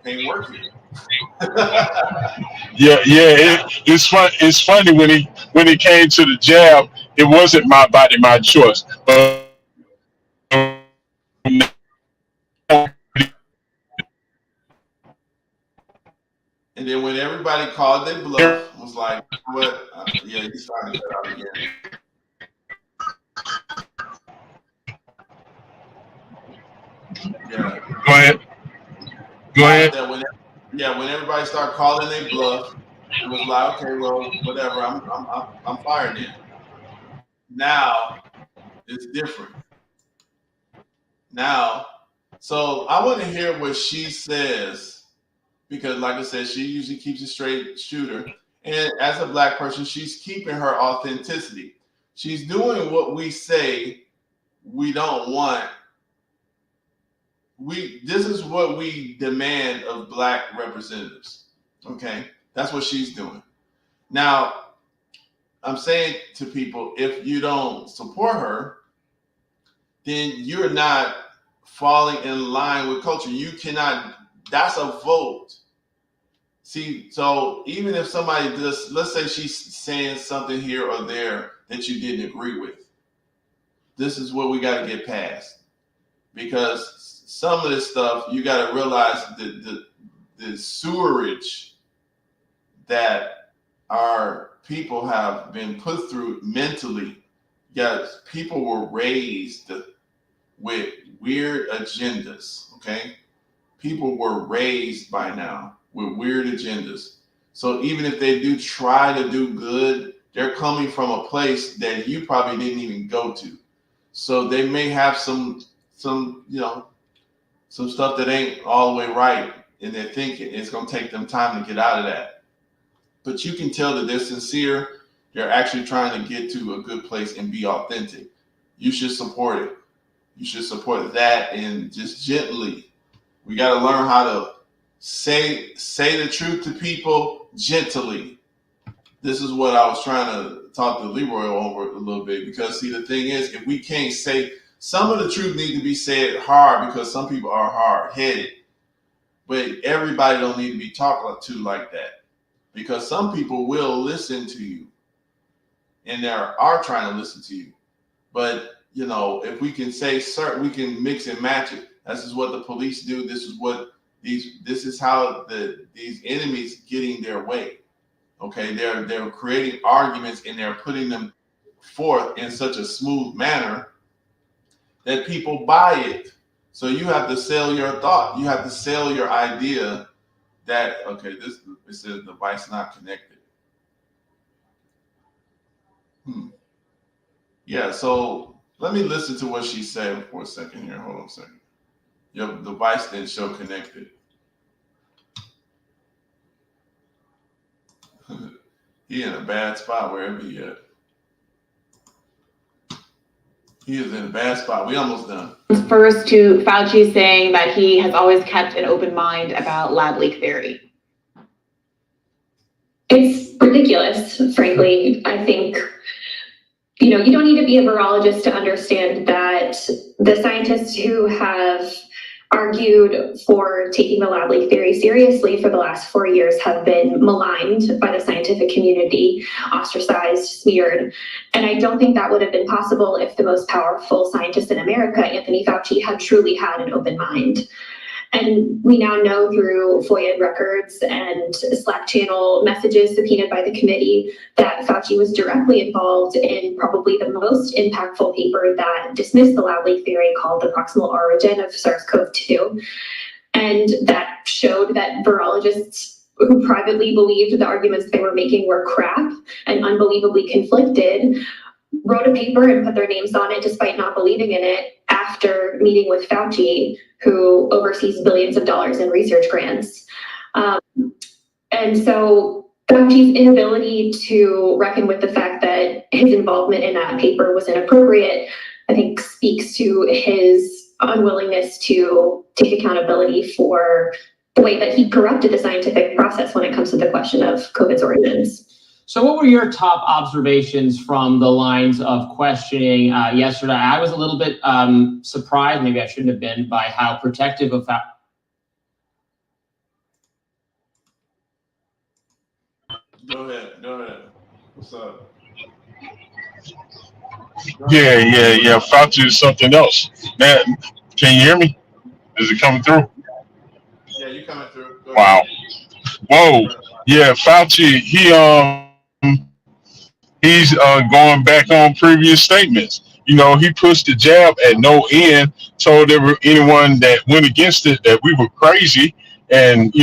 S1: can't work here.
S5: It's fun. It's funny when it came to the jab, it wasn't my body, my choice.
S1: And then when everybody called their bluff, was like, "What? Yeah, he's trying to cut out again." Yeah.
S5: Go ahead.
S1: When everybody started calling their bluff, it was like, okay, well, whatever. I'm fired then. Now it's different. Now, so I want to hear what she says, because like I said, she usually keeps a straight shooter. And as a black person, she's keeping her authenticity. She's doing what we say we don't want. This is what we demand of black representatives. Okay? That's what she's doing. Now, I'm saying to people, if you don't support her, then you're not falling in line with culture. You cannot, that's a vote. See, so even if somebody does, let's say she's saying something here or there that you didn't agree with, this is what we got to get past. Because some of this stuff, you got to realize the sewerage that our people have been put through mentally. Yes, people were raised with weird agendas, okay? People were raised by now with weird agendas. So even if they do try to do good, they're coming from a place that you probably didn't even go to. So they may have some stuff that ain't all the way right in their thinking. It's gonna take them time to get out of that. But you can tell that they're sincere. They're actually trying to get to a good place and be authentic. You should support it. You should support that, and just gently. We got to learn how to say the truth to people gently. This is what I was trying to talk to Leroy over a little bit, because see, the thing is, if we can't say, some of the truth need to be said hard, because some people are hard-headed, but everybody don't need to be talked to like that, because some people will listen to you, and they are trying to listen to you. But if we can say certain, we can mix and match it. This is what the police do. This is how these enemies getting their way. Okay, they're creating arguments, and they're putting them forth in such a smooth manner that people buy it. So you have to sell your thought. You have to sell your idea that, okay, it says device not connected. Yeah, so let me listen to what she said for a second here. Hold on a second. Your device didn't show connected. He in a bad spot wherever he at. He is in a bad spot. We almost done.
S21: First, to Fauci saying that he has always kept an open mind about lab leak theory.
S22: It's ridiculous, frankly. I think, you don't need to be a virologist to understand that the scientists who have argued for taking the lab leak theory seriously for the last 4 years have been maligned by the scientific community, ostracized, smeared. And I don't think that would have been possible if the most powerful scientist in America, Anthony Fauci, had truly had an open mind. And we now know through FOIA records and Slack channel messages subpoenaed by the committee that Fauci was directly involved in probably the most impactful paper that dismissed the lab leak theory, called The Proximal Origin of SARS-CoV-2. And that showed that virologists who privately believed the arguments they were making were crap and unbelievably conflicted wrote a paper and put their names on it despite not believing in it after meeting with Fauci, who oversees billions of dollars in research grants. And so Fauci's inability to reckon with the fact that his involvement in that paper was inappropriate, I think speaks to his unwillingness to take accountability for the way that he corrupted the scientific process when it comes to the question of COVID's origins.
S15: So what were your top observations from the lines of questioning yesterday? I was a little bit surprised, maybe I shouldn't have been, by how protective of
S1: Go ahead. What's up?
S5: Yeah. Fauci is something else. Man, can you hear me? Is it coming through?
S1: Yeah, you coming through. Go
S5: Wow.
S1: ahead.
S5: Whoa. Yeah, Fauci, he's going back on previous statements. He pushed the jab at no end, told anyone that went against it that we were crazy. And,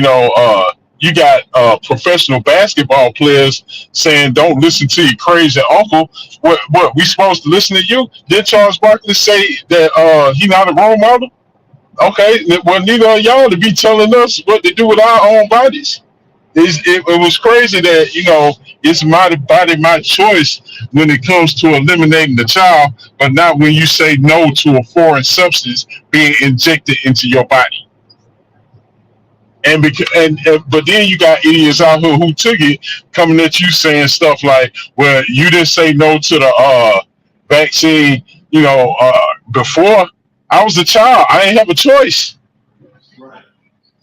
S5: you got professional basketball players saying, don't listen to your crazy uncle. What, we supposed to listen to you? Did Charles Barkley say that he not a role model? Okay, well, neither are y'all to be telling us what to do with our own bodies. It was crazy that, it's my body, my choice when it comes to eliminating the child, but not when you say no to a foreign substance being injected into your body. And but then you got idiots out here who took it, coming at you saying stuff like, well, you didn't say no to the vaccine, before. I was a child. I didn't have a choice.
S1: Right.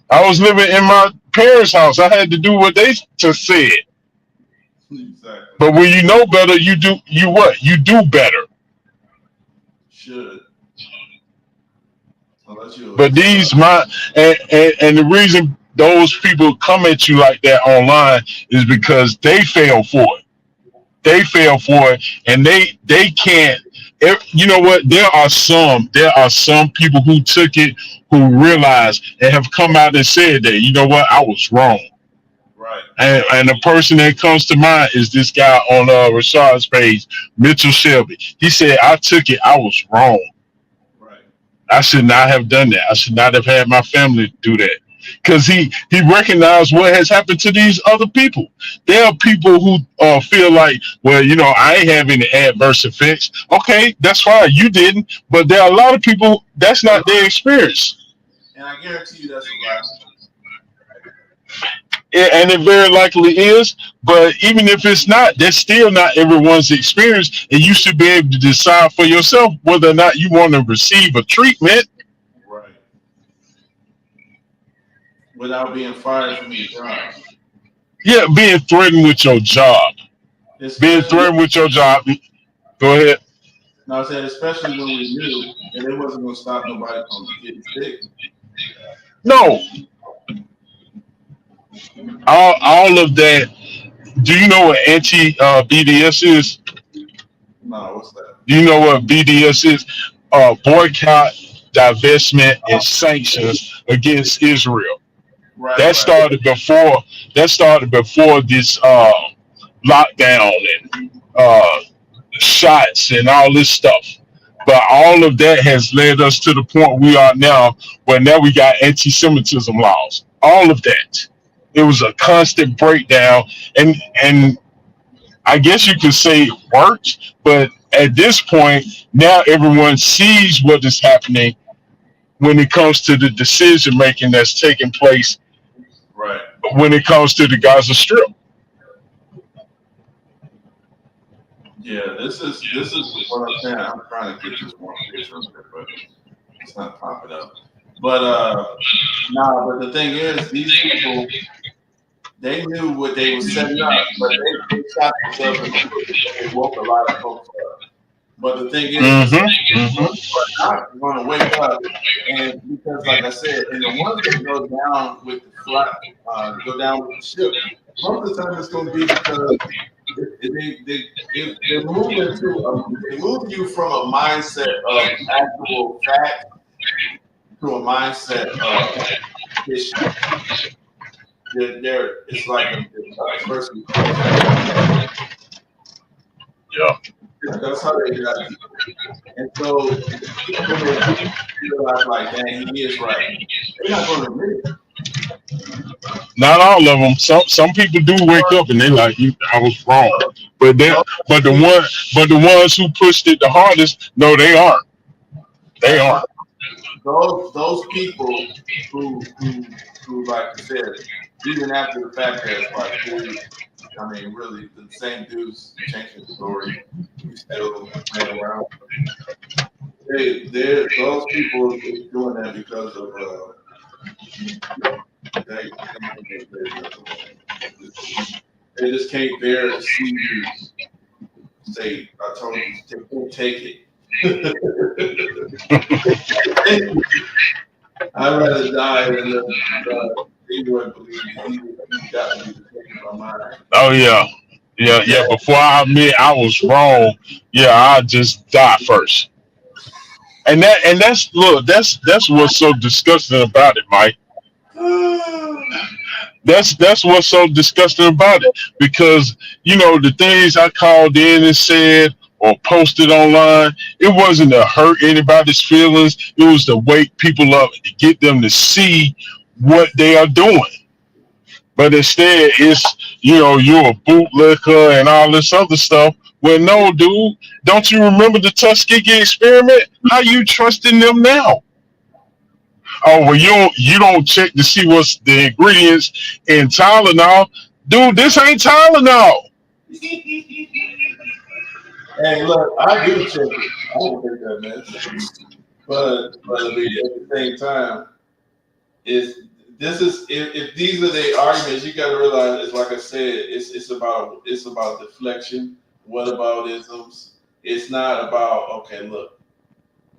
S5: I was living in my parents' house. I had to do what they just said.
S1: Exactly.
S5: But when you know better, you do better.
S1: Should.
S5: But and the reason those people come at you like that online is because they fell for it. They fell for it, and they can't. You know what? There are some people who took it, who realized and have come out and said that, you know what, I was wrong.
S1: Right.
S5: And the person that comes to mind is this guy on Rashad's page, Mitchell Shelby. He said, I took it, I was wrong.
S1: Right.
S5: I should not have done that. I should not have had my family do that. Because he recognized what has happened to these other people. There are people who feel like, well, I ain't have any adverse effects. Okay, that's fine. You didn't. But there are a lot of people, that's not their experience.
S1: And I guarantee you that's a lie.
S5: And it very likely is. But even if it's not, that's still not everyone's experience. And you should be able to decide for yourself whether or not you want to receive a treatment.
S1: Right. Without being fired from your job.
S5: Yeah, being threatened with your job. Being threatened with your job. Go ahead.
S1: No, I said especially when we knew that it wasn't going to stop nobody from getting sick.
S5: No. All of that. Do you know what anti-BDS is?
S1: No, what's that?
S5: Do you know what BDS is? Boycott, divestment, and sanctions against Israel.
S1: Right.
S5: That started before. That started before this lockdown and shots and all this stuff. But all of that has led us to the point we are now, where now we got anti-Semitism laws. All of that. It was a constant breakdown, and I guess you could say it worked, but at this point, now everyone sees what is happening when it comes to the decision making that's taking place
S1: Right.
S5: when it comes to the Gaza Strip.
S1: Yeah, this is what I'm saying. I'm trying to get this one picture, but it's not popping up. But but the thing is, these people, they knew what they were setting up, but they shot themselves in the foot. They woke a lot of folks up. But the thing is, people are not going to wake up, and because, like I said, and the ones that go down with the flight, go down with the ship, most of the time it's going to be because they move they move you from a mindset of actual fact to a mindset of issue. It's like a person.
S5: Yeah.
S1: That's how they got it. And so people realize, like, dang, he is right. They're not going to admit it.
S5: Not all of them. Some people do wake up and they like, I was wrong. But the ones who pushed it the hardest, no, they aren't. They aren't.
S1: Those people who like I said, even after the fact that it's like, dude, I mean, really, the same dudes changing the story. We still playing around. Those people are doing that because of they just can't bear to see you say, I told you, take it. I'd rather die than they wouldn't believe he got me to take my mind.
S5: Oh yeah. Before I admit I was wrong, I just die first. And that's what's so disgusting about it, Mike. That's what's so disgusting about it, because the things I called in and said or posted online, it wasn't to hurt anybody's feelings. It was to wake people up, to get them to see what they are doing. But instead, it's you're a bootlicker and all this other stuff. Well, no, dude, don't you remember the Tuskegee experiment? How you trusting them now? Oh, well, you don't check to see what's the ingredients in Tylenol, dude. This ain't Tylenol.
S1: Hey, look, I do check it. I don't think that, man. But I mean, at the same time, if these are the arguments, you got to realize, it's like I said, it's about deflection, whataboutisms. It's not about, okay, look,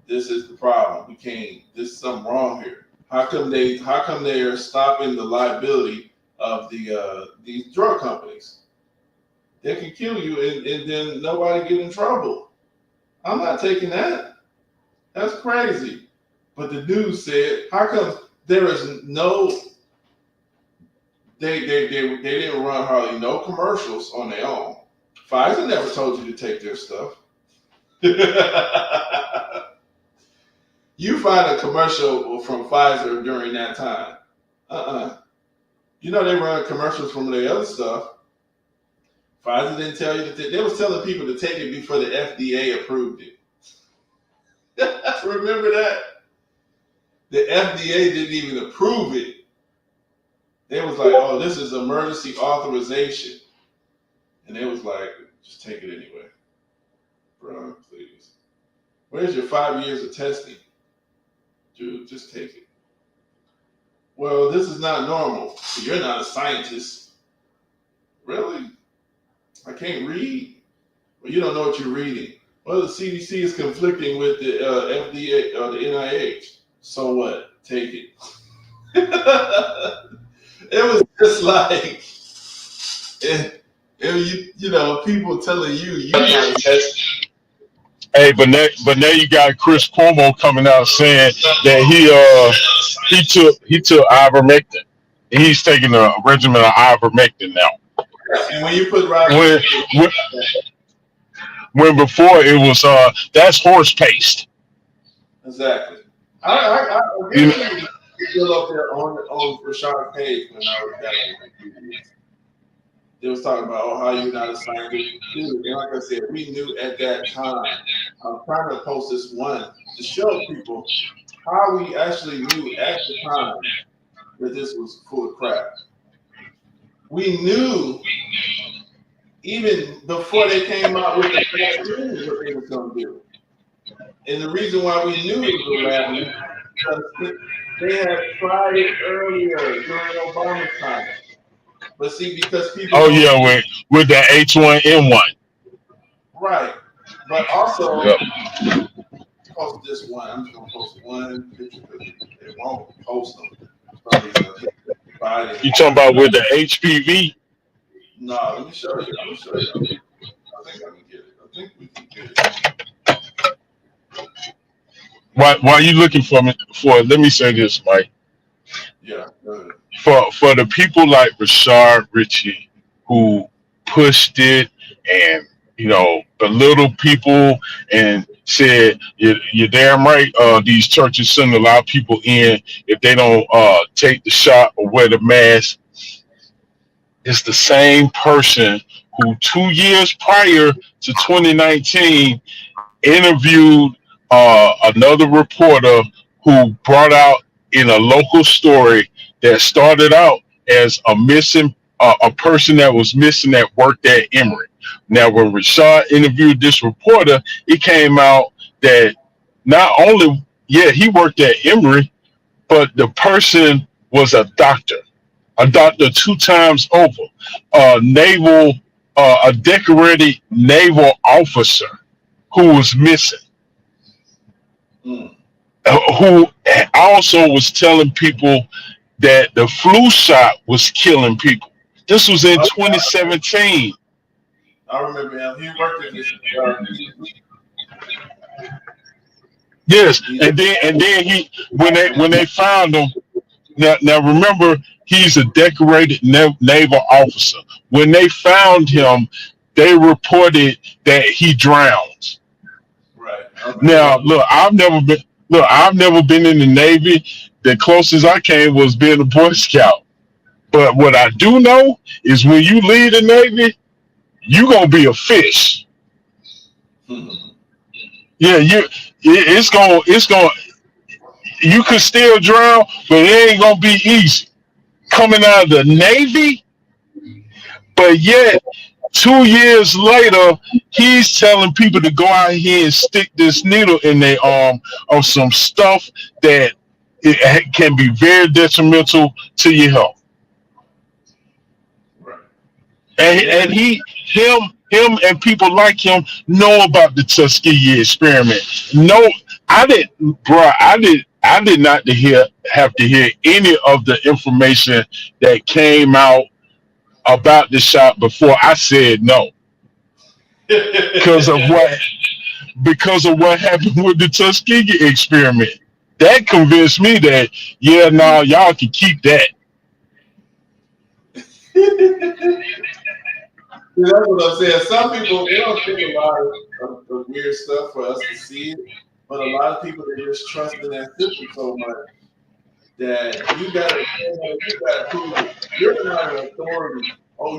S1: this is the problem. This is something wrong here. How come they are stopping the liability of these drug companies? They can kill you and then nobody get in trouble. I'm not taking that. That's crazy. But the news said, how come there is no, they didn't run hardly no commercials on their own. Pfizer never told you to take their stuff. You find a commercial from Pfizer during that time. They run commercials from their other stuff. Pfizer didn't tell you that they was telling people to take it before the FDA approved it. Remember that? The FDA didn't even approve it. They was like, oh, this is emergency authorization. And they was like, just take it anyway. Bro, please. Where's your 5 years of testing? Dude, just take it. Well, this is not normal. You're not a scientist. Really? I can't read? Well, you don't know what you're reading. Well, the CDC is conflicting with the FDA or the NIH. So what? Take it. It was just like, people telling you got to test.
S5: Hey, but now you got Chris Cuomo coming out saying that he took ivermectin. He's taking a regimen of ivermectin now.
S1: And when you put
S5: when before it was that's horse paste.
S1: Exactly. I
S5: You know,
S1: guarantee you, still up there on Rashard's page when I was back in the previous. They was talking about how you're not a scientist. Dude, and like I said, we knew at that time. I'm trying to post this one to show people how we actually knew at the time that this was full of crap. We knew even before they came out with the vaccine what they was going to do. And the reason why we knew it was a lab leak because they had tried it earlier during Obama's time. But see, because people
S5: oh
S1: don't
S5: yeah,
S1: see,
S5: with that H1N1.
S1: right. But also,
S5: Yep.
S1: post this one. I'm just gonna post one picture because it won't post them. For some reason, I think Biden.
S5: You talking about with the HPV?
S1: No, let me show you. I'm gonna show you. I think I can get it. I think we can get it.
S5: Why are you looking for me for? Let me say this, Mike.
S1: Yeah. Go ahead.
S5: For the people like Rashard Ritchie who pushed it and belittled people and said you're damn right, these churches shouldn't allow people in if they don't take the shot or wear the mask. It's the same person who 2 years prior to 2019 interviewed another reporter who brought out in a local story that started out as a person that was missing that worked at Emory. Now, when Rashad interviewed this reporter, it came out that not only he worked at Emory, but the person was a doctor 2 times over, a decorated naval officer who was missing. Who also was telling people that the flu shot was killing people. This was in 2017.
S1: I remember him. He worked at this.
S5: Yes, and then he when they found him. Now remember, he's a decorated naval officer. When they found him, they reported that he drowned.
S1: Right. Okay.
S5: Now look, I've never been in the Navy. The closest I came was being a Boy Scout. But what I do know is when you leave the Navy, you gonna be a fish. Yeah, it's gonna you could still drown, but it ain't gonna be easy. Coming out of the Navy, but yet 2 years later, he's telling people to go out here and stick this needle in their arm of some stuff that it can be very detrimental to your health. And him and people like him know about the Tuskegee experiment. No, I did not have to hear any of the information that came out about the shot before I said no. Because of what happened with the Tuskegee experiment. That convinced me that y'all can keep that.
S1: That's what I'm saying. Some people they don't think a lot of weird stuff for us to see it, but a lot of people they just trust in that system so much that you gotta prove it. You're not an authority. Oh,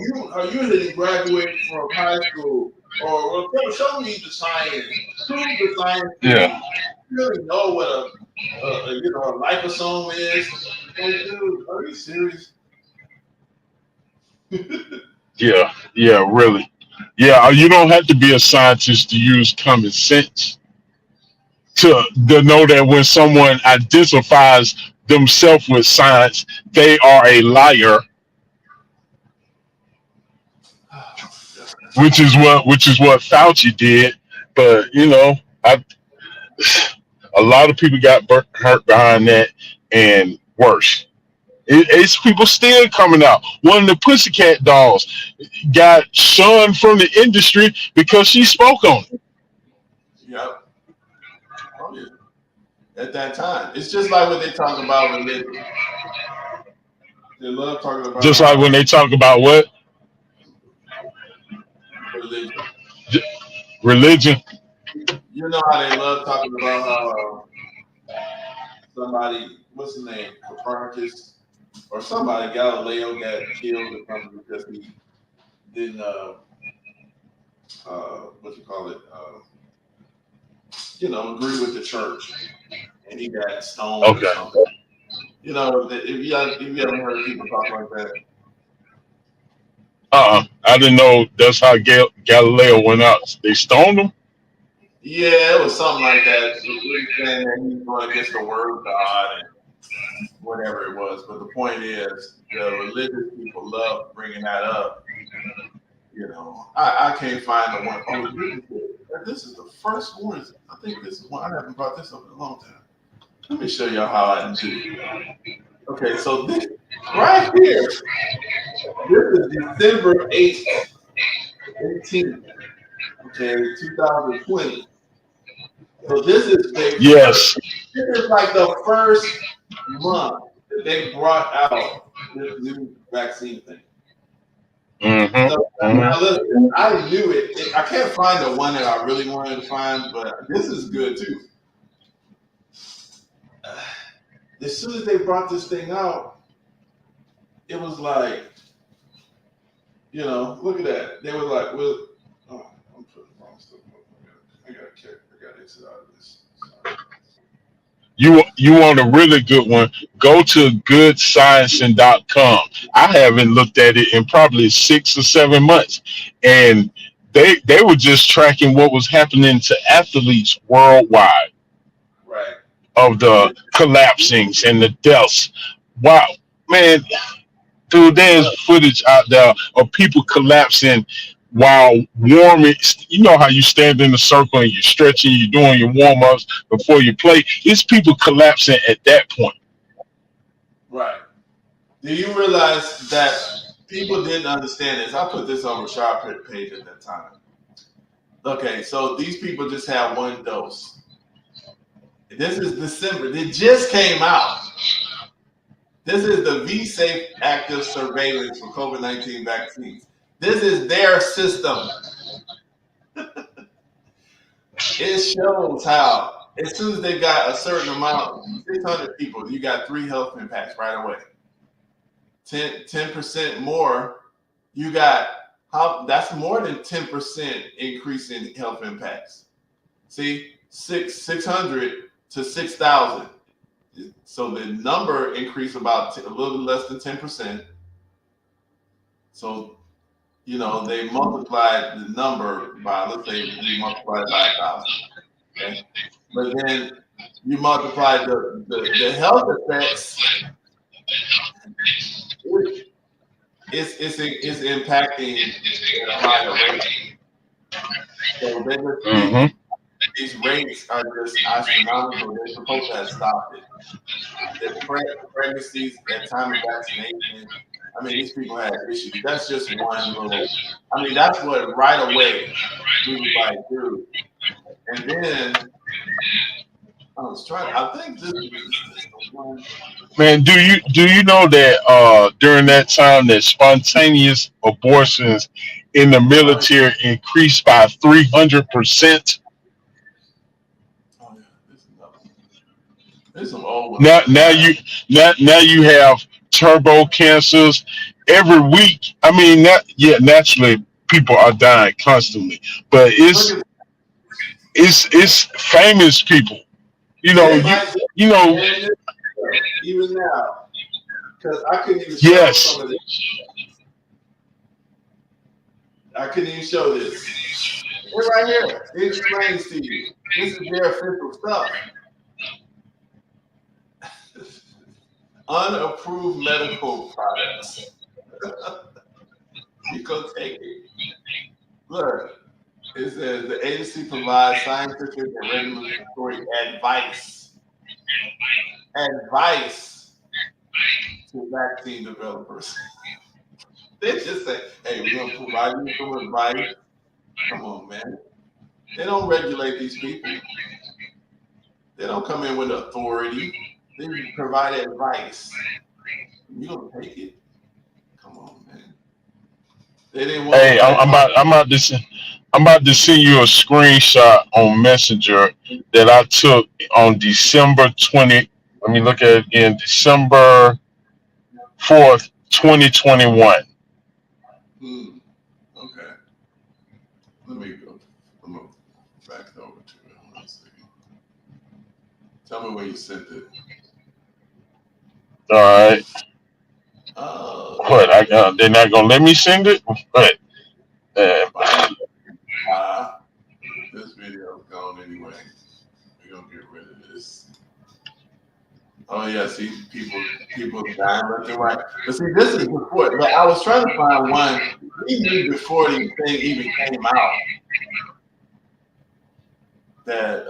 S1: you didn't graduate from high school, or well, show me the science. Prove the science.
S5: Yeah.
S1: You really know what a liposome is. Like, dude, are you serious?
S5: Yeah, really. Yeah, you don't have to be a scientist to use common sense to know that when someone identifies themselves with science, they are a liar. Which is what Fauci did. But a lot of people got hurt behind that, and worse. It's people still coming out. One of the Pussycat Dolls got shunned from the industry because she spoke on it.
S1: Yep. Oh, yeah. At that time, it's just like when they talk about religion. They love talking about
S5: Just like when they talk about what?
S1: religion.
S5: Religion.
S1: You know how they love talking about how somebody, what's his name, Copernicus, or somebody, Galileo, got killed or something because he didn't, what you call it, agree with the church, and he got stoned or
S5: Okay.
S1: something. You know, if you haven't heard people talk like that.
S5: I didn't know that's how Galileo went out. They stoned him.
S1: Yeah, it was something like that. He was saying that he's going against the word of God and whatever it was. But the point is, the religious people love bringing that up. You know, I can't find the one. Oh, this is the first one. I think this is one. I haven't brought this up in a long time. Let me show y'all how I do it. Okay, so this right here, this is December 8th, 18th, okay, 2020. So this is
S5: Yes.
S1: This is like the first month that they brought out this new vaccine thing.
S5: Mm-hmm.
S1: So now listen, I knew it. I can't find the one that I really wanted to find, but this is good too. As soon as they brought this thing out, it was like, look at that. They were like, well, oh, I'm putting the wrong stuff up. I gotta exit out of this. Sorry.
S5: You want a really good one? Go to goodsciencing.com. I haven't looked at it in probably 6 or 7 months, and they were just tracking what was happening to athletes worldwide
S1: Right.
S5: of the collapsings and the deaths. Wow, man, dude, there's footage out there of people collapsing while warming. You know how you stand in a circle and you're stretching, you're doing your warm-ups before you play. It's people collapsing at that point.
S1: Right. Do you realize that people didn't understand this? I put this on Rashad page at that time. Okay, so these people just had one dose. This is December. It just came out. This is the V-Safe active surveillance for COVID-19 vaccines. This is their system. It shows how, as soon as they got a certain amount, 600 people, you got 3 health impacts right away. 10% more, you got, that's more than 10% increase in health impacts. See, 600 to 6,000. So the number increased about a little less than 10%. So, they multiplied the number by, let's say you multiplied by 1,000. Okay. But then you multiply the health effects, it's impacting at a higher rate. So these rates are just astronomical. They're supposed to have stopped it. The pregnancies at time of vaccination, I mean, these people had issues. That's just one little, that's what right away we was like, dude. And then I think this is the one.
S5: Man, do you know that during that time that spontaneous abortions in the military increased by 300%?
S1: Oh yeah, there's some old ones.
S5: Now you have turbo cancers every week. Naturally people are dying constantly, but it's famous people. You know,
S1: even now, because I couldn't even show some of this. I couldn't even show this. It's right here. It explains to you. This is their official stuff. Unapproved medical products. You go take it. Look, it says the agency provides scientific and regulatory advice to vaccine developers. They just say, hey, we're going to provide you some advice. Come on, man. They don't regulate these people. They don't come in with authority. They provide advice. You don't take it. Come on, man. They didn't want.
S5: Hey, I'm about I'm about to send you a screenshot on Messenger that I took on December 20. Let me look at it again. December 4th, 2021.
S1: Okay. Let me go. I'm gonna back over to it. One second. Tell me where you sent it.
S5: All right. What? They're not gonna let me send it. But
S1: This video is gone anyway. We're gonna get rid of this. Oh yeah, see people dying left and right. But see, this is before. But I was trying to find one. We knew before the thing even came out that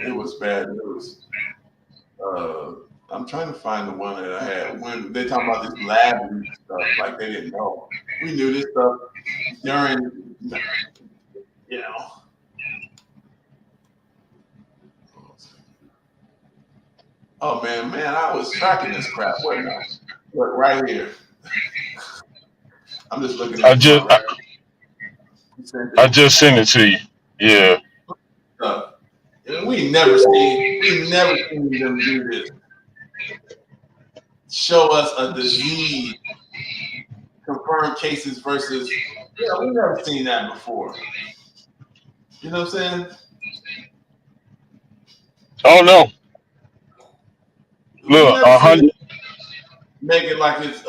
S1: it was bad news. I'm trying to find the one that I had when they talking about this lab leak stuff, like they didn't know. We knew this stuff during, you know. Oh man, I was tracking this crap. What now? Look right here. I'm just looking at my record.
S5: I just sent it to you. Yeah.
S1: We never seen them do this. Show us a disease, confirmed cases versus, we never seen that before. You know what I'm saying?
S5: Oh no. Look, 100.
S1: Make it like it's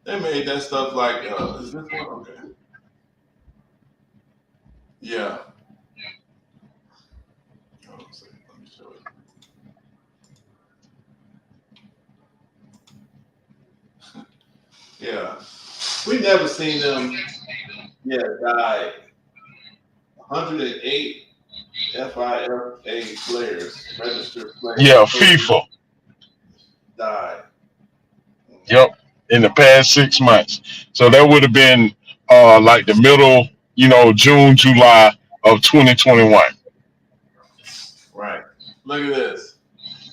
S1: they made that stuff like is this one okay? Yeah. Let me show it. Yeah. We never seen them die 108 FIFA players, registered players.
S5: Yeah, FIFA.
S1: Died.
S5: Yep. In the past 6 months. So that would have been like the middle, June, July of 2021.
S1: Right. Look at this.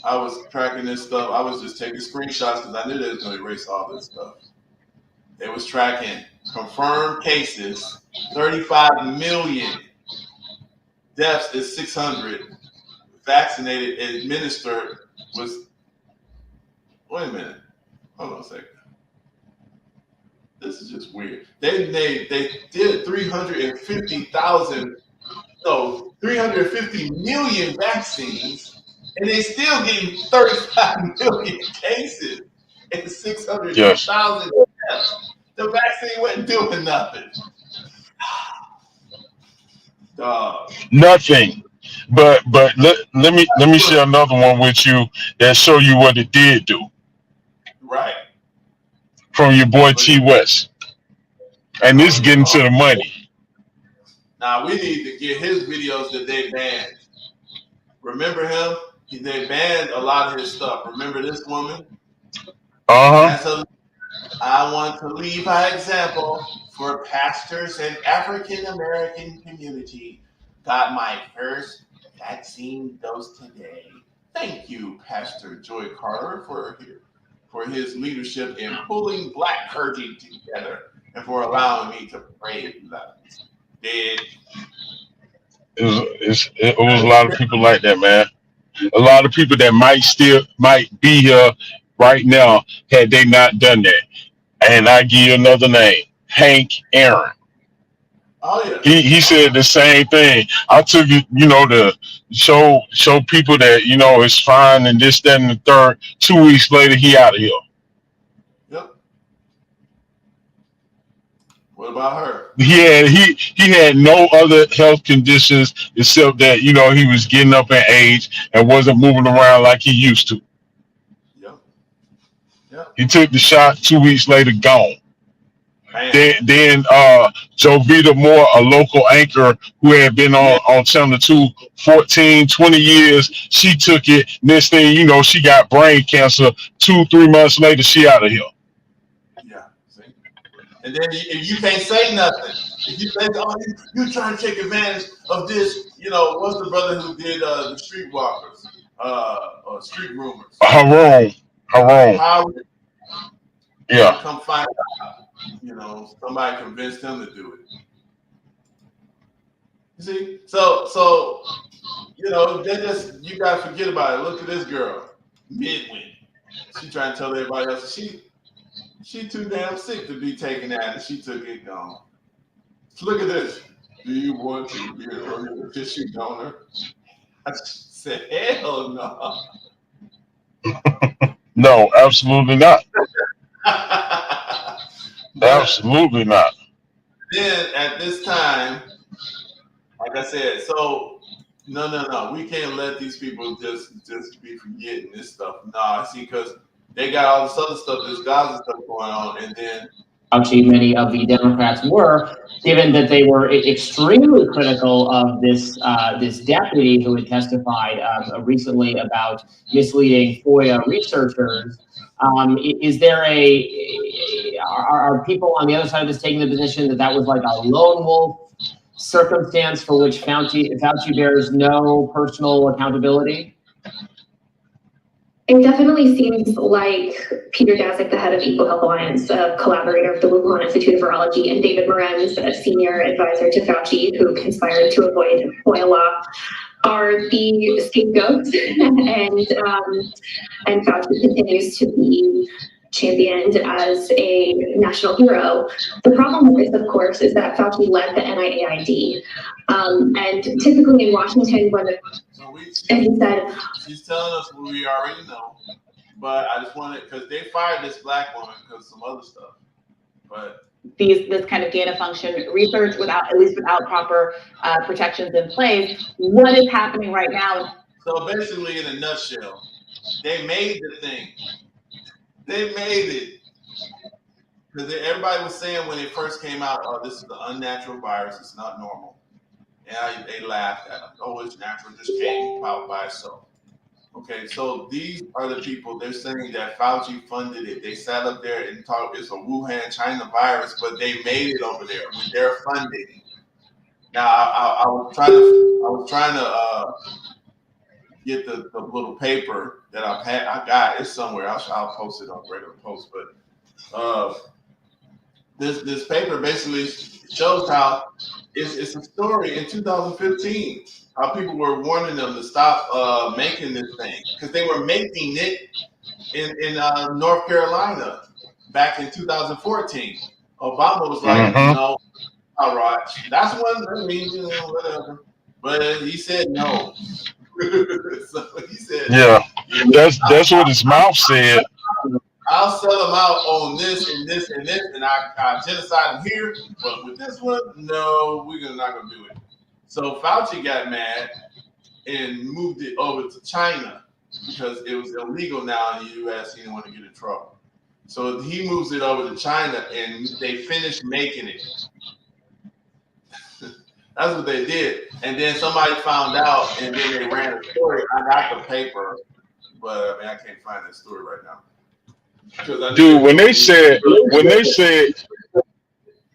S1: I was tracking this stuff. I was just taking screenshots because I knew they was going to erase all this stuff. They was tracking confirmed cases, 35 million. Deaths is 600. Vaccinated, administered was. Wait a minute. Hold on a second. This is just weird. They did 350 million vaccines, and they still getting 35 million cases and 600,000 deaths. The vaccine wasn't doing nothing.
S5: Nothing. But let me share another one with you that show you what it did do.
S1: Right.
S5: From your boy T West. And this getting to the money.
S1: Now we need to get his videos that they banned. Remember him? They banned a lot of his stuff. Remember this woman? I want to leave an example for pastors and African American community. Got my first vaccine dose today. Thank you, Pastor Joy Carter, for his leadership in pulling Black clergy together and for allowing me to pray that dead.
S5: It was a lot of people like that, man. A lot of people that might be here right now had they not done that. And I give you another name, Hank Aaron.
S1: Oh yeah.
S5: He said the same thing. I took it, to show people that it's fine and this, that, and the third. 2 weeks later, he out of here.
S1: Yep. What about her?
S5: He had no other health conditions except that he was getting up in age and wasn't moving around like he used to.
S1: Yep.
S5: He took the shot. 2 weeks later, gone. Then Jovita Moore, a local anchor who had been on Channel 2 14, 20 years, she took it. Next thing she got brain cancer. 2-3 months later, she out of here.
S1: Yeah. See? And then if you can't say nothing, if you say, you trying to take advantage of this, what's the brother who did the Streetwalkers, or Street Rumors?
S5: Haroon.
S1: Howard.
S5: Yeah.
S1: Come find out. somebody convinced him to do it. You see, so they just, you gotta forget about it. Look at this girl, midwin. She trying to tell everybody else she too damn sick to be taking that, and she took it gone. So look at this. Do you want to be an organ tissue donor? I said, hell no.
S5: No, absolutely not. Absolutely not.
S1: Then at this time, like I said, so no, we can't let these people just be forgetting this stuff. Nah, see, because they got all this other stuff, this Gaza stuff going on, and then
S15: Fauci, many of the Democrats were, given that they were extremely critical of this this deputy who had testified recently about misleading FOIA researchers. Is there are people on the other side of this taking the position that that was like a lone wolf circumstance for which Fauci bears no personal accountability?
S22: It definitely seems like Peter Daszak, the head of Equal Health Alliance, a collaborator of the Wuhan Institute of Virology, and David Lorenz, a senior advisor to Fauci, who conspired to avoid FOIA law, are the scapegoats, and Fauci continues to be championed as a national hero. The problem with this, of course, is that Fauci led the NIAID, and typically in Washington, and he said,
S1: she's telling us what we already know, but I just wanted, because they fired this black woman because some other stuff, but
S21: this kind of gain of function research without proper protections in place. What is happening right now?
S1: So basically, in a nutshell, they made the thing. They made it. Because everybody was saying when it first came out, oh, this is an unnatural virus, it's not normal. And they laughed at them. Oh, it's natural, just came out by itself. Okay, so these are the people, they're saying that Fauci funded it. They sat up there and talked, it's a Wuhan, China virus, but they made it over there with their funding. Now, I was trying to get the little paper that I got. It's somewhere. I'll post it on regular post. But this paper basically shows how it's a story in 2015. How people were warning them to stop making this thing because they were making it in North Carolina back in 2014. Obama was like, no, all right, that's one. I mean, whatever. But he said no. So he said,
S5: yeah, that's what his mouth said.
S1: I'll sell them out on this and this and this, and I genocide them here. But with this one, no, we're not gonna do it. So Fauci got mad and moved it over to China because it was illegal now in the U.S. He didn't want to get in trouble. So he moves it over to China, and they finished making it. That's what they did. And then somebody found out, and then they ran a story. I got the paper, but I mean, I can't find that story right now.
S5: Dude, when they said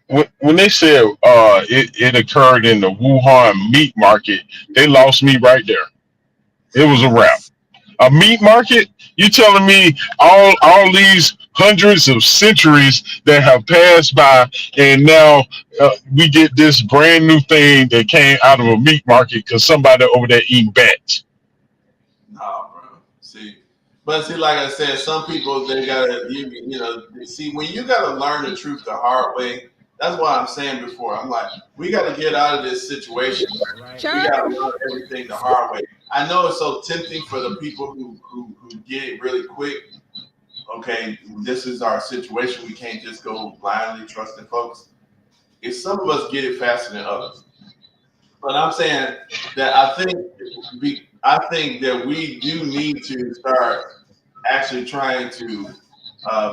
S5: it occurred in the Wuhan meat market, they lost me right there. It was a wrap. A meat market? You telling me all these hundreds of centuries that have passed by, and now we get this brand new thing that came out of a meat market because somebody over there eating bats?
S1: No, bro. See, like I said, some people they gotta, see when you gotta learn the truth the hard way. That's why I'm saying before. I'm like, we got to get out of this situation. We got to learn everything the hard way. I know it's so tempting for the people who get it really quick. Okay, this is our situation. We can't just go blindly trusting folks. If some of us get it faster than others, but I'm saying that I think that we do need to start actually trying to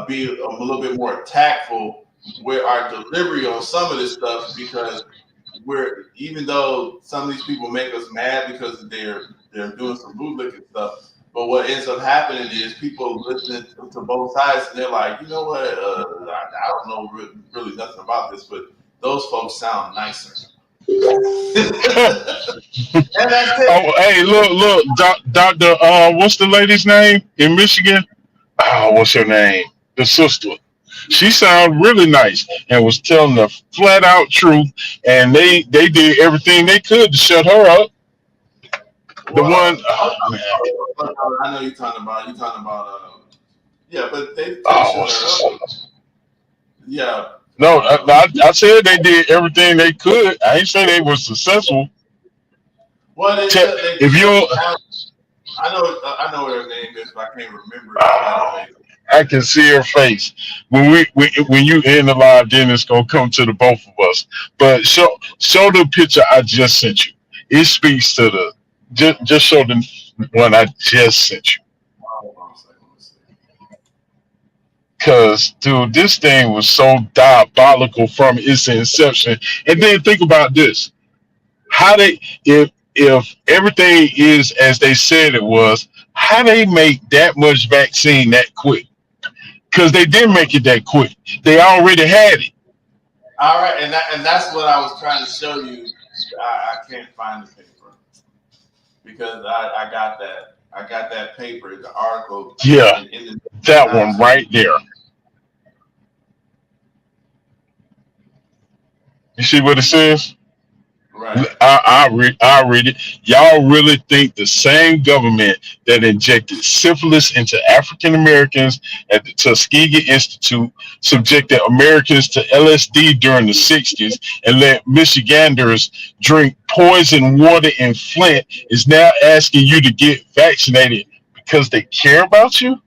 S1: be a little bit more tactful with our delivery on some of this stuff, because even though some of these people make us mad because they're doing some bootlicking stuff, but what ends up happening is people listening to both sides and they're like, you know what, I don't know really nothing about this, but those folks sound nicer. And that's it.
S5: Oh, hey, look, Dr. What's the lady's name in Michigan? Oh, what's her name? The sister. She sounded really nice and was telling the flat out truth. And they did everything they could to shut her up. The one, oh, man.
S1: I know you're talking about. Yeah, but they shut her up. Yeah.
S5: No, I said they did everything they could. I ain't say they were successful.
S1: Well,
S5: If you,
S1: I know what her name is, but I can't remember it right away.
S5: I can see her face when when you end the live. Then it's gonna come to the both of us. But show the picture I just sent you. It speaks to the just show the one I just sent you. Cause dude, this thing was so diabolical from its inception. And then think about this: how they if everything is as they said it was, how they make that much vaccine that quick? Because they didn't make it that quick. They already had it.
S1: All right, and that's what I was trying to show you. I can't find the paper because I got that. I got that paper, the article.
S5: Yeah, that one right there. You see what it says?
S1: Right.
S5: I read it. Y'all really think the same government that injected syphilis into African Americans at the Tuskegee Institute, subjected Americans to LSD during the 60s, and let Michiganders drink poison water in Flint is now asking you to get vaccinated because they care about you?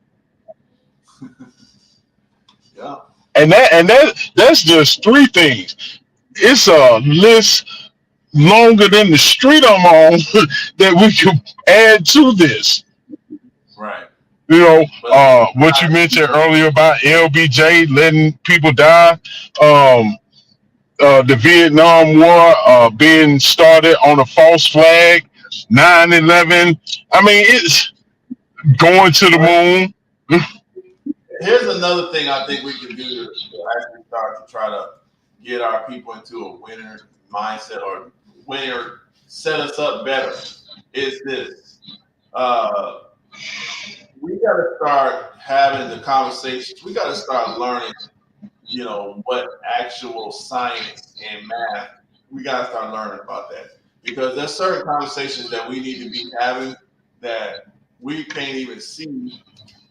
S1: Yeah.
S5: And that's just three things. It's a list longer than the street I'm on that we can add to this.
S1: Right.
S5: You know, what you mentioned earlier about LBJ letting people die, the Vietnam War being started on a false flag, 9/11. I mean, it's going to the moon.
S1: Here's another thing I think we can do to actually start to try to get our people into a winner mindset or winner set us up better is this. We got to start having the conversations. We got to start learning, what actual science and math, we got to start learning about that. Because there's certain conversations that we need to be having that we can't even see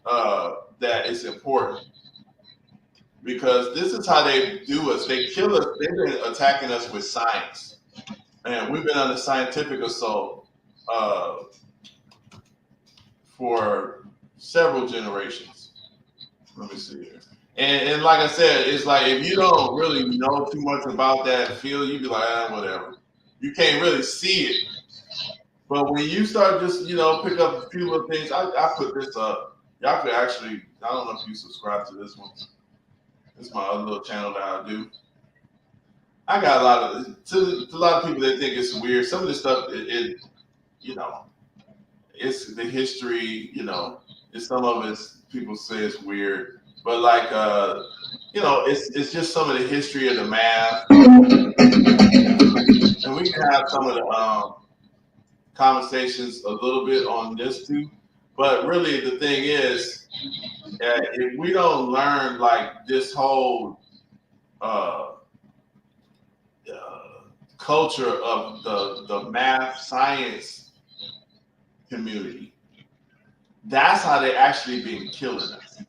S1: that is important. Because this is how they do us. They kill us. They've been attacking us with science. And we've been under scientific assault for several generations. Let me see here. And like I said, it's like if you don't really know too much about that field, you'd be like, whatever. You can't really see it. But when you start just, pick up a few little things, I put this up. Y'all could actually, I don't know if you subscribe to this one. This is my other little channel that I do. I got a lot of people that think it's weird. Some of this stuff, it's the history, some of it people say it's weird, but like, it's just some of the history of the math, and we can have some of the conversations a little bit on this too. But really, the thing is, if we don't learn like this whole culture of the math science community, that's how they actually been killing us.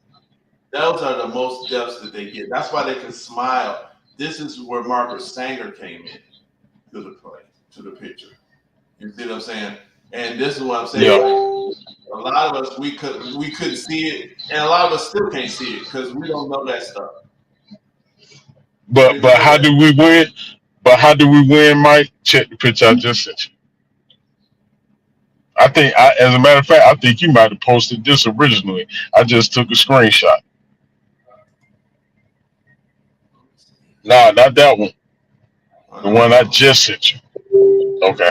S1: Those are the most deaths that they get. That's why they can smile. This is where Margaret Sanger came in to the play, to the picture. You see what I'm saying? And this is what I'm saying.
S5: Yeah.
S1: Like, a lot of us we couldn't see it, and a lot of us still can't see it because we don't know that stuff.
S5: But how do we win? But how do we win, Mike? Check the picture I just sent you. I think, as a matter of fact, I think you might have posted this originally. I just took a screenshot. Nah, not that one. The one I just sent you. Okay.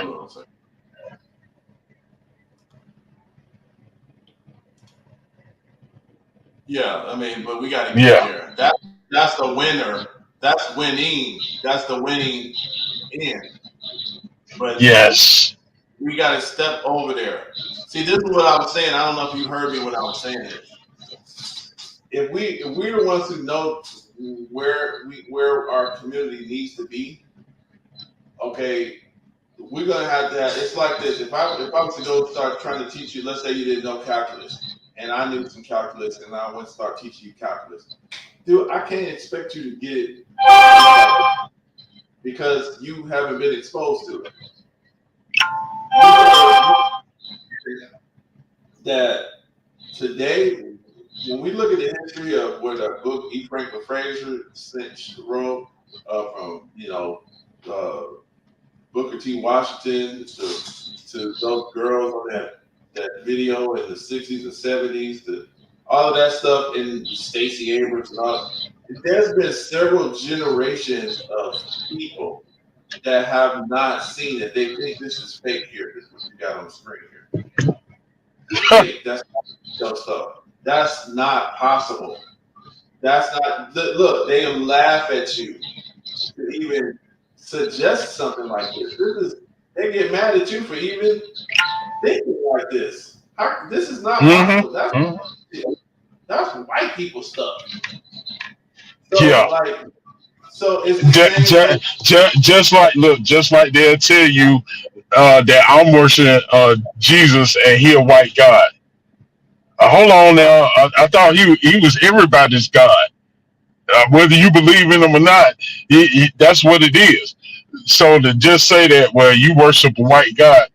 S1: Yeah, I mean, but we got to get there. That's the winner. That's winning. That's the winning end. But
S5: yes,
S1: we got to step over there. See, this is what I was saying. I don't know if you heard me when I was saying this. if we're the ones who know where our community needs to be, okay, we're gonna have to have, it's like this. If I was to go start trying to teach you, let's say you didn't know calculus, and I knew some calculus, and I went to start teaching you calculus, dude, I can't expect you to get it because you haven't been exposed to it. That today, when we look at the history of where the book E. Franklin Fraser wrote, from Booker T. Washington to those girls on that video in the 60s and 70s, all of that stuff, and Stacey Abrams and all. There's been several generations of people that have not seen it. They think this is fake here. This is what you got on the screen here. Fake. That's not stuff. That's not possible. That's not. Look, they laugh at you to even suggest something like this. They get mad at you for even thinking like this. This is not possible. That's white people stuff. So,
S5: Yeah.
S1: So it's the same
S5: just like they'll tell you that I'm worshiping Jesus and he a white God. Hold on now. I thought he was everybody's God. Whether you believe in him or not, that's what it is. So to just say that, well, you worship a white God.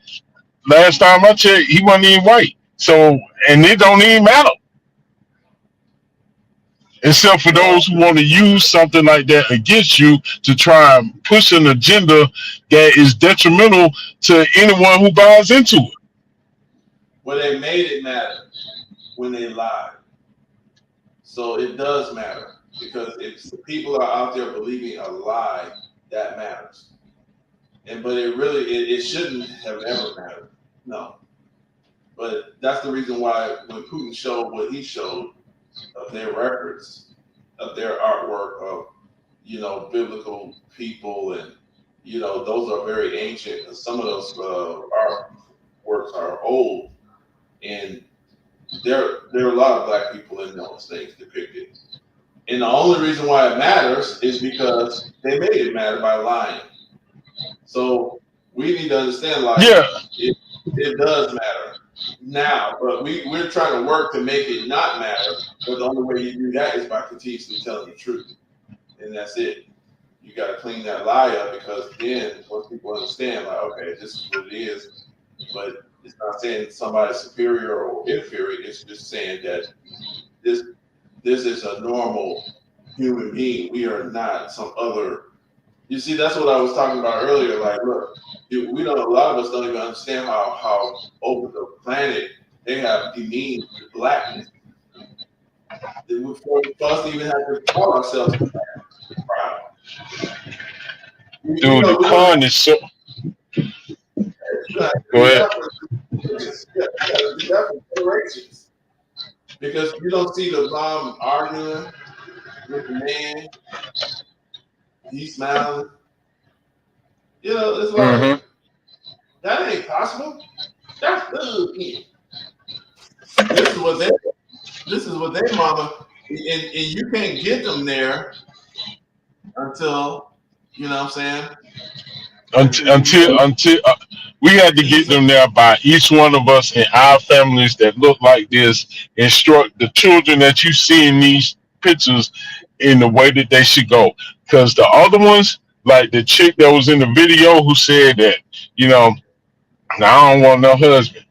S5: Last time I checked, he wasn't even white. So, and it don't even matter. Except for those who want to use something like that against you to try and push an agenda that is detrimental to anyone who buys into it.
S1: Well, they made it matter when they lied. So it does matter, because if people are out there believing a lie, that matters. But it shouldn't have ever mattered. No. But that's the reason why when Putin showed what he showed of their records, of their artwork of, biblical people, and, those are very ancient. Some of those artworks are old, and there are a lot of black people in those things depicted. And the only reason why it matters is because they made it matter by lying. So we need to understand, it does matter now, but we're trying to work to make it not matter. But the only way you do that is by continuously telling the truth, and that's it. You got to clean that lie up, because then once people understand, like, okay, this is what it is, but it's not saying somebody's superior or inferior. It's just saying that this is a normal human being. We are not some other. You see, that's what I was talking about earlier. Like, look, we don't. A lot of us don't even understand how over the planet they have demeaned blackness. For us to even have to call ourselves proud.
S5: Dude, the con is so. Go ahead.
S1: Because you don't see the mom arguing with the man. He's smiling. It's like, that ain't possible. That's good. This is what they mama, and you can't get them there until, you know what I'm saying?
S5: Until we had to get them there by each one of us in our families that look like this, instruct the children that you see in these pictures in the way that they should go. Because the other ones, like the chick that was in the video who said that, I don't want no husband.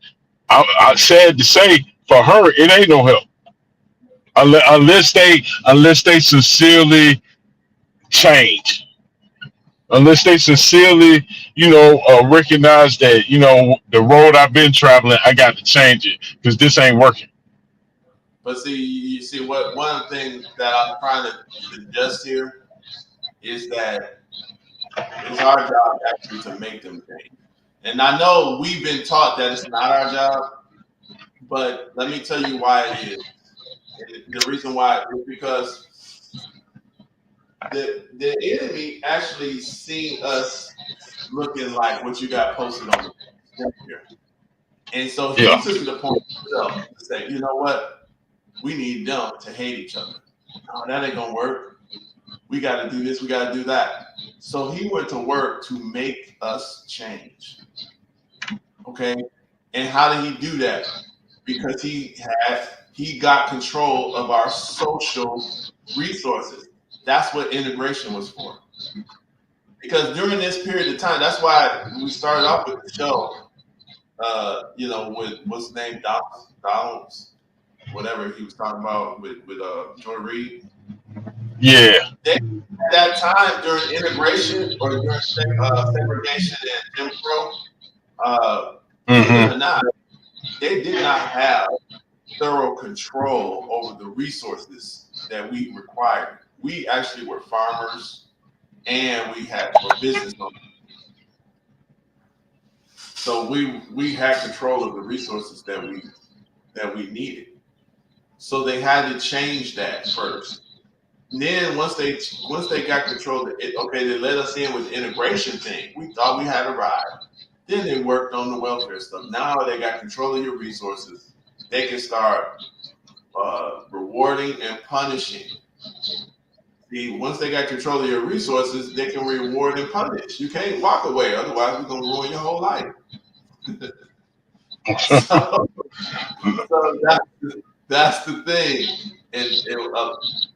S5: I sad to say, for her, it ain't no help. Unless they sincerely change. Unless they sincerely, recognize that, the road I've been traveling, I got to change it because this ain't working.
S1: But see, you see what one thing that I'm trying to suggest here is that it's our job actually to make them change. And I know we've been taught that it's not our job, but let me tell you why it is. The reason why is because the enemy actually seen us looking like what you got posted on the here. And so he took the point himself to say, you know what? we need them to hate each other. No, that ain't gonna work. We got to do this. We got to do that. So he went to work to make us change. Okay, and how did he do that? Because he got control of our social resources. That's what integration was for. Because during this period of time, that's why we started off with the show. With what's his name, Donald's, whatever he was talking about with Joy Reid.
S5: Yeah.
S1: At that time during integration or during segregation and Jim Crow, believe it or not, they did not have thorough control over the resources that we required. We actually were farmers and were business owners. So we had control of the resources that we needed. So they had to change that first. And then once they got control of it, okay, they let us in with the integration thing. We thought we had arrived. Then they worked on the welfare stuff. Now they got control of your resources. They can start rewarding and punishing. See, once they got control of your resources, they can reward and punish. You can't walk away, otherwise we're gonna ruin your whole life. so that's the thing, and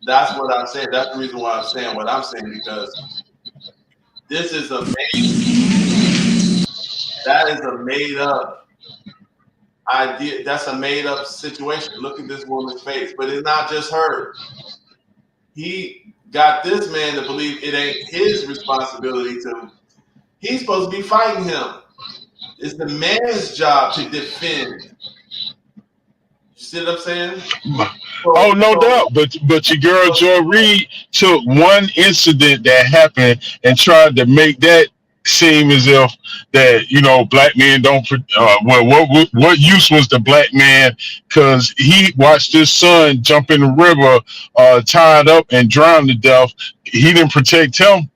S1: that's what I'm saying. That's the reason why I'm saying what I'm saying, because this is that is a made up idea. That's a made up situation. Look at this woman's face, but it's not just her. He got this man to believe it ain't his responsibility to. He's supposed to be fighting him. It's the man's job to defend. You see what I'm saying?
S5: Oh, no doubt. But your girl Joy Reid took one incident that happened and tried to make that seem as if that black men don't. What use was the black man? Because he watched his son jump in the river, tied up and drown to death. He didn't protect him.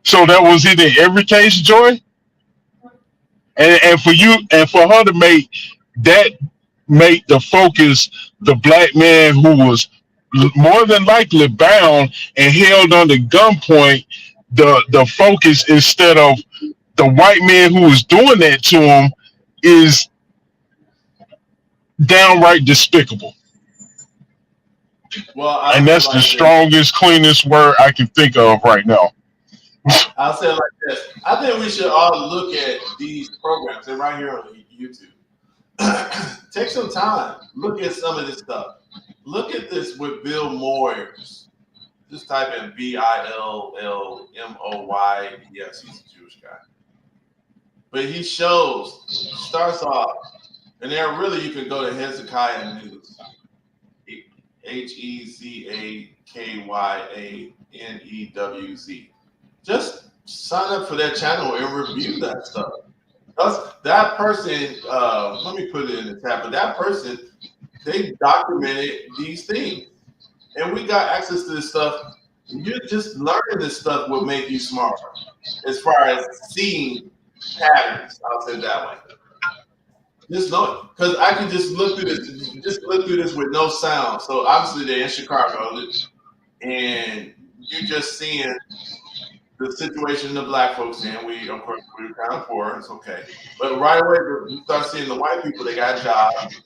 S5: So that was it in every case, Joy. And for her to make the focus the black man who was more than likely bound and held under gunpoint, the focus instead of the white man who was doing that to him is downright despicable.
S1: Well,
S5: and that's the strongest, cleanest word I can think of right now.
S1: I'll say it like this. I think we should all look at these programs. They're right here on YouTube. Take some time. Look at some of this stuff. Look at this with Bill Moyers. Just type in Billmoy. Yes, he's a Jewish guy. But he starts off, and there really you can go to Hezekiah News. HezakyaNewz. Just sign up for that channel and review that stuff. That person, let me put it in the tab, but that person, they documented these things. And we got access to this stuff. You're just learning this stuff will make you smarter as far as seeing patterns. I'll say it that way. Just know it. Because I can just look through this with no sound. So obviously they're in Chicago, and you're just seeing the situation the black folks in. Of course, we're kind of poor. It's okay. But right away, you start seeing the white people. They got jobs.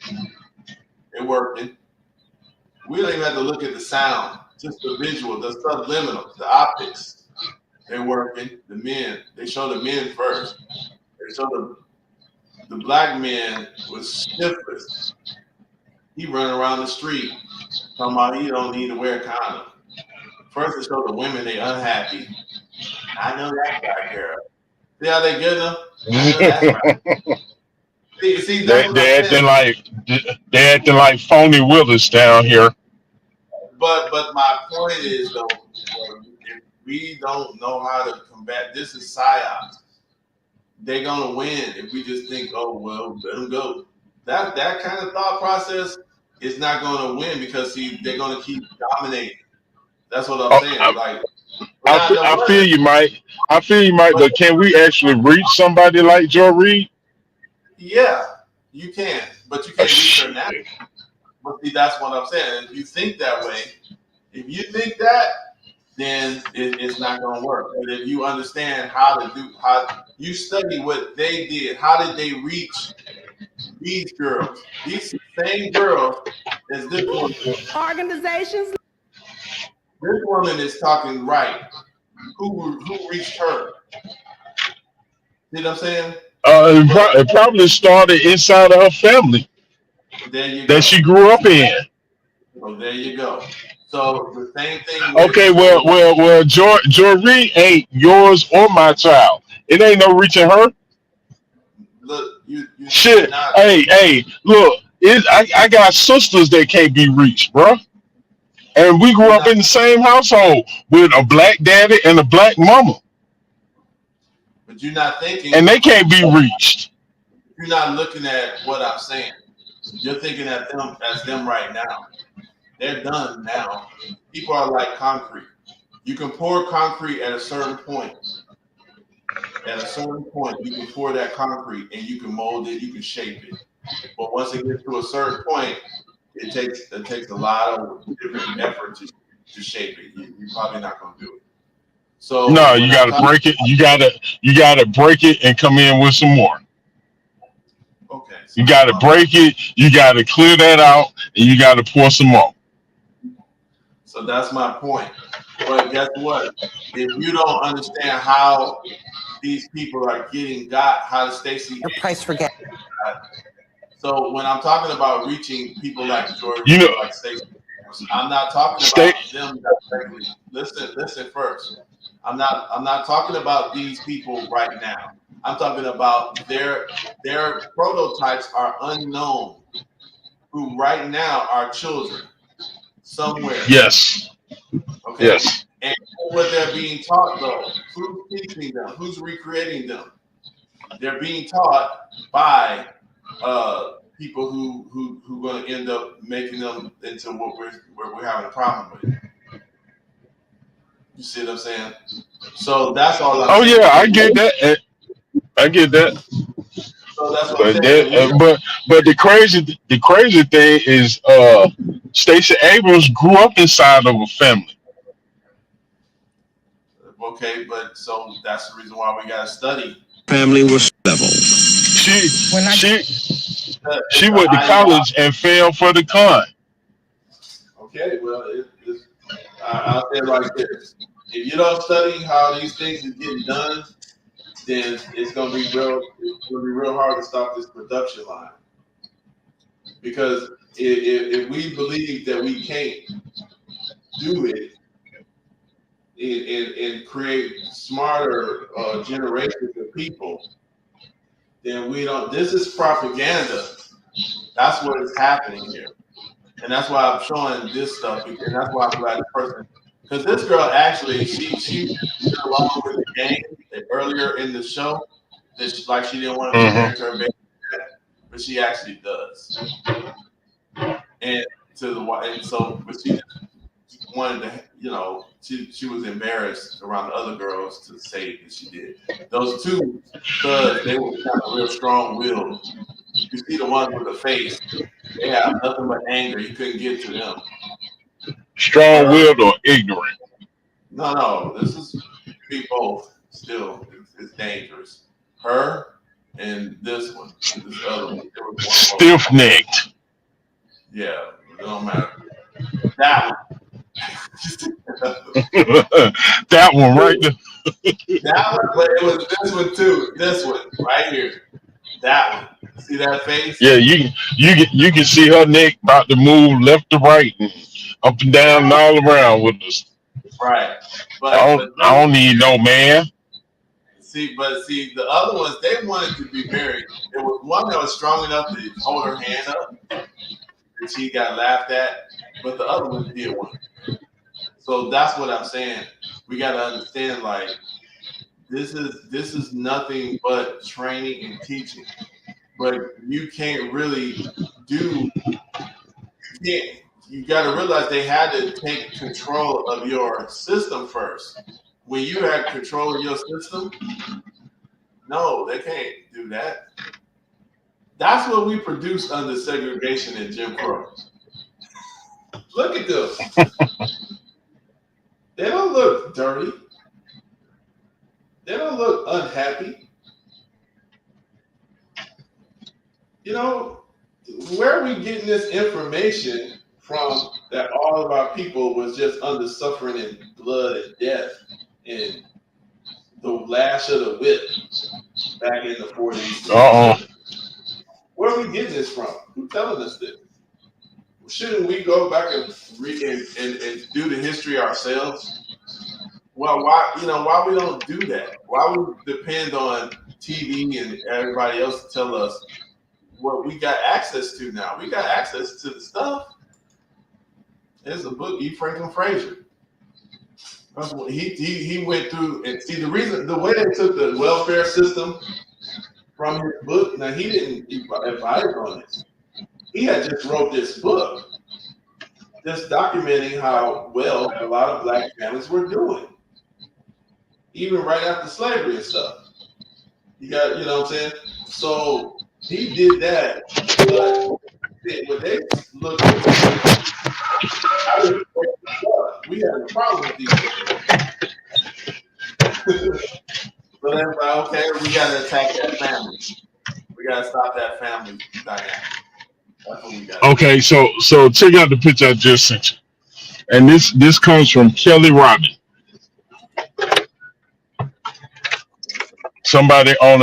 S1: They're working. We don't even have to look at the sound. Just the visual, the subliminals, the optics. They're working. The men. They show the men first. They show the black man was sniffless. He running around the street talking about he don't need to wear a condom. First, they show the women they unhappy. I know that guy, girl. See how they get them? I know that's right. See,
S5: They're acting like phony Willis down here.
S1: But my point is though, if we don't know how to combat this, is psyops. They're gonna win if we just think, oh well, let them go. That kind of thought process is not gonna win because they're gonna keep dominating. That's what I'm saying.
S5: I feel you, Mike. But can we actually reach somebody like Joe Reid?
S1: Yeah, you can, but you can't reach her now. But see, that's what I'm saying. If you think that way, if you think that, then it's not going to work. But if you understand how you study what they did, how did they reach these girls? These same girls as this woman.
S9: Organizations.
S1: This woman is talking right. Who reached her? See what I'm saying?
S5: It probably started inside of her family
S1: There you go.
S5: that she grew up in.
S1: So there you go. So the same thing with
S5: Okay, well, Jory ain't yours or my child. It ain't no reaching her.
S1: Look, you
S5: Shit.
S1: not.
S5: Hey, look. I got sisters that can't be reached, bro. And we grew up in the same household with a black daddy and a black mama.
S1: But you're not thinking.
S5: And they can't be reached.
S1: You're not looking at what I'm saying. You're thinking at them as them right now. They're done now. People are like concrete. You can pour concrete at a certain point. At a certain point, you can pour that concrete and you can mold it, you can shape it. But once it gets to a certain point, it takes a lot of different effort to shape it. You're probably not going to do it. So
S5: no, you got to break it. You gotta break it and come in with some more.
S1: Okay.
S5: You got to break it. You got to clear that out, and you got to pour some more.
S1: So that's my point. But guess what? If you don't understand how these people are how to Stacey.
S8: Your price for gas.
S1: So when I'm talking about reaching people like George, like Stacey, I'm not talking about them directly. Listen first. I'm not talking about these people right now. I'm talking about their prototypes are unknown, who right now are children somewhere.
S5: Yes.
S1: Okay.
S5: Yes.
S1: And what they're being taught though, who's teaching them? Who's recreating them? They're being taught by people who going to end up making them into what we're having a problem with. You see what I'm saying? So that's all I'm saying.
S5: Yeah, I get that. I get that.
S1: So that's what I'm saying.
S5: But the crazy thing is, Stacey Abrams grew up inside of a family.
S1: Okay, but so that's the reason why we gotta study.
S6: Family was level.
S5: She went to college and failed for the con.
S1: Okay, well, I'll say it like this: if you don't study how these things are getting done, then it's gonna be real hard to stop this production line. Because if we believe that we can't do it and create smarter generations of people, then we don't. This is propaganda. That's what is happening here, and that's why I'm showing this stuff, and that's why I'm glad the person, because this girl actually she went along with the game earlier in the show. That she didn't want to be married to her baby, but she actually does. And but she just wanted to, she was embarrassed around the other girls to say that she did. Those two thugs, they were kind of real strong-willed. You see the ones with the face, they have nothing but anger. You couldn't get to them.
S5: Strong-willed or ignorant?
S1: No, this is be both. Still, it's dangerous. Her and this one, this other one.
S5: Stiff-necked.
S1: Yeah, it don't matter. That
S5: that one right there.
S1: That one, but it was this one too. This one right here. That one. See that face?
S5: Yeah, you can see her neck about to move left to right and up and down and all around with us.
S1: Right.
S5: I don't need no man.
S1: See, the other ones, they wanted to be married. There was one that was strong enough to hold her hand up, and she got laughed at, but the other one did want. So that's what I'm saying. We got to understand, like, this is nothing but training and teaching. But you can't really you got to realize they had to take control of your system first. When you had control of your system, no, they can't do that. That's what we produced under segregation and Jim Crow. Look at them. They don't look dirty. They don't look unhappy. You know, where are we getting this information from that all of our people was just under suffering and blood and death and the lash of the whip back in the 40s? Where are we getting this from? Who's telling us this? Shouldn't we go back and read and do the history ourselves? Well, why we don't do that? Why we depend on TV and everybody else to tell us what we got access to now? We got access to the stuff. There's a book, E. Franklin Frazier. He went through and see the way they took the welfare system from his book. Now he didn't advise on this. He had just wrote this book, just documenting how well a lot of black families were doing, even right after slavery and stuff. You got, you know what I'm saying? So he did that, but when they looked at it, we had a problem with these things. So they're like, okay, we got to attack that family. We got to stop that family dynamic. That's what we got.
S5: Okay, so check out the picture I just sent you, and this comes from Kelly Robin, somebody on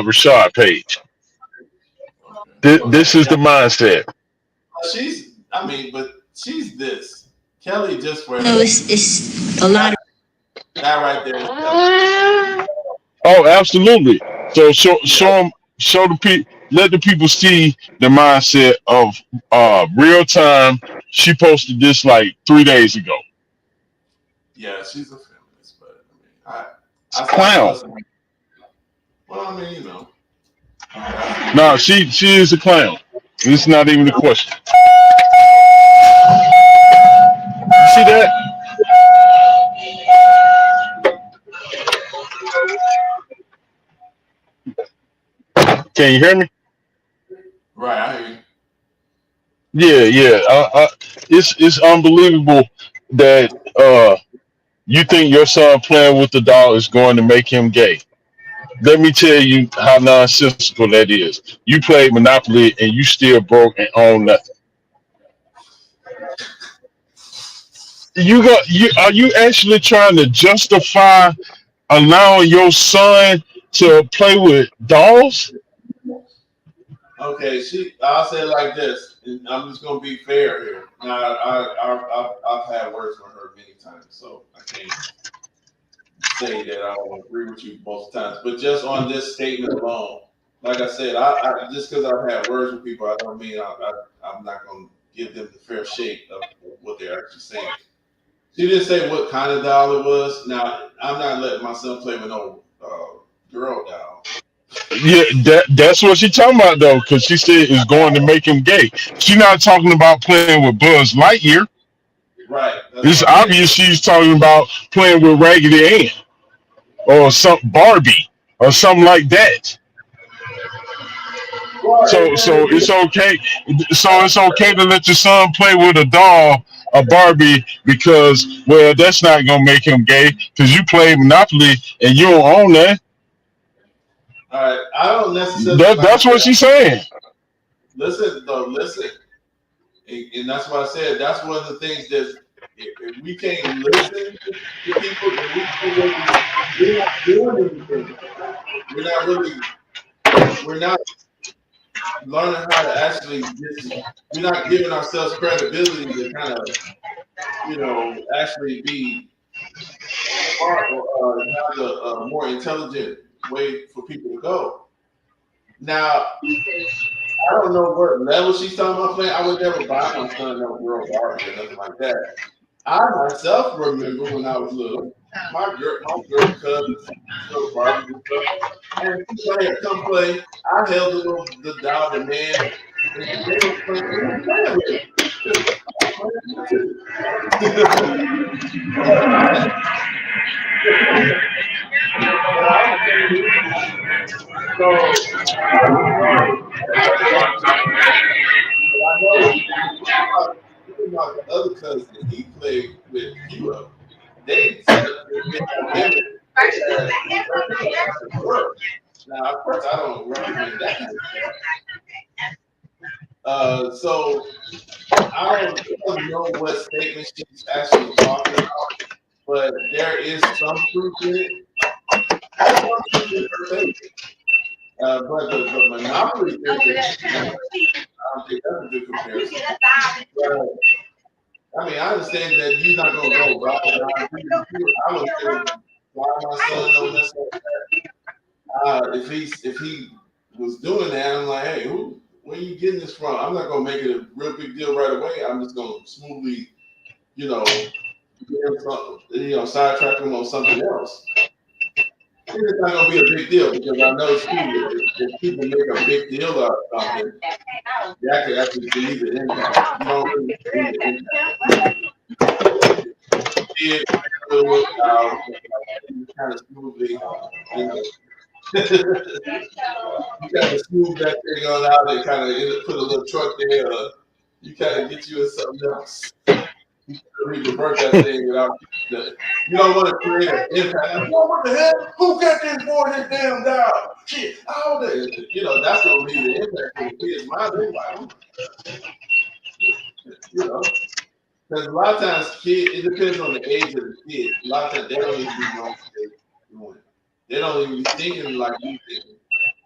S5: Rashad page. This is the mindset.
S1: She's this. Kelly just for
S10: No, it's a lot of
S1: that right there.
S5: Oh, absolutely. So show the people, let the people see the mindset of real time. She posted this like 3 days ago.
S1: Yeah, she's a feminist, but I
S5: Clown.
S1: Well, I mean, you know.
S5: No, she is a clown. It's not even a question. You see that? Can you hear me?
S1: Right, I hear you.
S5: Yeah. It's unbelievable that you think your son playing with the doll is going to make him gay. Let me tell you how nonsensical that is. You played Monopoly and you still broke and own nothing. Are you actually trying to justify allowing your son to play with dolls?
S1: Okay, I'll say it like this, and I'm just gonna be fair here. Now, I've had words with her many times, so I can't say that I don't agree with you most times. But just on this statement alone, like I said, I just because I've had words with people, I don't mean I'm not gonna give them the fair shake of what they're actually saying. She didn't say what kind of doll it was. Now, I'm not letting my son play with no girl doll.
S5: Yeah, that's what she's talking about though, because she said it's going to make him gay. She's not talking about playing with Buzz Lightyear.
S1: Right.
S5: It's obvious she's talking about playing with Raggedy Ann or some Barbie or something like that. So it's okay. So it's okay to let your son play with a doll, a Barbie, because that's not gonna make him gay. Because you play Monopoly and you don't own that.
S1: All right, I don't necessarily.
S5: That's what she's saying.
S1: Listen, and that's what I said. That's one of the things that if we can't listen to people, then we're not doing anything. We're not learning how to actually. We're not giving ourselves credibility to kind of, actually be smart or have a more intelligent way for people to go. Now, I don't know what level she's talking about playing. I would never buy my son no girl Barbie or nothing like that. I myself remember when I was little, my girl cousins, girl Barbie and stuff. And she said, come play. I held the doll, the man, and they were playing with it. So, I know the work. Now, of course, I don't recommend that kind of stuff. So I don't know what statement she's actually talking about, but there is some truth in it. There's some truth in her statement. But the monopoly thing, I don't think that's a good comparison. I mean, I understand that you're not gonna go right around. I would say, why my son don't mess up that. If he was doing that, I'm like, hey, where are you getting this from? I'm not gonna make it a real big deal right away. I'm just gonna smoothly, get him something, sidetrack him on something else. It's not gonna be a big deal because I know too, if people make a big deal out of something, that could actually be the impact. You don't really see the impact. It will work out kind of smoothly. You kind of smooth that thing on out and kind of put a little truck there. You kind of get you in something else. You revert that thing without. You don't want to create an impact. Well, what the heck? Who got this boy this damn down? Shit, how the that's gonna be the impact for the kids' mind. Because a lot of times, it depends on the age of the kid. A lot of times, they don't even know what they're doing. They don't even be thinking like you think.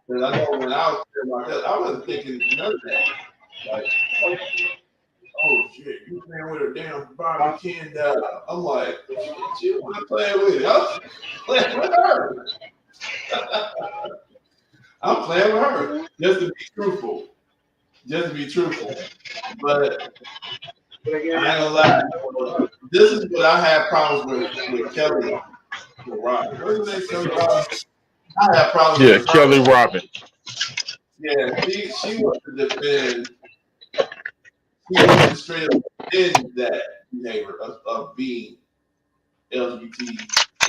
S1: Because I know when I was there myself, I wasn't thinking none of that. Like, oh shit, you playing with a damn Barbie Ken doll. I'm like, shit, you want to play with it? I'm playing with her. I'm playing with her. Just to be truthful. But I ain't gonna lie. This is what I had problems with Kelly. Robin. What is his name? Kelly Robin. I have problems with her.
S5: Kelly Robin.
S1: Yeah, she wants to defend. She wants to straight up defend that behavior of being LGBT,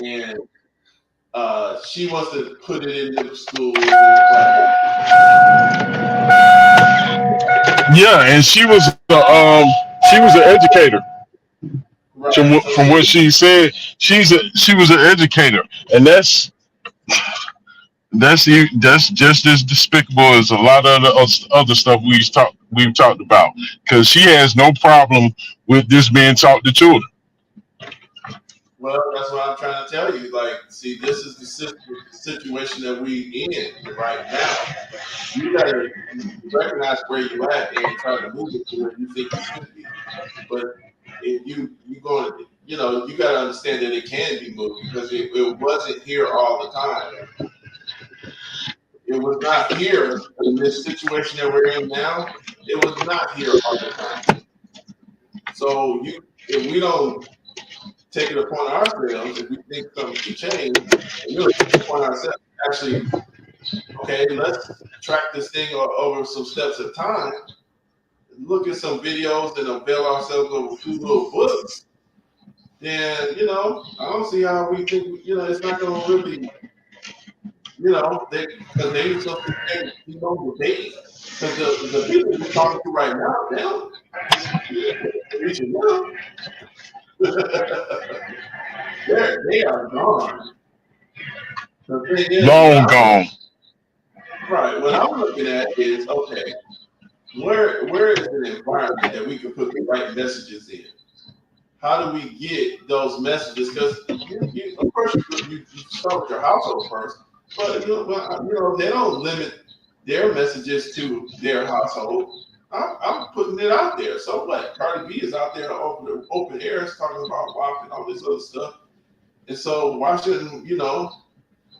S1: and she wants to put it into the schools.
S5: Yeah, and she was an educator.
S1: Right.
S5: From what she said, she was an educator, and that's just as despicable as a lot of the other stuff we've talked about. Because she has no problem with this being taught to children.
S1: Well, that's what I'm trying to tell you. Like, see, this is the situation that we in right now. You gotta recognize where you're at and try to move it to where you think it should be. But if you going, you gotta understand that it can be moved because it wasn't here all the time. It was not here in this situation that we're in now. It was not here all the time. So if we don't take it upon ourselves, if we think something should change, and really take it upon ourselves, actually, okay, let's track this thing over some steps at a time. Look at some videos and avail ourselves of a few little books. Then I don't see how we think it's not going to really, because they so debate. Because the people we're talking to right now, they don't reaching out. They are gone. The thing is,
S5: Long gone.
S1: Right. What I'm looking at is, okay, where is an environment that we can put the right messages in? How do we get those messages? Because of course you start with your household first, but they don't limit their messages to their household. I'm putting it out there. So what? Cardi B is out there on open airs talking about WAP and all this other stuff. And so why shouldn't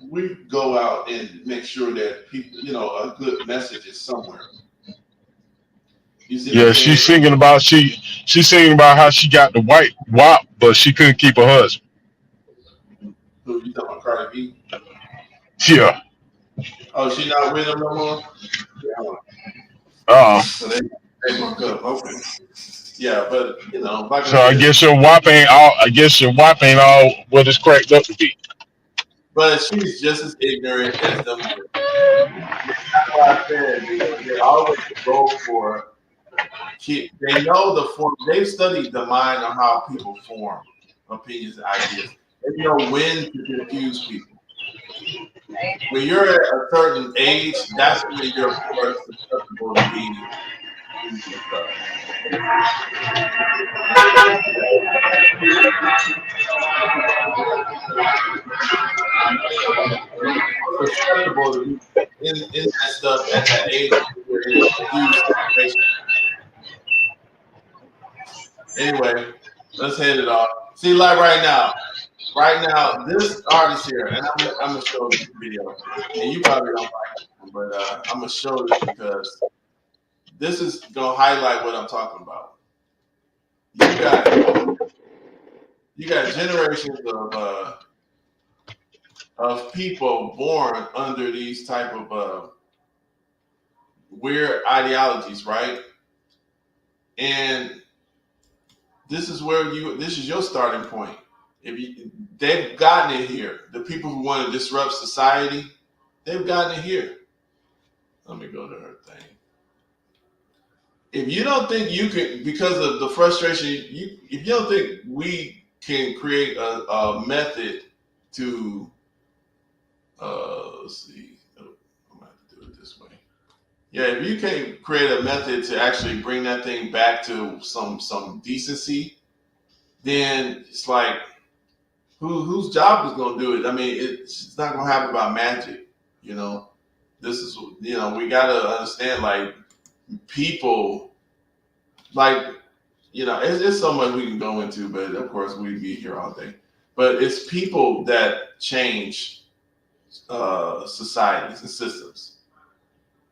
S1: we go out and make sure that people, a good message is somewhere.
S5: Yeah, she's singing about how she got the white WAP, but she couldn't keep her husband.
S1: Who you talking about, Cardi B?
S5: Yeah.
S1: Oh, she not with him no more? Yeah. So they broke up. Okay. Yeah, but like
S5: so I guess your WAP ain't all what it's cracked up to be.
S1: But she's just as ignorant as them. That's why I said they always go for. They know the form. They've studied the mind of how people form opinions and ideas. They know when to confuse people. when you're at a certain age, that's when you're more susceptible to be messed up. Susceptible to be in that stuff at that age when you're in a confused situation. Anyway, let's head it off. See, like right now, this artist here, and I'm gonna show this video, and you probably don't like it, but I'm gonna show this because this is gonna highlight what I'm talking about. You got generations of people born under these type of weird ideologies, right? And this is your starting point. They've gotten it here. The people who want to disrupt society, they've gotten it here. Let me go to her thing. If you don't think you can, because of the frustration, if you don't think we can create a method to, let's see, I'm gonna have to do it this way. Yeah, if you can't create a method to actually bring that thing back to some decency, then it's like, whose job is going to do it? I mean, it's not going to happen by magic, you know. This is, we got to understand, like, people, like, it's so much we can go into, but of course we'd be here all day. But it's people that change societies and systems.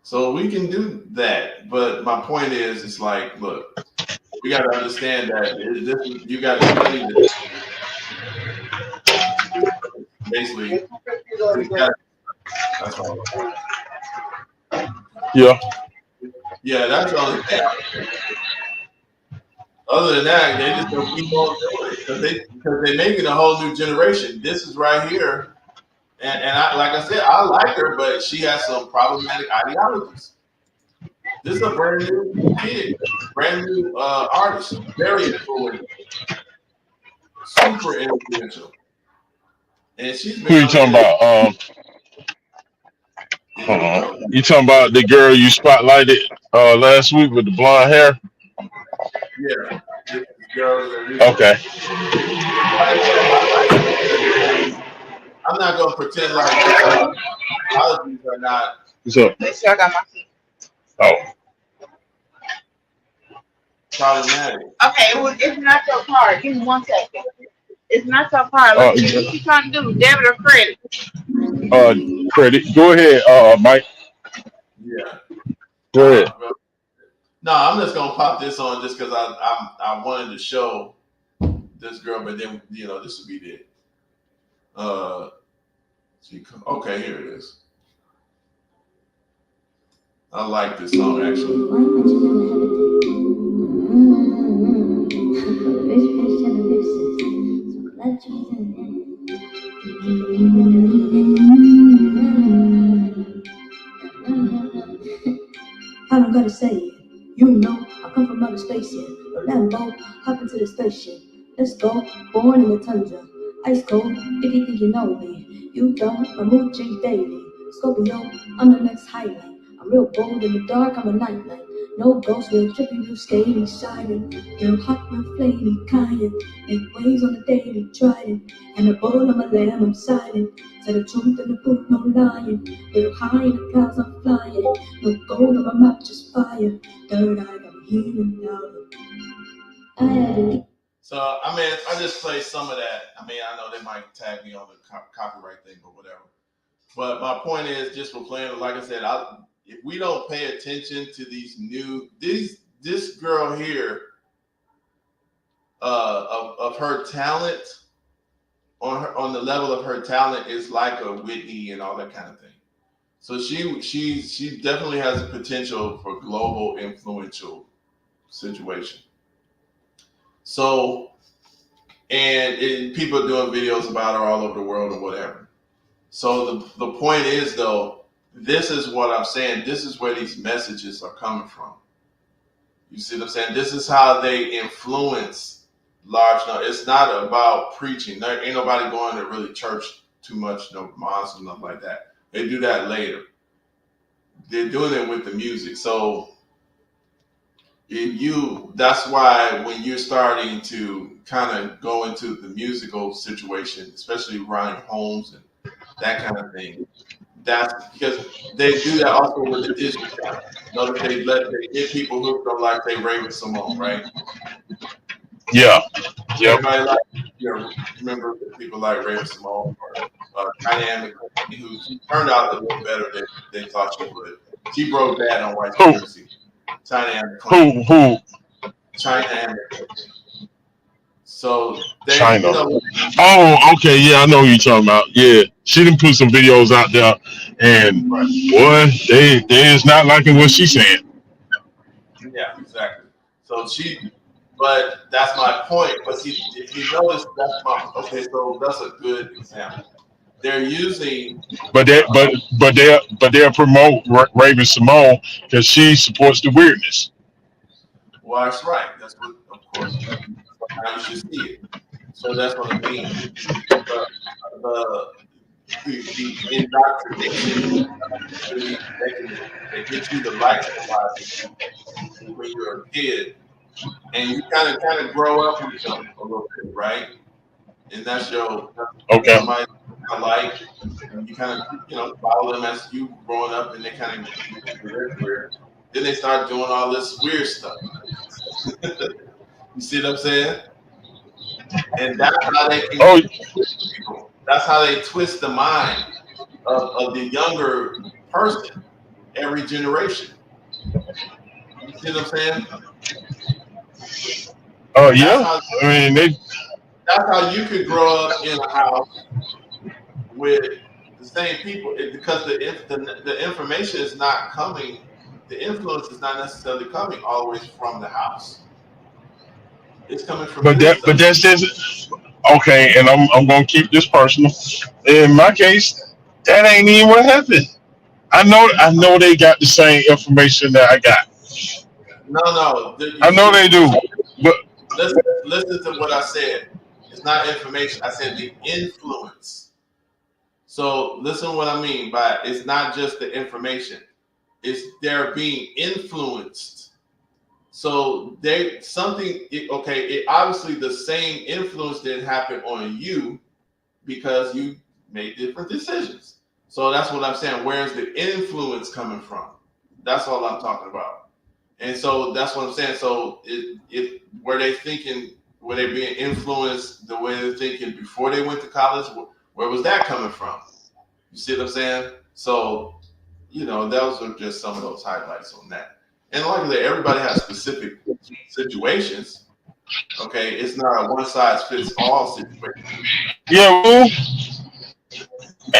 S1: So we can do that. But my point is, it's like, look, we got to understand that you got to study this. Basically, that's all.
S5: Yeah.
S1: Yeah, that's the only thing. Other than that, they just don't keep on doing it because they're making a whole new generation. This is right here, and I, like I said, I like her, but she has some problematic ideologies. This is a brand new kid, brand new artist, very influential, super influential, and she's been.
S5: Who you talking about? You talking about the girl you spotlighted last week with the blonde hair?
S1: Yeah. Girl,
S5: okay.
S1: I'm not gonna pretend like apologies are not.
S5: What's up?
S4: Make sure I got my feet.
S5: Oh.
S1: Problematic.
S4: Okay, it's not your card. Give me 1 second. It's not your card. What you trying to do? Debit or credit?
S5: Credit. Go ahead, Mike.
S1: Yeah.
S5: Go ahead.
S1: No, I'm just gonna pop this on just because I wanted to show this girl, but then this would be it. Okay, here it is. I like this song actually.
S7: I don't gotta say it. You know, I come from outer space, yeah. No Lambo, hop into the spaceship. Let's go, born in the tundra. Ice cold, if you think you know me. You don't, I move change daily. Scorpio, I'm the next highlight. I'm real bold in the dark, I'm a nightlight. No ghost, real trippy, real skating, siren. Real hot, real flamey, kind. Make waves on the daily, trident. And a bull, I'm a lamb, I'm silent. Tell the truth and the truth, no lying. Real high in the clouds, I'm flying. No gold on my mouth, just fire. Third eye, got me healing louder.
S1: So, I mean, I just play some of that. I mean, I know they might tag me on the copyright thing or whatever. But my point is, just for playing, like I said, if we don't pay attention to this girl here, of her talent, on the level of her talent is like a Whitney and all that kind of thing. So she definitely has the potential for global influential situation. So, and people are doing videos about her all over the world or whatever. So the point is, though, this is what I'm saying. This is where these messages are coming from. You see what I'm saying? This is how they influence large numbers. It's not about preaching. There ain't nobody going to really church too much, no monster, nothing like that. They do that later. They're doing it with the music. So that's why when you're starting to kind of go into the musical situation, especially around homes and that kind of thing, that's because they do that also with the Disney Channel. Notice they get people hooked on like they Raven Simone, right?
S5: Yeah. Yep.
S1: Everybody like, remember people like Raven Simone or Diane McClain, who turned out a little better than they thought she would. She broke bad on white supremacy.
S5: Who?
S1: China and McClain. So they,
S5: China.
S1: you know,
S5: Oh, okay. Yeah, I know who you're talking about. Yeah, she done put some videos out there, and boy, they is not liking what she's saying.
S1: yeah, exactly. So but that's my point. But see, if you notice, so that's a good example. They're using,
S5: But they'll promote Raven Simone because she supports the weirdness.
S1: well, that's right. That's what, of course, how you should see it. So that's what I mean. The indoctrination really negative. They get you to like somebody when you're a kid, and you kind of grow up with them a little bit, right? And that's
S5: Okay.
S1: somebody I like, and you kind of follow them as you growing up, and they kind of get into their career. Then they start doing all this weird stuff. You see what I'm saying? And that's how they can twist people. That's how they twist the mind of the younger person every generation. You see what I'm saying?
S5: Oh yeah. I mean,
S1: that's how you could grow up in a house with the same people because the information is not coming, the influence is not necessarily coming always from the house. It's coming from
S5: but that's just okay. And I'm gonna keep this personal. In my case, that ain't even what happened. I know they got the same information that I got.
S1: No.
S5: I know they do. But
S1: listen to what I said. It's not information. I said the influence. So listen what I mean by it's not just the information. It's they're being influenced. So obviously the same influence didn't happen on you because you made different decisions. So that's what I'm saying. Where's the influence coming from? That's all I'm talking about. And so that's what I'm saying. So were they being influenced the way they're thinking before they went to college? Where was that coming from? You see what I'm saying? So, those are just some of those highlights on that. And like I said, everybody has specific situations. Okay, it's not a one size fits all situation.
S5: yeah, well,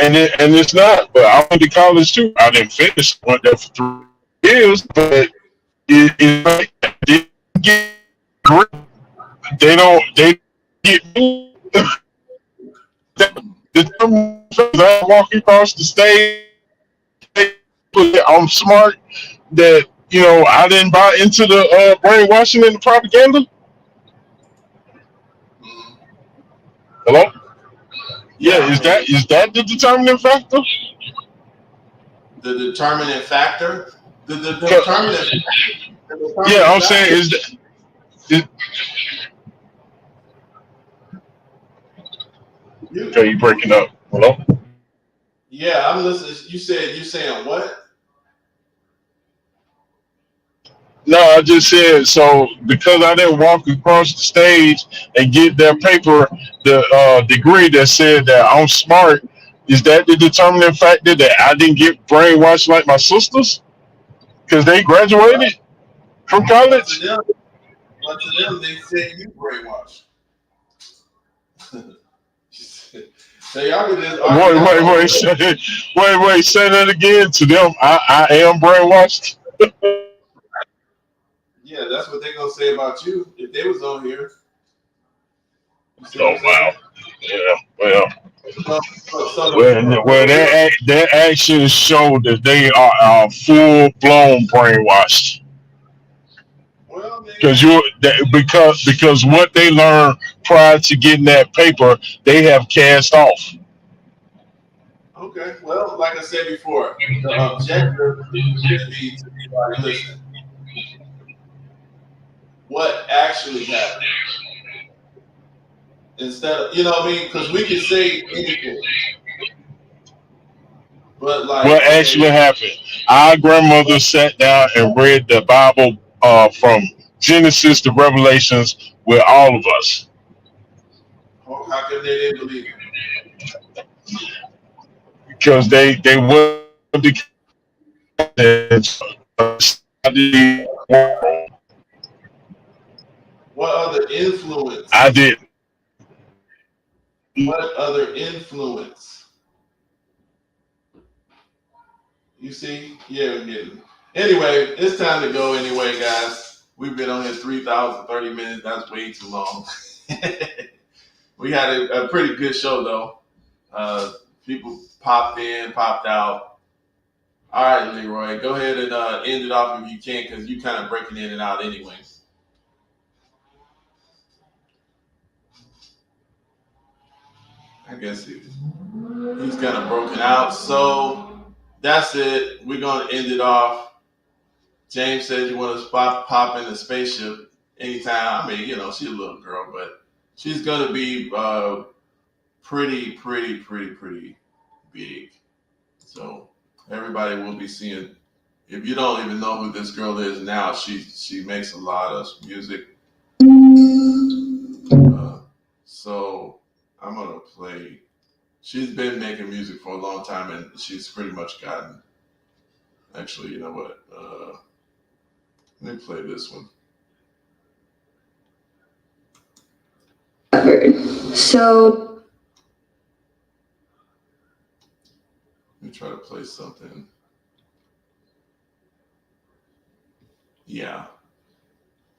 S5: and it's not. But I went to college too. I didn't finish. I went there for 3 years, but it didn't get great. They get me. I walk across the stage. I'm smart. That I didn't buy into the brainwashing and the propaganda. Hello? Yeah, is that the determining factor?
S1: The determining factor? The determining factor.
S5: Yeah, I'm saying okay, you breaking up. Hello?
S1: Yeah, I'm listening. You saying what?
S5: No, I just said so because I didn't walk across the stage and get that paper, the degree that said that I'm smart. Is that the determining factor that I didn't get brainwashed like my sisters because they graduated from college?
S1: But to them, they say you brainwashed. So y'all can just
S5: wait, say that again. To them, I am brainwashed.
S1: Yeah, that's what they're gonna say about you if they was on here.
S5: Oh wow. Yeah, well, their actions show that they are full blown brainwashed. Because what they learned prior to getting that paper, they have cast off.
S1: Okay. Well, like I said before, the objective should be to be like, listen, what actually happened? Instead of, you know what I mean? Because we can say anything, but like,
S5: What actually
S1: okay,
S5: happened? Our grandmother sat down and read the Bible from Genesis to Revelations with all of us.
S1: how come they didn't believe
S5: Because they wanted to
S1: what other
S5: I
S1: influence?
S5: did.
S1: What other influence? You see? Yeah, we're getting. Anyway, it's time to go anyway, guys. We've been on here 3,030 minutes. That's way too long. We had a pretty good show, though. People popped in, popped out. All right, Leroy, go ahead and end it off if you can, because you kind of breaking in and out anyway. I guess he's kind of broken out. So that's it. We're going to end it off. James said you want to pop in the spaceship anytime. I mean, you know, she's a little girl, but she's going to be pretty big. So everybody will be seeing. If you don't even know who this girl is now, she makes a lot of music. So I'm gonna play. She's been making music for a long time, and she's pretty much gotten. Actually, you know what? Let me play this one.
S22: So
S1: Let me try to play something. Yeah.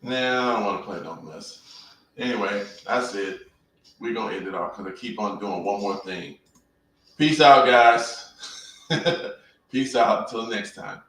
S1: Nah, I don't want to play no mess. Anyway, that's it. We're gonna end it off because I keep on doing one more thing. Peace out, guys. Peace out until next time.